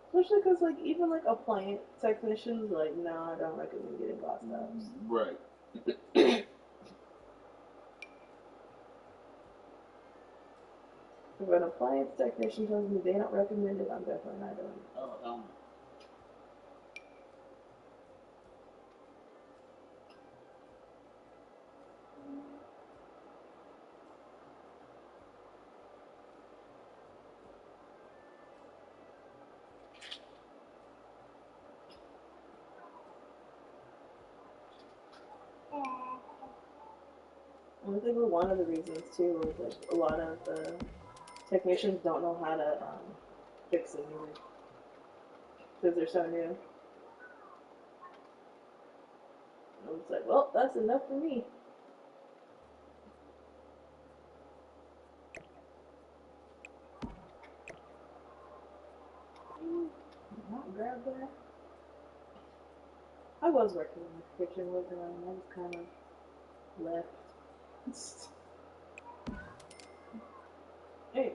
Especially because like even like appliance technicians like no, I don't recommend getting glass tops. Right. If an appliance technician tells me they don't recommend it, I'm definitely not doing it. Oh, And I think one of the reasons too is like a lot of the technicians don't know how to fix them either because they're so new. I was like, well, that's enough for me. Not grab that. I was working in the kitchen with them. I just kind of left. Anyway,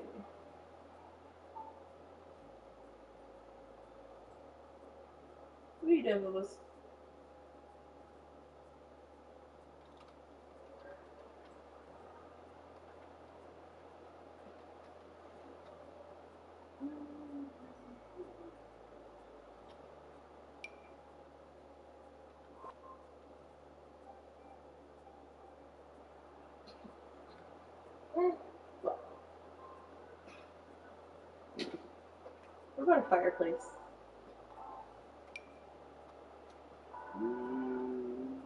what are you doing, Lewis? about a fireplace? Mm,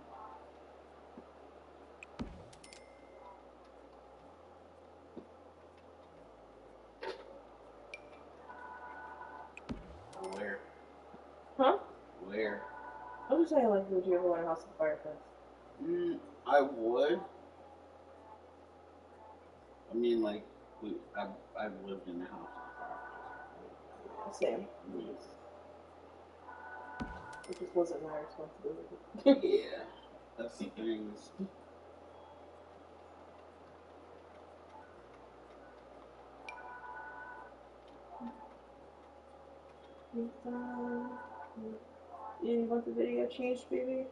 where? Huh? Where? I'm just saying, like, would you ever want a house with a fireplace? I would. I mean, like, I've lived in a house Yeah, same. with a It just wasn't my responsibility. Yeah, that's the thing. You want the video changed, baby?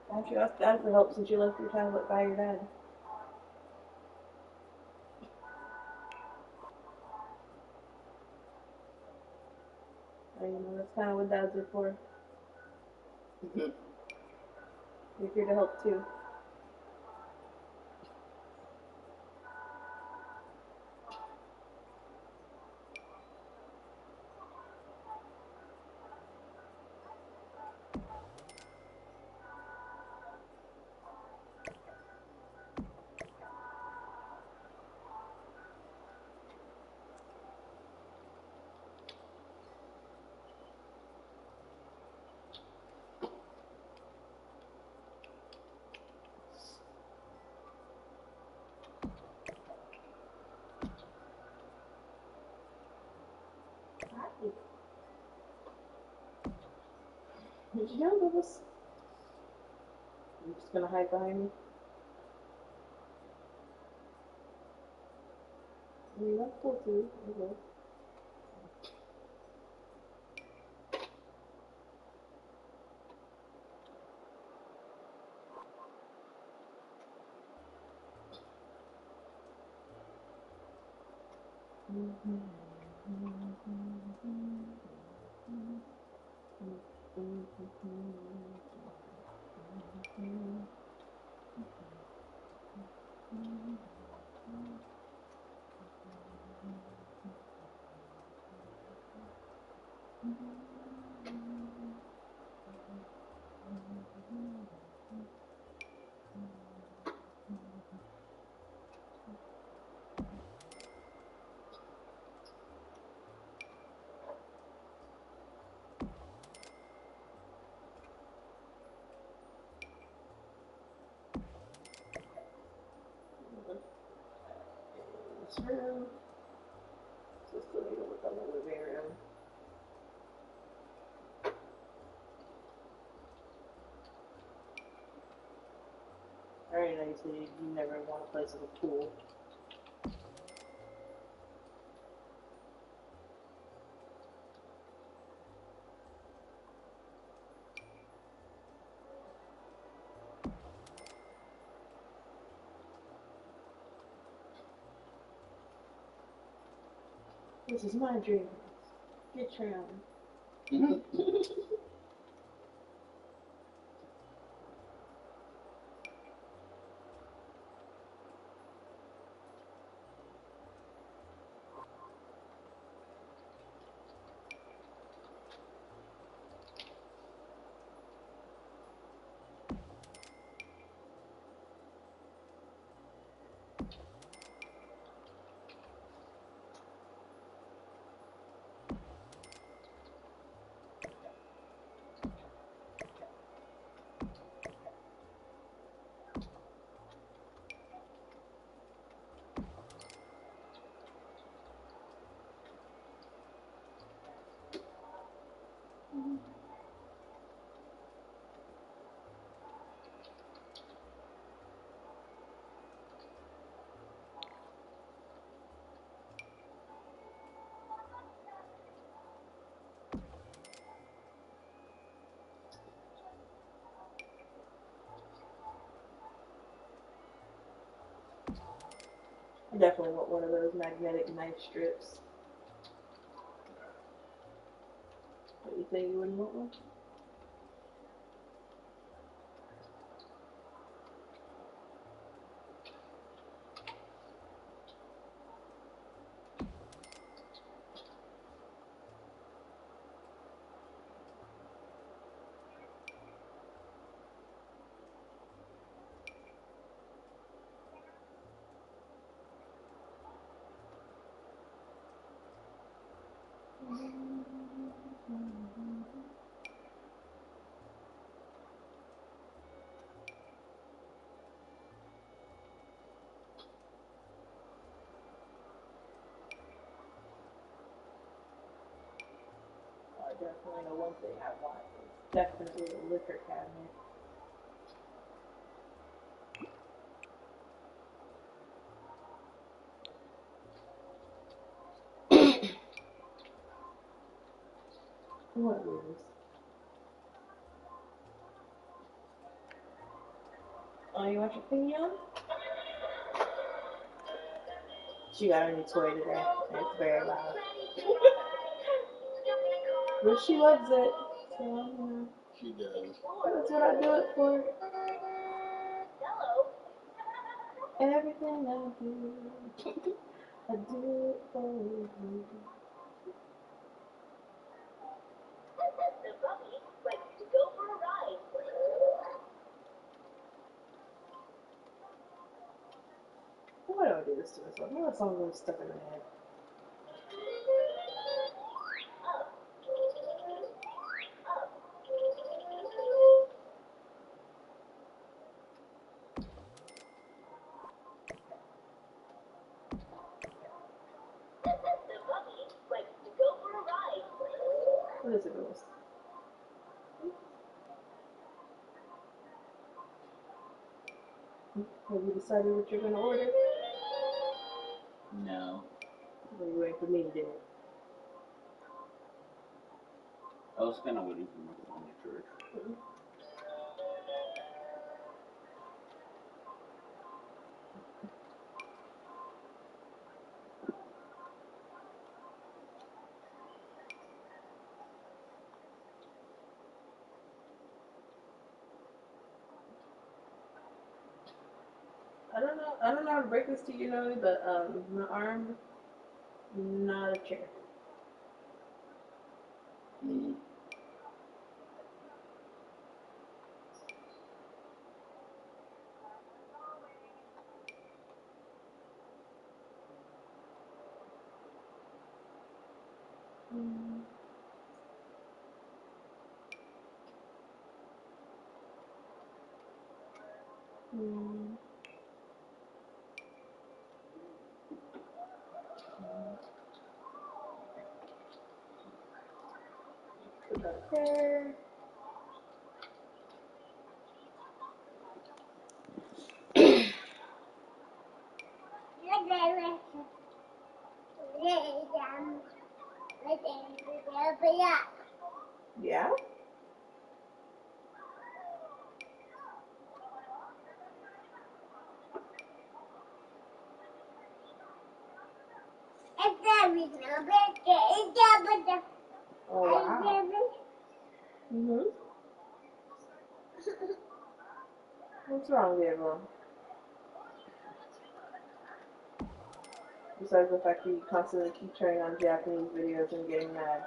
Why don't you ask Dad for help since you left your tablet by your dad? I know that's kind of what dads are for. They're here to help too. What you doing, Bubbles? You just gonna hide behind me? I mean, that's cool too. Okay. This room. So still need to work on the living room. I already know you said you never want a place with a pool. This is my dream. Get trimmed. I definitely want one of those magnetic knife strips. What, you think you wouldn't want one? definitely know one thing I want. It's definitely a liquor cabinet. What is? Oh, you want your opinion? She got a new toy today, and it's very loud. But she loves it. So, She does. That's what I do it for. Everything I do, I do it for you. Why do I do this to myself? Why that song really stuck in my head? What is it, girls? Have you decided what you're gonna order? No. Or you waiting for me to do it? I was kind of waiting for my phone to charge. I don't know how to break this to you, Noe, but my arm, not a chair. Mm. Mm. Mm. Put that there. Yeah? Oh, wow. Mm-hmm. What's wrong, Gabriel? Besides the fact that you constantly keep turning on Japanese videos and getting mad.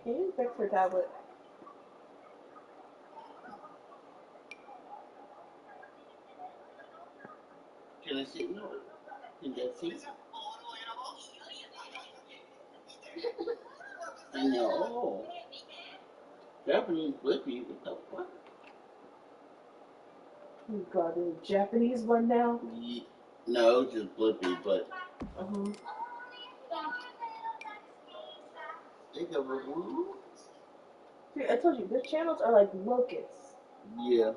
Can you fix her tablet? Can I see? No. Can I see? I know. Japanese Blippi, what the fuck? Oh god, there's a Japanese one now? No, just Blippi, but. Uh-huh. Think of a woo? See, I told you, their channels are like locusts. Yeah.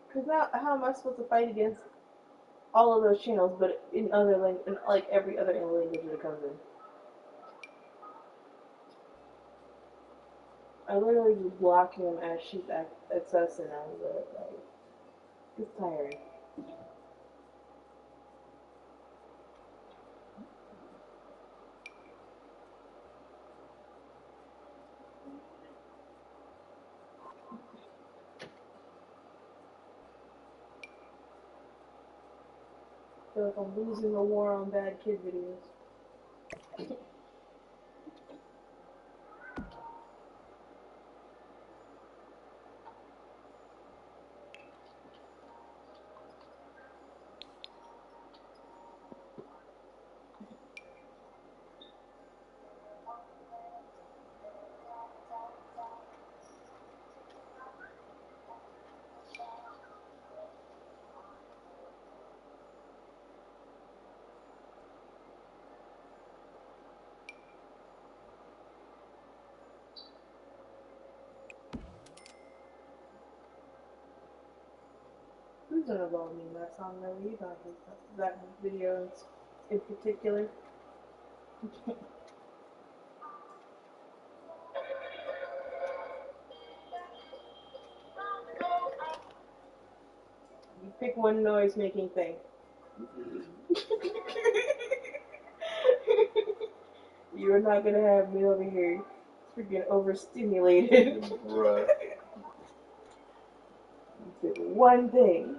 Because now, how am I supposed to fight against all of those channels, but in other in like every other language that it comes in? I literally just block him as she's accessing them, but like, it's tiring. I feel like I'm losing the war on bad kid videos. doesn't involve me in that song, really, either. That video in particular. You pick one noise-making thing. You're not gonna have me over here freaking overstimulated. Bruh. You pick one thing.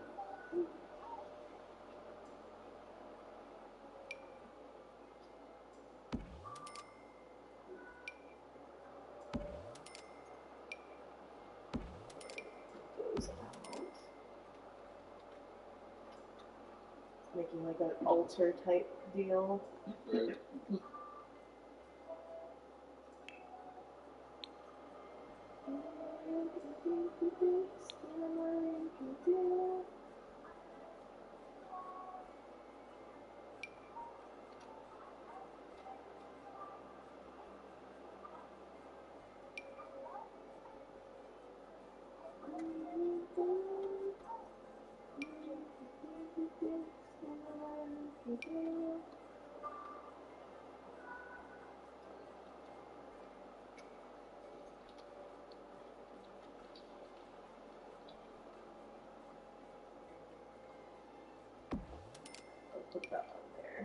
Goes out. Making like an altar type deal. Right. I'll put that on there.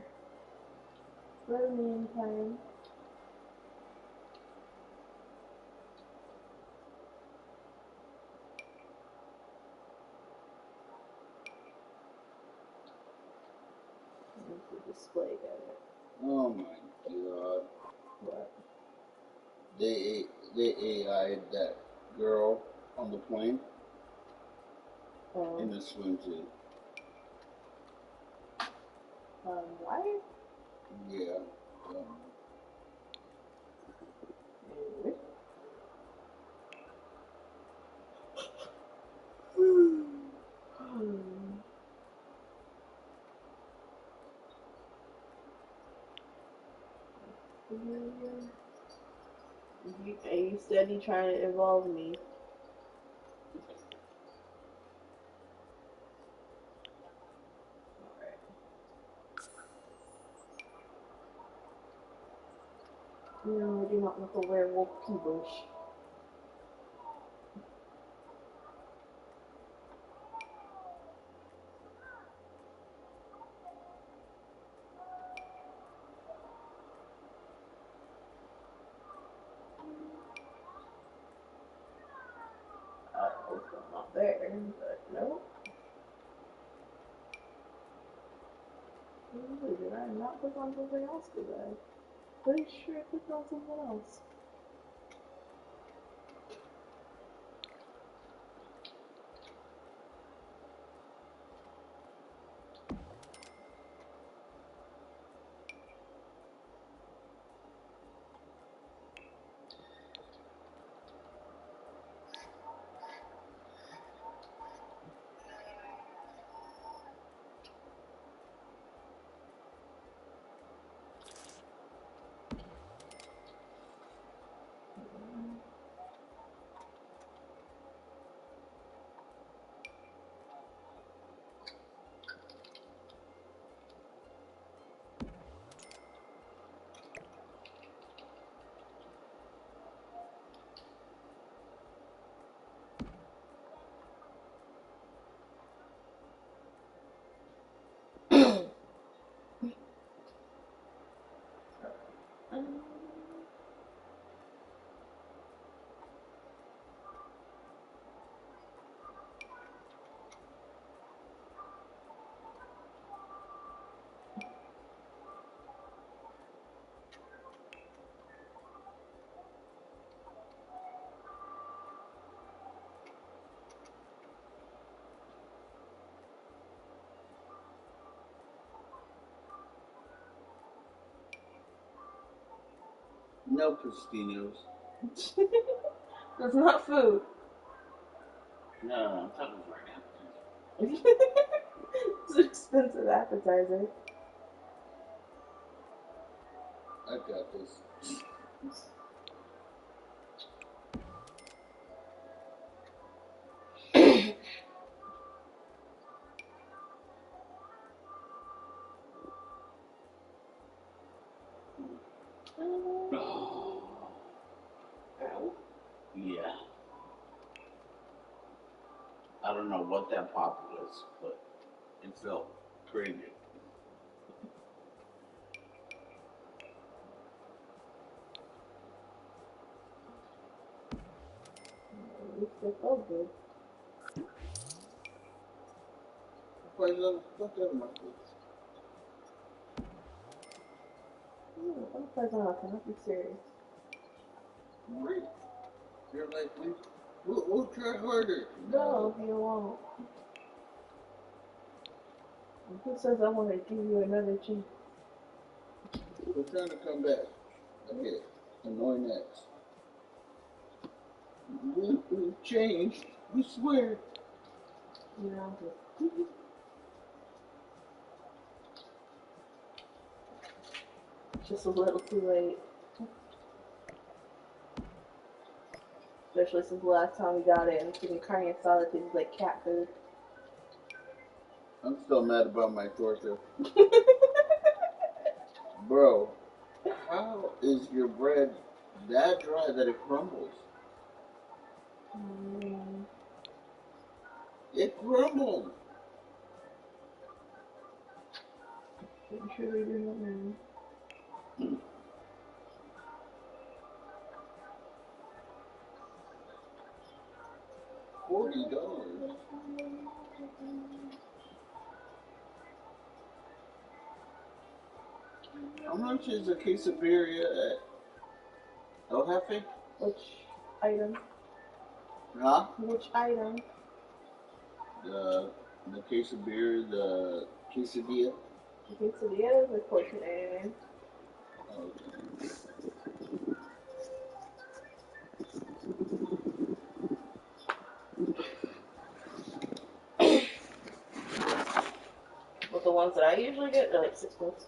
For the meantime, the display edit. Oh my god. What? They AI'd that girl on the plane in the swimsuit. Why? Yeah. Anyway. You steady trying to involve me. Alright. No, I do not want the werewolf peebush. It's not there, but nope. Did I not click on something else today? Pretty sure I clicked on something else. No Cristinos. That's not food. No, I'm talking for an appetizer. It's an expensive appetizer. I got this. Oh. Ow. Yeah. I don't know what that pop was, but it felt pretty good. At least it felt good. Why is that stuck out of my face? I'm fucking off. Cannot be serious. Great. You're like, we'll try harder. No, you won't. And who says I want to give you another chance? We're trying to come back. Okay. Annoying X. We've changed. We swear. You know, it's just a little too late. Especially since the last time we got it and freaking carne asada tastes like cat food. I'm still mad about my torta. Bro, how is your bread that dry that it crumbles? It crumbled. It truly didn't know. $40. How much is a case of beer at El Jefe? Which item? Huh? Which item? The the case of beer, the quesadilla. The quesadilla is like $14.99. Okay. But the ones that I usually get, they're like $6.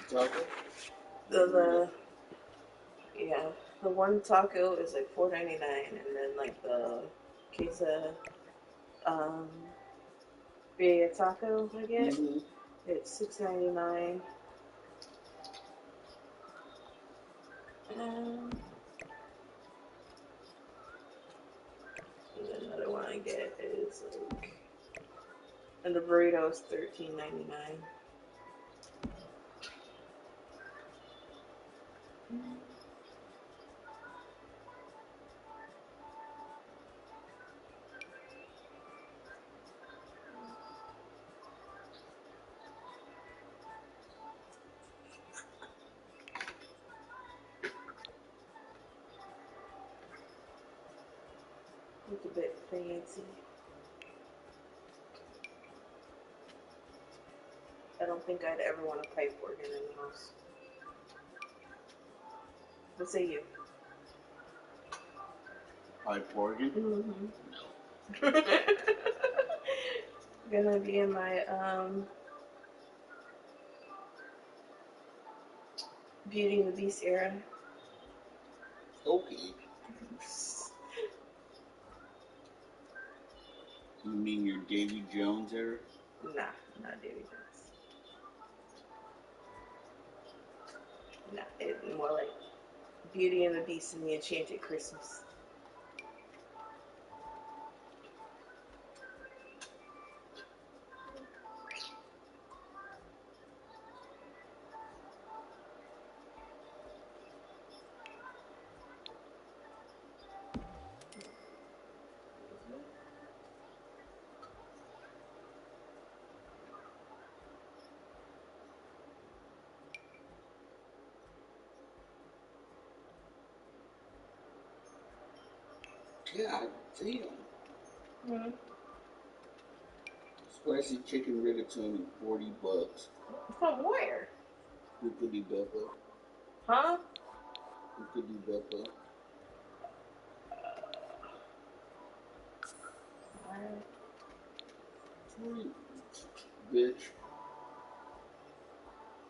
Taco? The yeah, the one taco is like $4.99, and then like the queso um birria taco I get, Mm-hmm. it's $6.99. And then another one I get is like, and the burrito is $13.99. It's a bit fancy. I don't think I'd ever want a pipe organ in the house. What say you? Pipe organ? Mm-hmm. Gonna be in my Beauty and the Beast era. Okay. You mean your Davy Jones era? Nah, not Davy Jones. Nah, it's more like Beauty and the Beast and the Enchanted Christmas. God damn. Mm-hmm. Spicy chicken rigatoni, $40. From where? Hoopity Beppa. Huh? Hoopity Beppa. Alright. Bitch.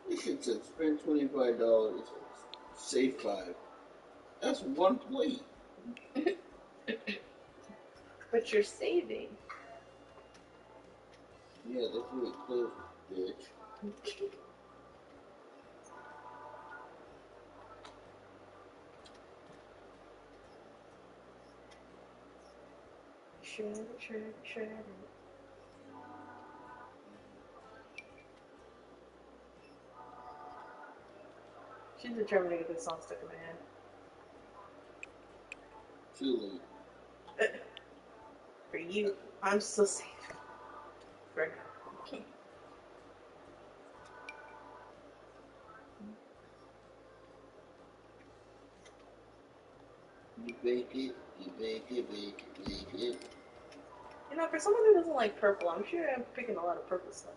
This shit said spend $25. Save 5. That's one plate. But you're saving. Yeah, that's what it says, bitch. shred it, shred it, shred it. She's determined to get this song stuck in my head. Too late. For you, I'm so safe. For now. You bake it, you bake it, bake it, bake it. You know, for someone who doesn't like purple, I'm sure I'm picking a lot of purple stuff.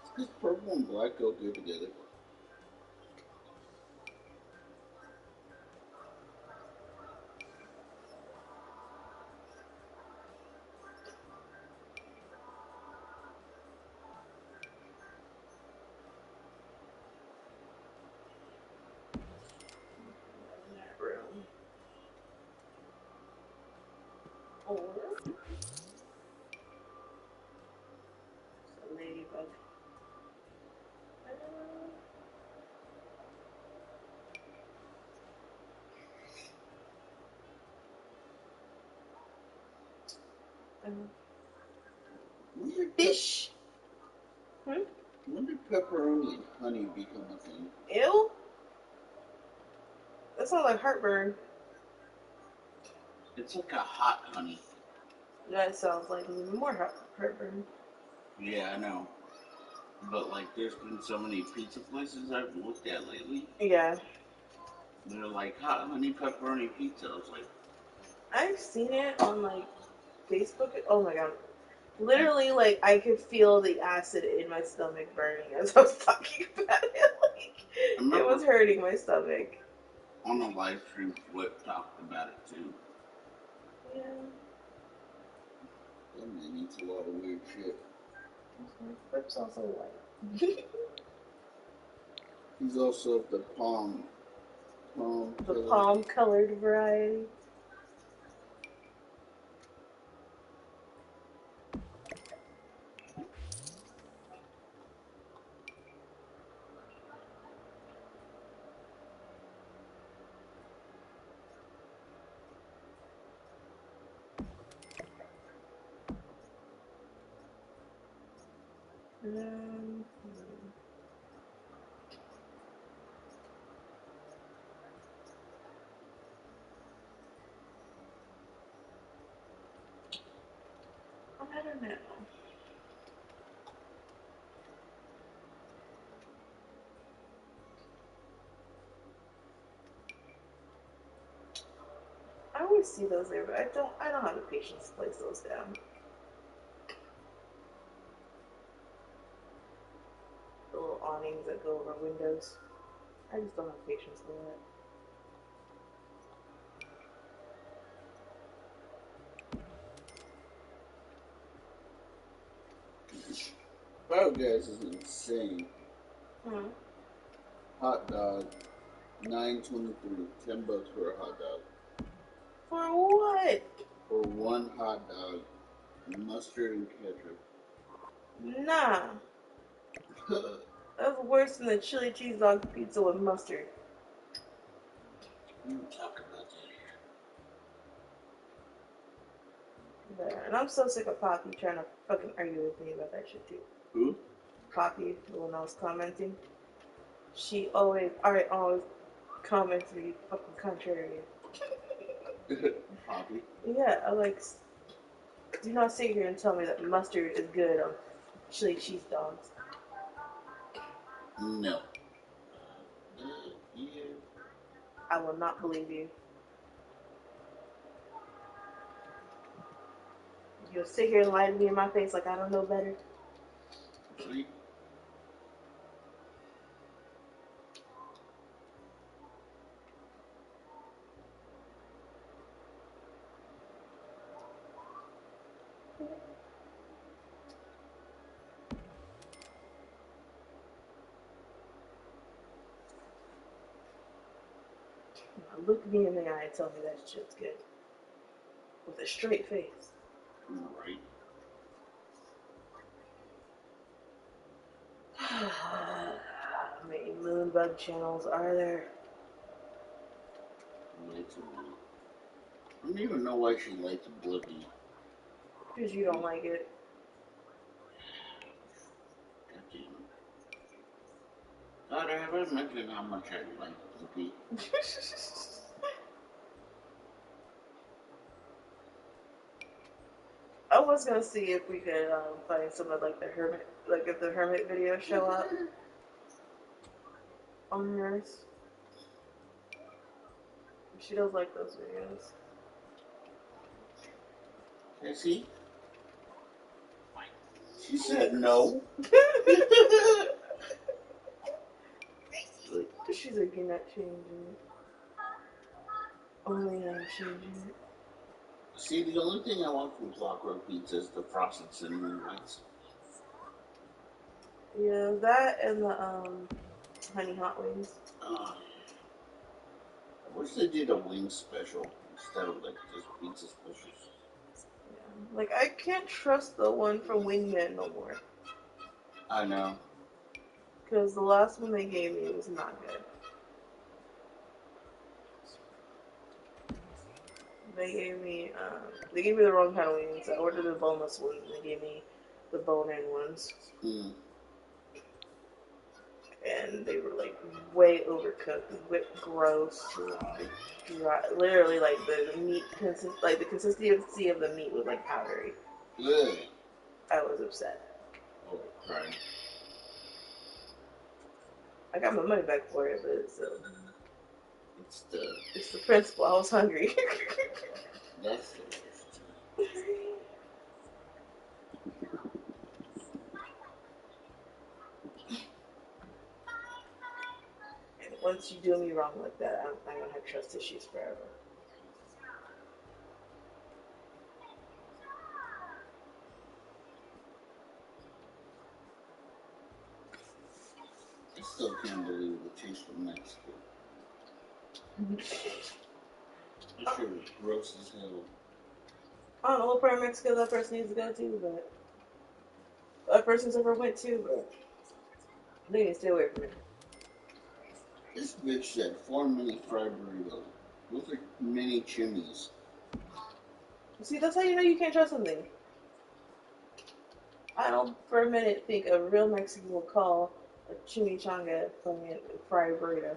It's because purple and black go good together. Room. Or a ladybug. Weird fish. When did pepperoni and honey become a thing? Ew. That sounds like heartburn. It's like a hot honey. That sounds like even more heartburn. Yeah, I know. But like, there's been so many pizza places I've looked at lately. Yeah. They're like hot honey pepperoni pizza. I was like, I've seen it on like Facebook. Oh my god. Literally, like, I could feel the acid in my stomach burning as I was talking about it. Like, it was hurting my stomach. On a live stream, Flip talked about it too. Yeah. That man eats a lot of weird shit. Flip's also white. He's also the palm colored variety. I don't know. I always see those there, but I don't have the patience to place those down. The little awnings that go over windows. I just don't have patience for that. Biogas is insane. Hot dog, $9.23, $10 for a hot dog. For what? For one hot dog, mustard and ketchup. Nah. That's worse than the chili cheese dog pizza with mustard. We don't talk about that. Yeah, and I'm so sick of Poppy trying to fucking argue with me about that shit too. Who? Poppy, the one I was commenting. She always comments me fucking contrary. Poppy? Yeah, I like, do not sit here and tell me that mustard is good on chili cheese dogs. No. I will not believe you. You'll sit here and lie to me in my face like I don't know better. Sweet. Look me in the eye and tell me that shit's good. With a straight face. Right. How many moonbug channels are there? Way too many. I don't even know why she likes Blippi. Because you don't like it. God damn it. God, I haven't mentioned how much I like Blippi. I was gonna see if we could find some of like the hermit, like if the hermit videos show up on hers. She does like those videos. Can I see? She said no. She's like, you're not changing it. Only I'm changing it. See, the only thing I want from Clockwork Pizza is the frosted cinnamon rice. Yeah, that and the honey hot wings. I wish they did a wing special instead of like just pizza specials. Yeah. Like I can't trust the one from Wingman no more. I know. Because the last one they gave me was not good. They gave me the wrong kind of wings. I ordered the boneless ones, and they gave me the bone-in ones, and they were like way overcooked, gross, dry. Literally, like the meat like the consistency of the meat was like powdery. Yeah. I was upset. Oh, right. I got my money back for it, but It's it's the principle. I was hungry. that's the worst. And once you do me wrong like that, I'm gonna have trust issues forever. I still can't believe the taste of Mexico. This shit was gross as hell. I don't know what part of Mexico that person needs to go to, but that person's ever went to, but they need to stay away from it. This bitch said 4 mini fried burritos. Those are mini chimneys. See, that's how you know you can't trust something. I don't for a minute think a real Mexican will call a chimichanga fucking fried burrito.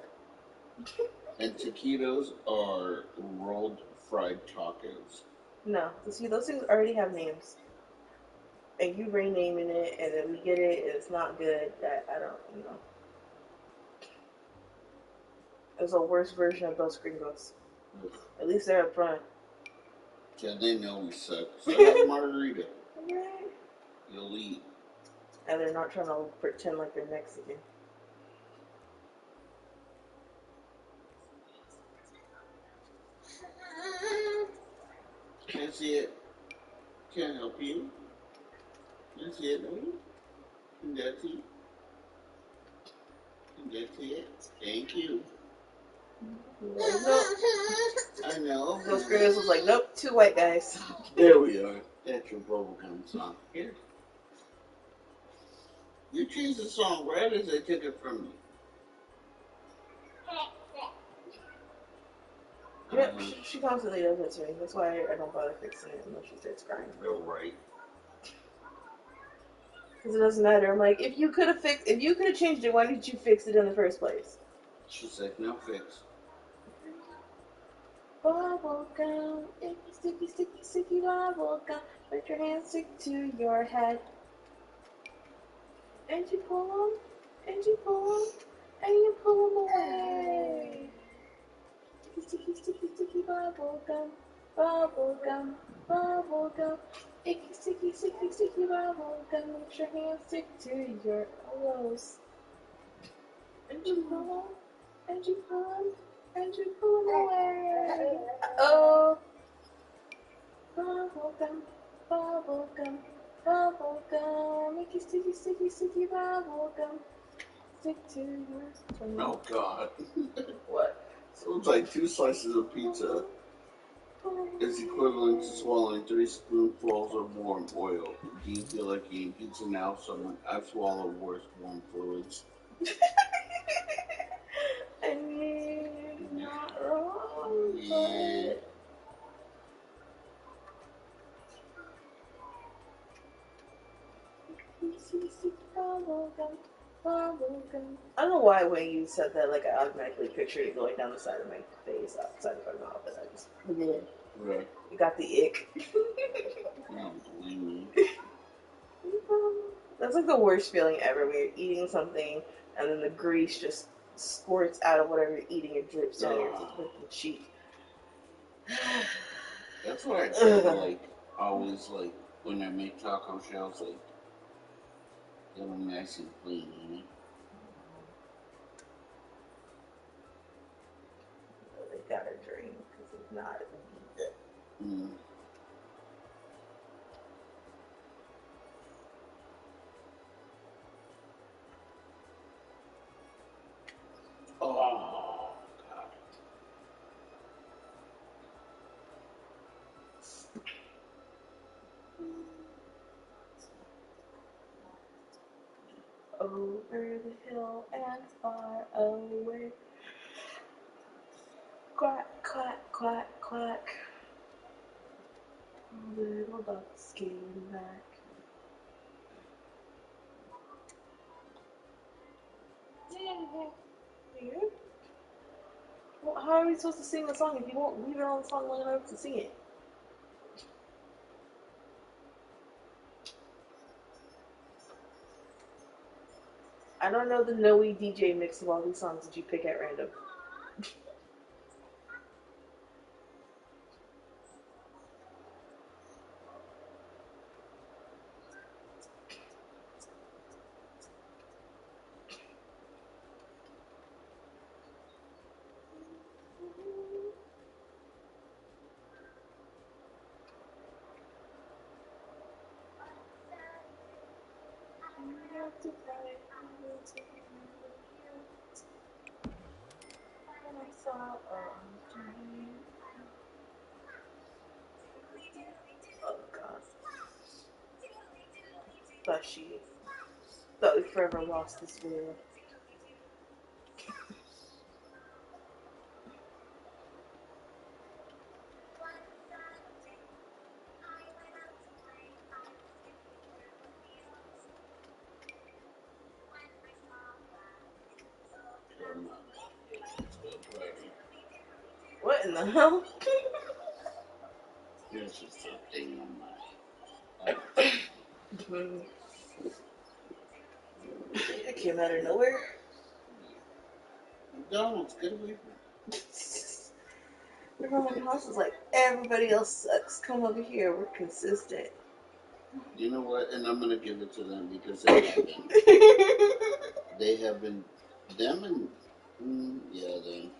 And taquitos are rolled fried tacos. No, see, those things already have names. And you renaming it, and then we get it, and it's not good. That I don't know. It's a worse version of those gringos. Ugh. At least they're up front. Yeah, they know we suck. So have a margarita. Right. You'll eat. And they're not trying to pretend like they're Mexican. Can't see it. Can't help you. Can't see it, no? And that's it. And that's it. Thank you. Like, nope. I know. Those gringos was like, nope, 2 white guys. There we are. That's your bubblegum song. Here. You changed the song right as I took it from you. Yep, she constantly does it to me. That's why I don't bother fixing it unless she starts crying. You're right. Because it doesn't matter. I'm like, if you could have changed it, why didn't you fix it in the first place? She said, no fix. Bubble gum, icky, sticky, sticky, sticky bubble gum. Let your hands stick to your head. And you pull them, and you pull them, and you pull them away. Sticky, sticky, sticky bubble gum, bubble gum, bubble gum. Icky, sticky, sticky, sticky bubble gum. Let your hands stick to your elbows. And you pull them, and you pull them, and you pull them away. Oh. Bubble gum, bubble gum, bubble gum. Icky, sticky, sticky, sticky bubble gum. Stick to your tongue. Oh, God. What? Sounds like 2 slices of pizza is equivalent to swallowing 3 spoonfuls of warm oil. Do you feel like eating pizza now? Someone, I've swallowed worse warm fluids. I mean, not wrong, Yeah. I don't know why when you said that, like, I automatically pictured it going down the side of my face, outside of my mouth, and I just, yeah. Right. You got the ick. You don't blame me. That's like the worst feeling ever when you're eating something and then the grease just squirts out of whatever you're eating and drips down your fucking cheek. That's what I try to like always like when I make taco shells, like get them nice and clean, you know. They gotta drink because if not, it would be good. Mm. Oh God. Over the hill and far away. Quack, quack, quack, quack. Little ducks came back. Yeah. Well, how are we supposed to sing the song if you won't leave it on the song long enough to sing it? I don't know the Noe DJ mix of all these songs that you pick at random. Oh god. Thought we forever lost this video. Come on, let's go party. What in the hell? Here's just a thing on my. It came out of nowhere. McDonald's, get away from me. Everyone in the house is like, everybody else sucks. Come over here. We're consistent. You know what? And I'm gonna give it to them because they have been. They have been. Them and. Yeah, them.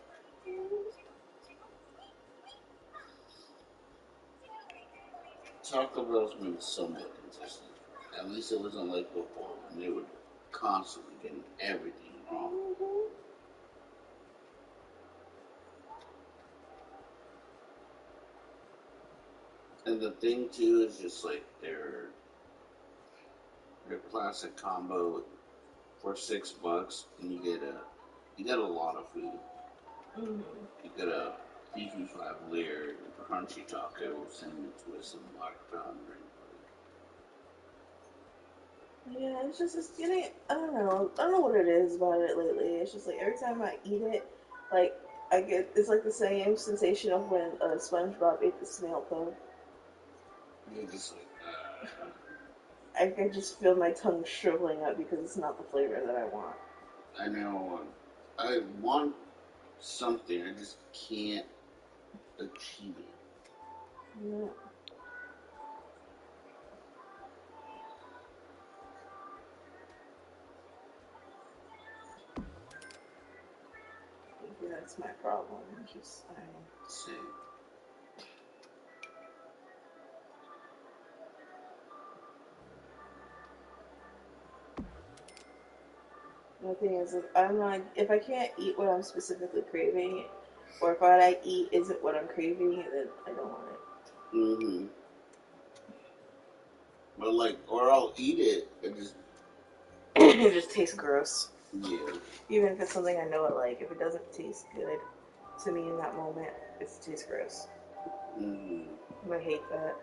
Taco Bell's been somewhat consistent. At least it wasn't like before when they were constantly getting everything wrong. And the thing too is just like their classic combo for $6, and you get a lot of food. You get a beefy 5 layer crunchy taco, cinnamon twist, and black pound drink. Yeah, it's getting. I don't know. I don't know what it is about it lately. It's just like every time I eat it, like I get. It's like the same sensation of when SpongeBob ate the snail cone. You're just like, I can just feel my tongue shriveling up because it's not the flavor that I want. I know. I want something. I just can't achieve it. Yeah. Maybe that's my problem. Just I. Same. The thing is, if I can't eat what I'm specifically craving, or if what I eat isn't what I'm craving, then I don't want Mm-hmm. But like, or I'll eat it and just it. It just tastes gross. yeah. Even if it's something I know I like, if it doesn't taste good to me in that moment, it tastes gross. Mm-hmm. I hate that.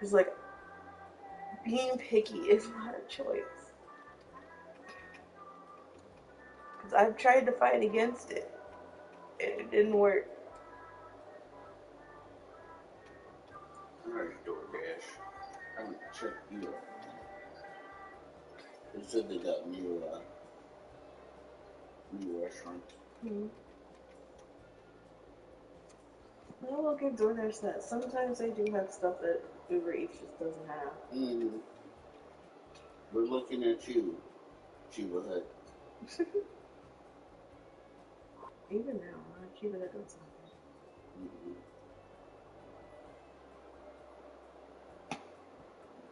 It's like Being picky is not a choice. Because I've tried to fight against it, and it didn't work. Alright, DoorDash. I haven't checked you out. They said they got new restaurants. Hmm. I will give DoorDash that. Sometimes they do have stuff that Uber Eats just doesn't have. Mm-hmm. We're looking at you, Chiba Hut. Even now, Cuba that does something. Mm-hmm.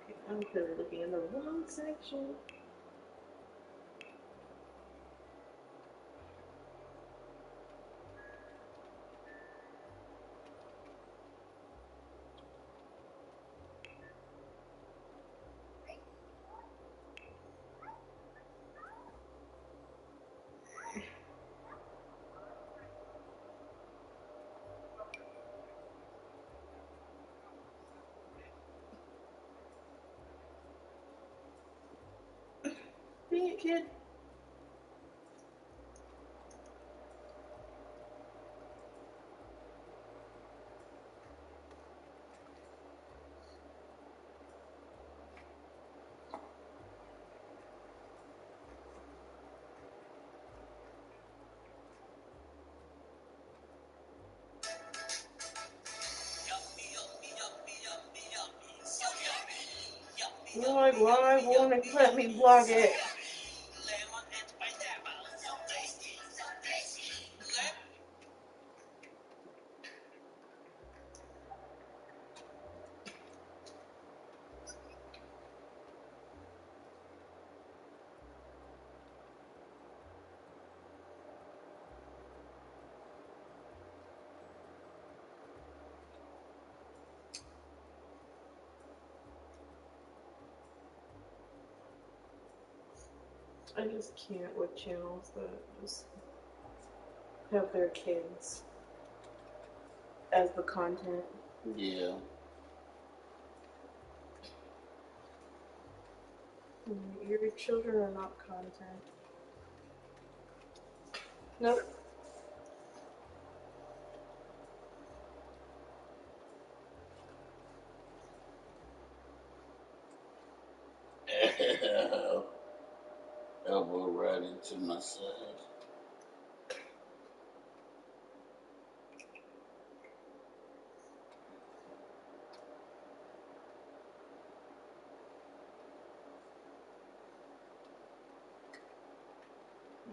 Okay, I'm clearly looking in the wrong section. Dang it, kid. Oh my god, won't let me block it. I just can't with channels that just have their kids as the content. Yeah. Your children are not content. Nope. Elbow right into my side.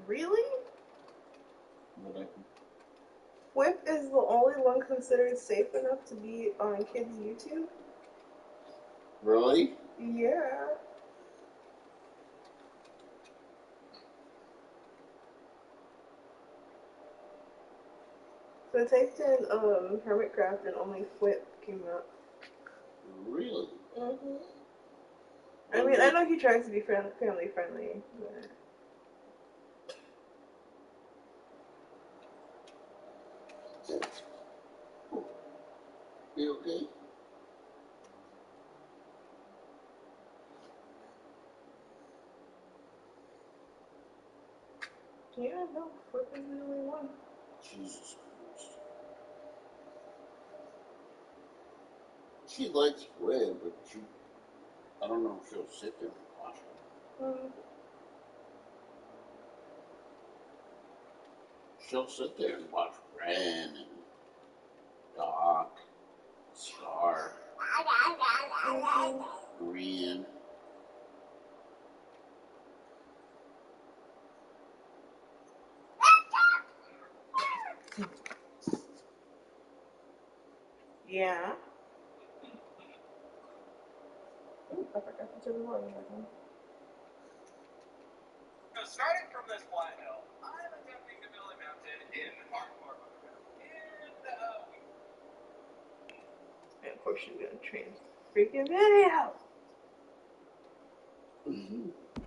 Really? What Whip is the only one considered safe enough to be on kids' YouTube? Really? Yeah. So I typed in Hermitcraft and only Whip came up. Really? Mm-hmm. I mean, I know he tries to be family friendly, but... You okay? Yeah, no, Whip is the only one. Jesus Christ. She likes Web, but I don't know if she'll sit there and watch it. Mm. She'll sit there and watch Ren and Doc, Star, Korean. Yeah. Ooh, I forgot to turn the volume back on. So starting from this flat hill, I'm attempting to build a mountain in hardcore Minecraft. And of course she's gonna train freaking video.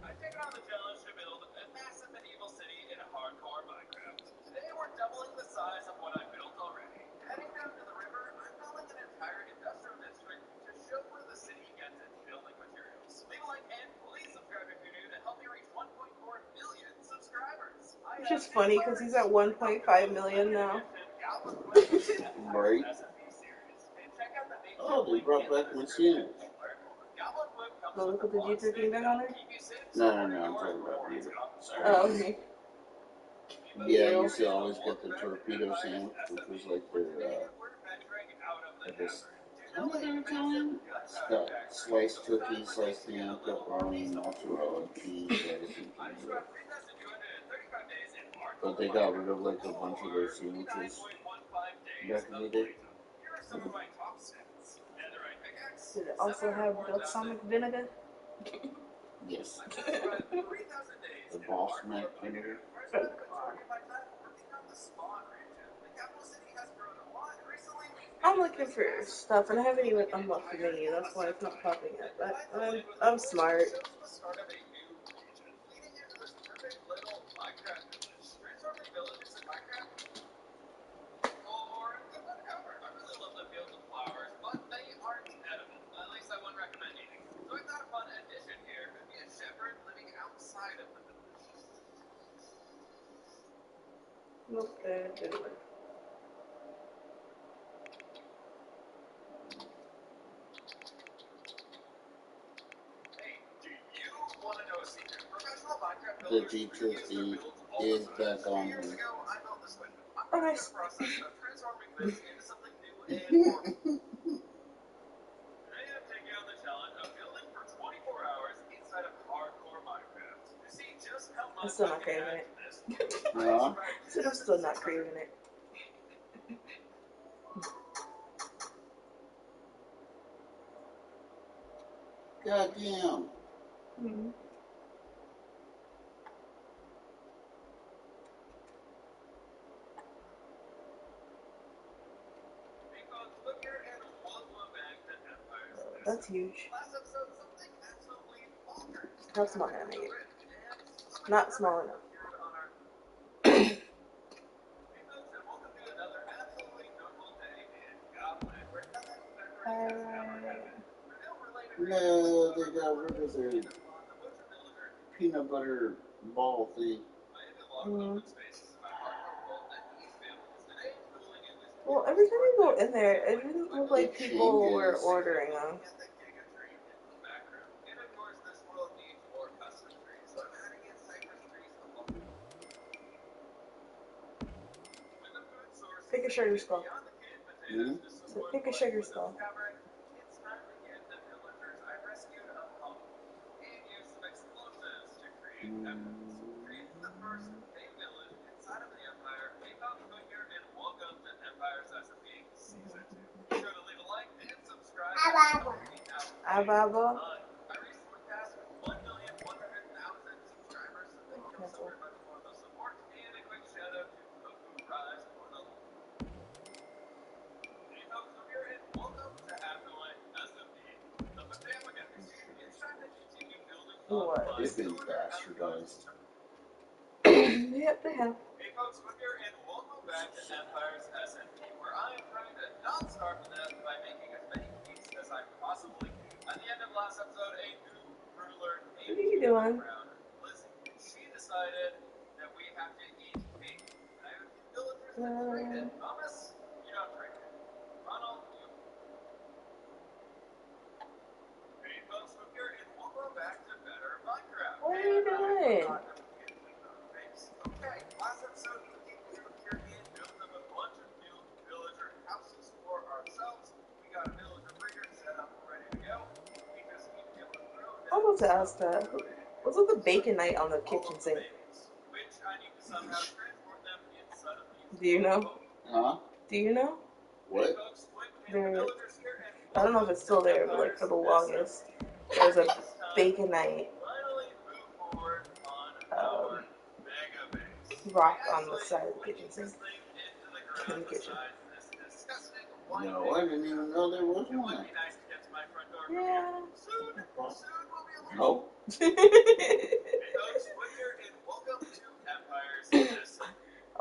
I've taken on the challenge to build a massive medieval city in hardcore Minecraft. Today we're doubling the size of what I built already. Heading down to the river, I'm building an entire industrial district to show where the city gets its building materials. just funny because he's at 1.5 million now. Right? Oh, they brought back my sandwich. Oh, look at the G13 back on there? No, I'm talking about beer. Oh, okay. Yeah, I used to always get the torpedo sandwich, which was like their, I guess, how much are Italian? It's got sliced cookies, sliced ham, pepperoni, mozzarella, cheese, lettuce, and cheese. But they got rid of like a bunch of their sandwiches back in the day. Did it also have balsamic vinegar? Yes. The balsamic vinegar. I'm looking for stuff, and I haven't even unlocked the menu. That's why it's not popping up. But I'm smart. Nope, that didn't work. The G250 is back on here. Oh, nice. I'm still not craving it. Huh? So I'm still not craving it. Goddamn. Mm-hmm. That's huge. How small can I make it? Not small enough. No, they got rid of their peanut butter ball thing. Mm. Well, every time you go in there, it didn't look like people were ordering them. Pick a sugar skull. Hmm? So pick a sugar skull. Ababa. Cancel. What? They've been bastardized. Yep, they have. Hey folks, I'm here and welcome back to Empire's SMP, where I am trying to not starve to death by making as many cakes as I possibly can. At the end of last episode, a new ruler What came are you to doing? around Lizzie. She decided that we have to eat cake. And I have a few villagers that trade it. Thomas, you don't trade it. Ronald, you. Hey folks, I'm here and welcome back to Better Minecraft. What are you doing? Okay, last episode we came here and built up a bunch of new villager houses for ourselves. We got a villager breeder set up ready to go. We just need to be able to throw down. I'm about to ask that. What's with the bacon night on the kitchen sink? Which I need to somehow transport them inside of these. Do you know? Huh? Do you know? What? There, I don't know if it's still there, but like for the longest, there was a bacon night rock on the side of the kitchen sink. In the kitchen. No, I didn't even know there was one. Yeah. Nope.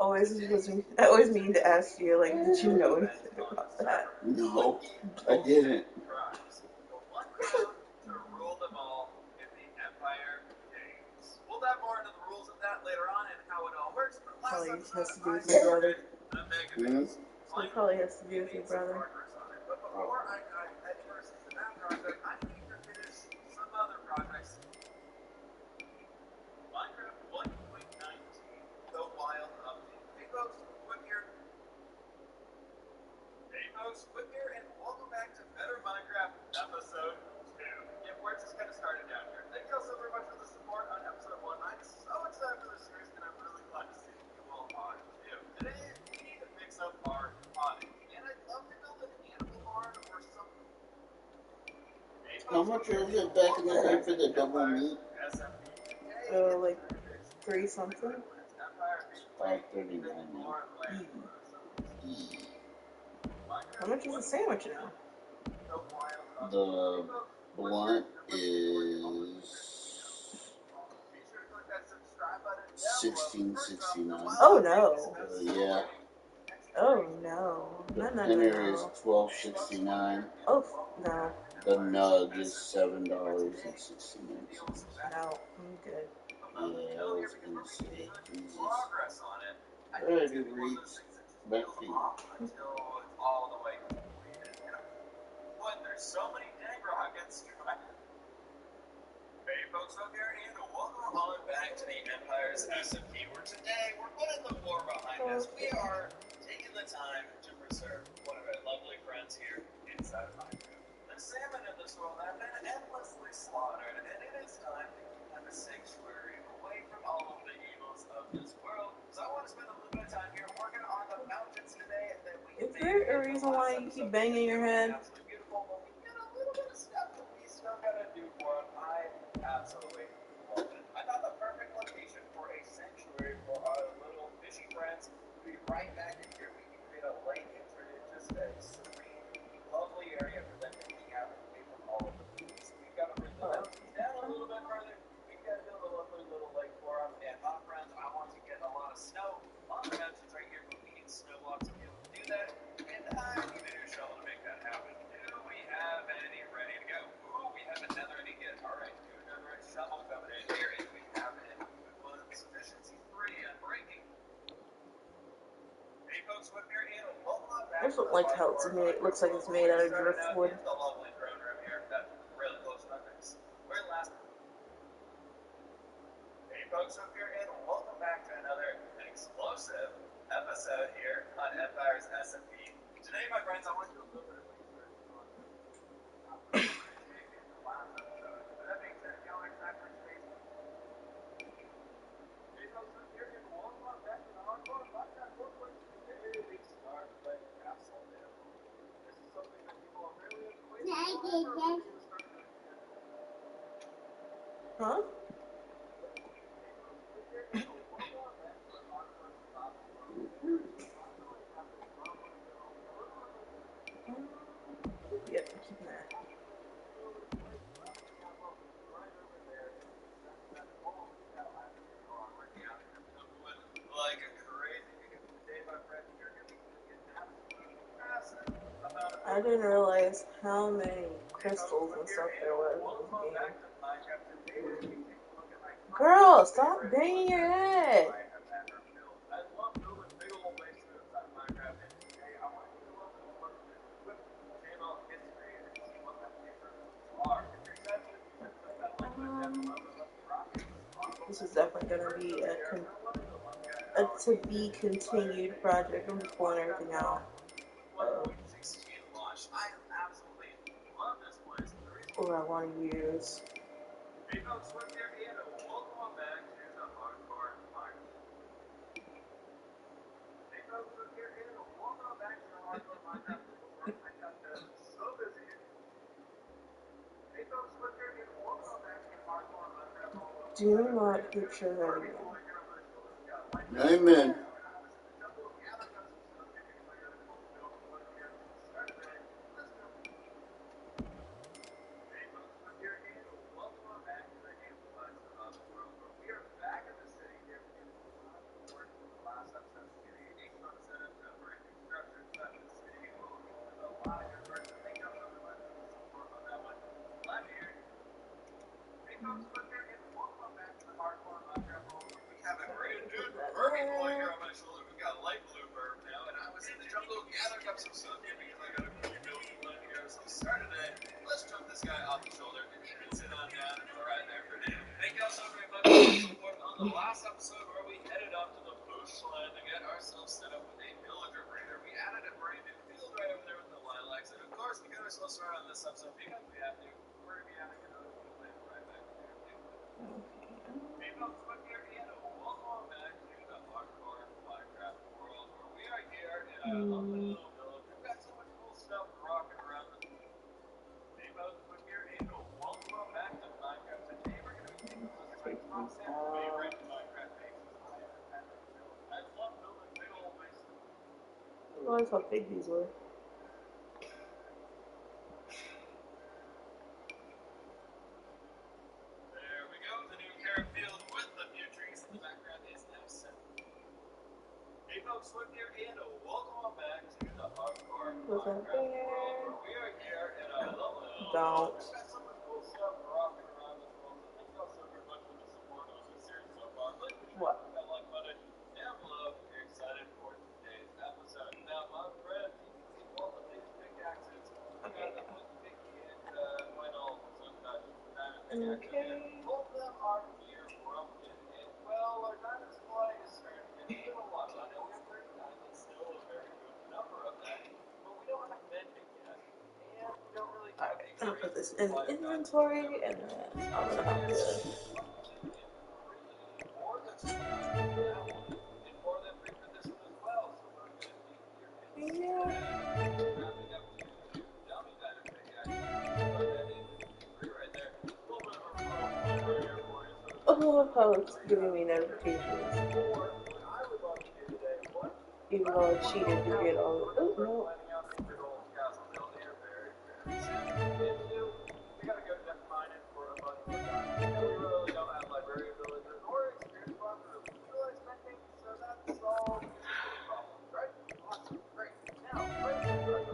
I always mean to ask you, like, did you know anything about that? No, I didn't. We'll dive more into the rules of that later on and how it all works. probably has to do with your brother. Hmm? So it probably has to do with your brother. But before I head first into that project, I need to finish some other projects. Minecraft 1.19, The Wild Update. Hey folks, Whip here, and welcome back to Better Minecraft Episode 2. Yeah, we're just getting started down here. Thank you all so very much for the support on Episode 1. I'm so excited for this series, and I'm really glad to see you all are too. Today, we need to fix up our potting, and I'd love to build an animal barn or something. How much is it back in the day for the double meat? Like 3 something. $5.39 now. How much is a sandwich now? The blunt is $16.69. Oh no. Yeah. Oh no. The No, no, no, pinner is no. $12.69. Oh no. The nug is $7.69. No, I'm good. Yeah, I was gonna say, Jesus. Ready to reach back feet. Until it's all the way completed. What? There's so many dang rockets. Hey folks out there, and welcome on back to the Empire's SMP, where today we're putting the war behind us. We are taking the time to preserve one of our lovely friends here inside of Minecraft. The salmon in this world have been endlessly slaughtered, and it is time to keep them a sanctuary away from all of the evils of this world. So I want to spend a little bit of time here working on the mountains today that we Is there a reason why you keep banging your head? absolutely beautiful, but we got a little bit of stuff that we still gotta do for it. I absolutely love it. I thought the perfect location for a sanctuary for our little fishy friends would be right back in here. We can create a lake and turn it just a serene, lovely area for them to hang out away from all of the things. We've got to bring the mountains down a little bit further. We've got to build a lovely little lake for them. And my friends, I want to get a lot of snow on the mountains right here, but we need snow blocks to be able to do that. And I need a new shovel to make that happen. Do we have any ready to go? Ooh, we have another to get. All right, do another shovel coming in here, and we have an equivalent efficiency 3 and breaking. Hey folks, Whip here, and welcome back. I just don't like how it's made. It looks like it's made out of driftwood. The lovely throne room here, that's really close to my face. We're last. Hey folks, Whip here, and welcome back to another explosive episode here on Empire's SMP. Today, my friends, I want to do a little bit of research on the last episode. But that being said, y'all are excited for today's Hey folks, Whip here, and welcome back to the hardcore podcast. We're going to daily start playing Castle Hill. This is something that people are really waiting for. Huh? Yep, I'm keeping that. Like a crazy because today, my friend, you're going to be doing an absolutely massive amount of I didn't realize how many crystals and stuff there was in this game. Girl, stop banging your head! I love building big old lakes inside Minecraft, and today I want to do a little bit of work with channel history and see what my favorite are. If you're excited to do that, put that link down below. This is definitely going to be a to be continued project. I'm just pulling everything out. What I want to use. Hey folks, we're here and welcome back to the Hardcore Minecraft. Hey folks, we're here and welcome back to the Hardcore Minecraft. I got so busy. Hey folks, we're here and welcome back to the Hardcore Minecraft. Do not picture that again. Amen. We have a brand new perfect boy here on my episode here because I got a quick build to let here. So to start today, let's jump this guy off the shoulder and sit on down and go right there for him. Thank you all so very much for the support on the last episode where we headed up to the bushland to get ourselves set up with a villager breeder. We added a brand new field right over there with the lilacs, and of course we got ourselves started on this episode because we have to. We're going to be having another field day right back there. Hey folks, quick here, and welcome back to the hardcore Minecraft world where we are here in a lovely little village. We've got so much cool stuff rocking around the Hey folks, quick here, and welcome back to Minecraft. Today we're going to be taking a look at my top 10 favorite Minecraft bases I have ever built. I love building big old bases. I realized how big these were. There we go, the new carrot field with the few trees in the background is now set. Hey folks, Swift here, and welcome back to the hardcore Minecraft world where we are here in a lovely little Don't. We've got so much cool stuff rocking around this world, so thank you all so very much for the support on this series so far. Please be sure to hit that like button down below if you're excited for today's episode. Now, my friends, you can see all the big pickaxes. We got the Flint Picky and quite all of them, so diamond pickaxes. Okay. Both of them are near broken, and well, our diamond supply is starting to get a little low. I know we have 39, that's still a very good number of that, but we don't have mending yet, and we don't really have a I'm gonna great put this in supply of diamonds. inventory, and then I'm gonna have to. More than enough for that one, and more than three for this one as well, so we're going to be here Yeah. wrapping up to dummy diamond pickaxe. Put that in three right there. A little bit of a pro flavor here for you, so I love how it's giving me notifications, or what I would love to do today, what even though I cheated to get all. Oh no. planning out the big old castle build here very, very soon. And two, we gotta go to mining for a bunch of time. And we really don't have librarian villagers or experienced farmers who feel like spending, so that's all just a big problem, right? Awesome, great. Now, first things first,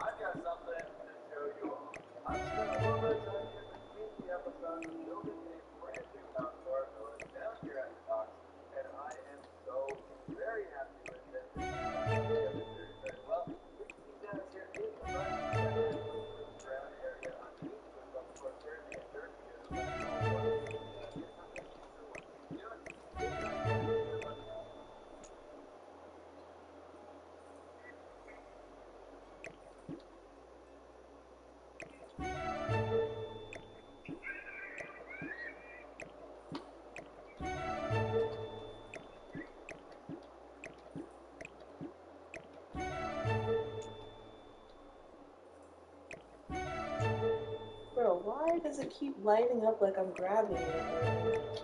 I've got something to show you all. I've spent a little bit of time here between the episodes building a brand new house for our village down here at the docks, and I am so very happy with it. It's very, very well. We can see down here in the front, ground area underneath, which of course very dirty Bro, why does it keep lighting up like I'm grabbing it?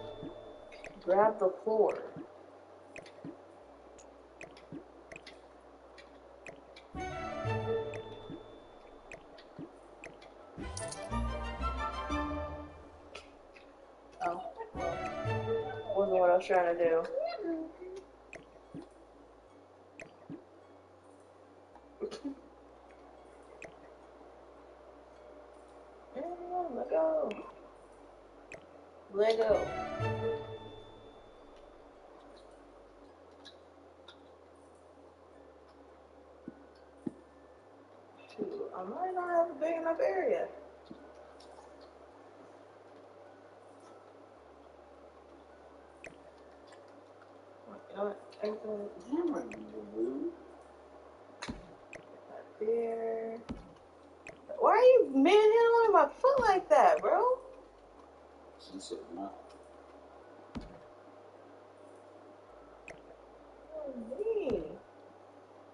Grab the floor. Oh, well, wasn't what I was trying to do. Let go. Let go. Shoot, I might not have a big enough area. You know what? Everything Damn it, Blue. right there. Why are you manhandling my foot like that, bro? She said no. Oh, me.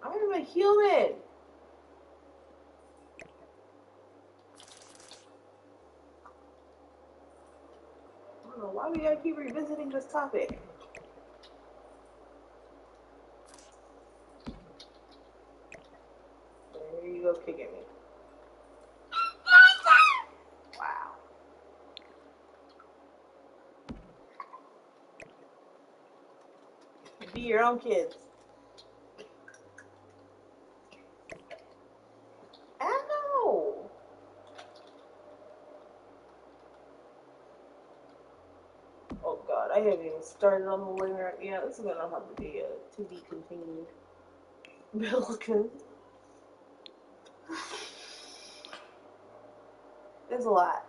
I'm a human. I don't know why we gotta keep revisiting this topic. There you go, kicking me. Wow. Be your own kids. I know. Oh god, I haven't even started on the winner. Yeah, this is gonna have to be a to be continued. Because There's a lot.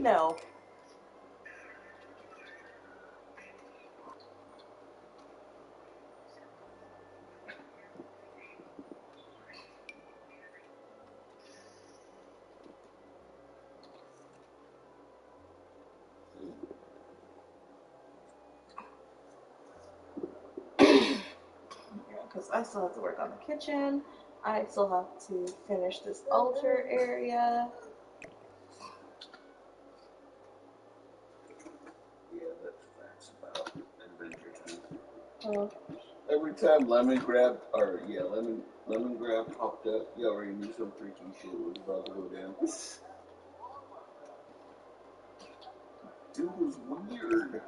No. Because I still have to work on the kitchen. I still have to finish this altar area. Yeah, that's about Adventure Time. Oh. Every time Lemon Grab popped up, you already knew some freaky shit was about to go down. Dude was weird.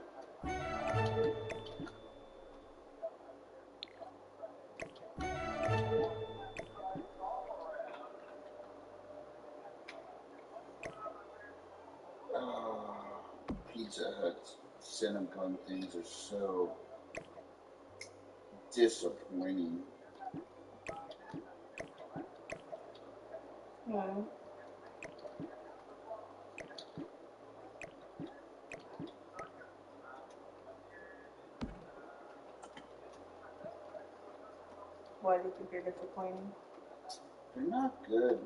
Pizza Hut's cinnamon things are so disappointing. Hmm. Why do you think they're disappointing? They're not good.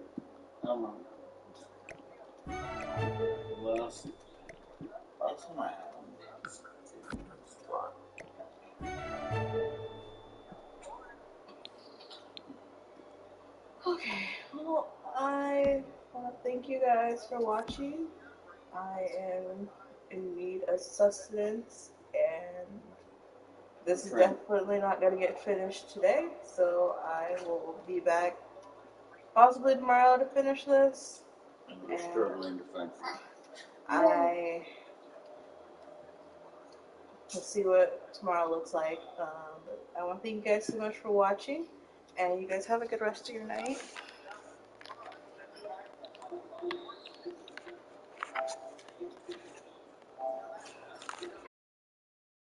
Um, last time I had them, Okay, well, I want to thank you guys for watching. I am in need of sustenance, and this is definitely not going to get finished today, so I will be back possibly tomorrow to finish this. we're struggling to find food. I will see what tomorrow looks like. But I want to thank you guys so much for watching, and you guys have a good rest of your night.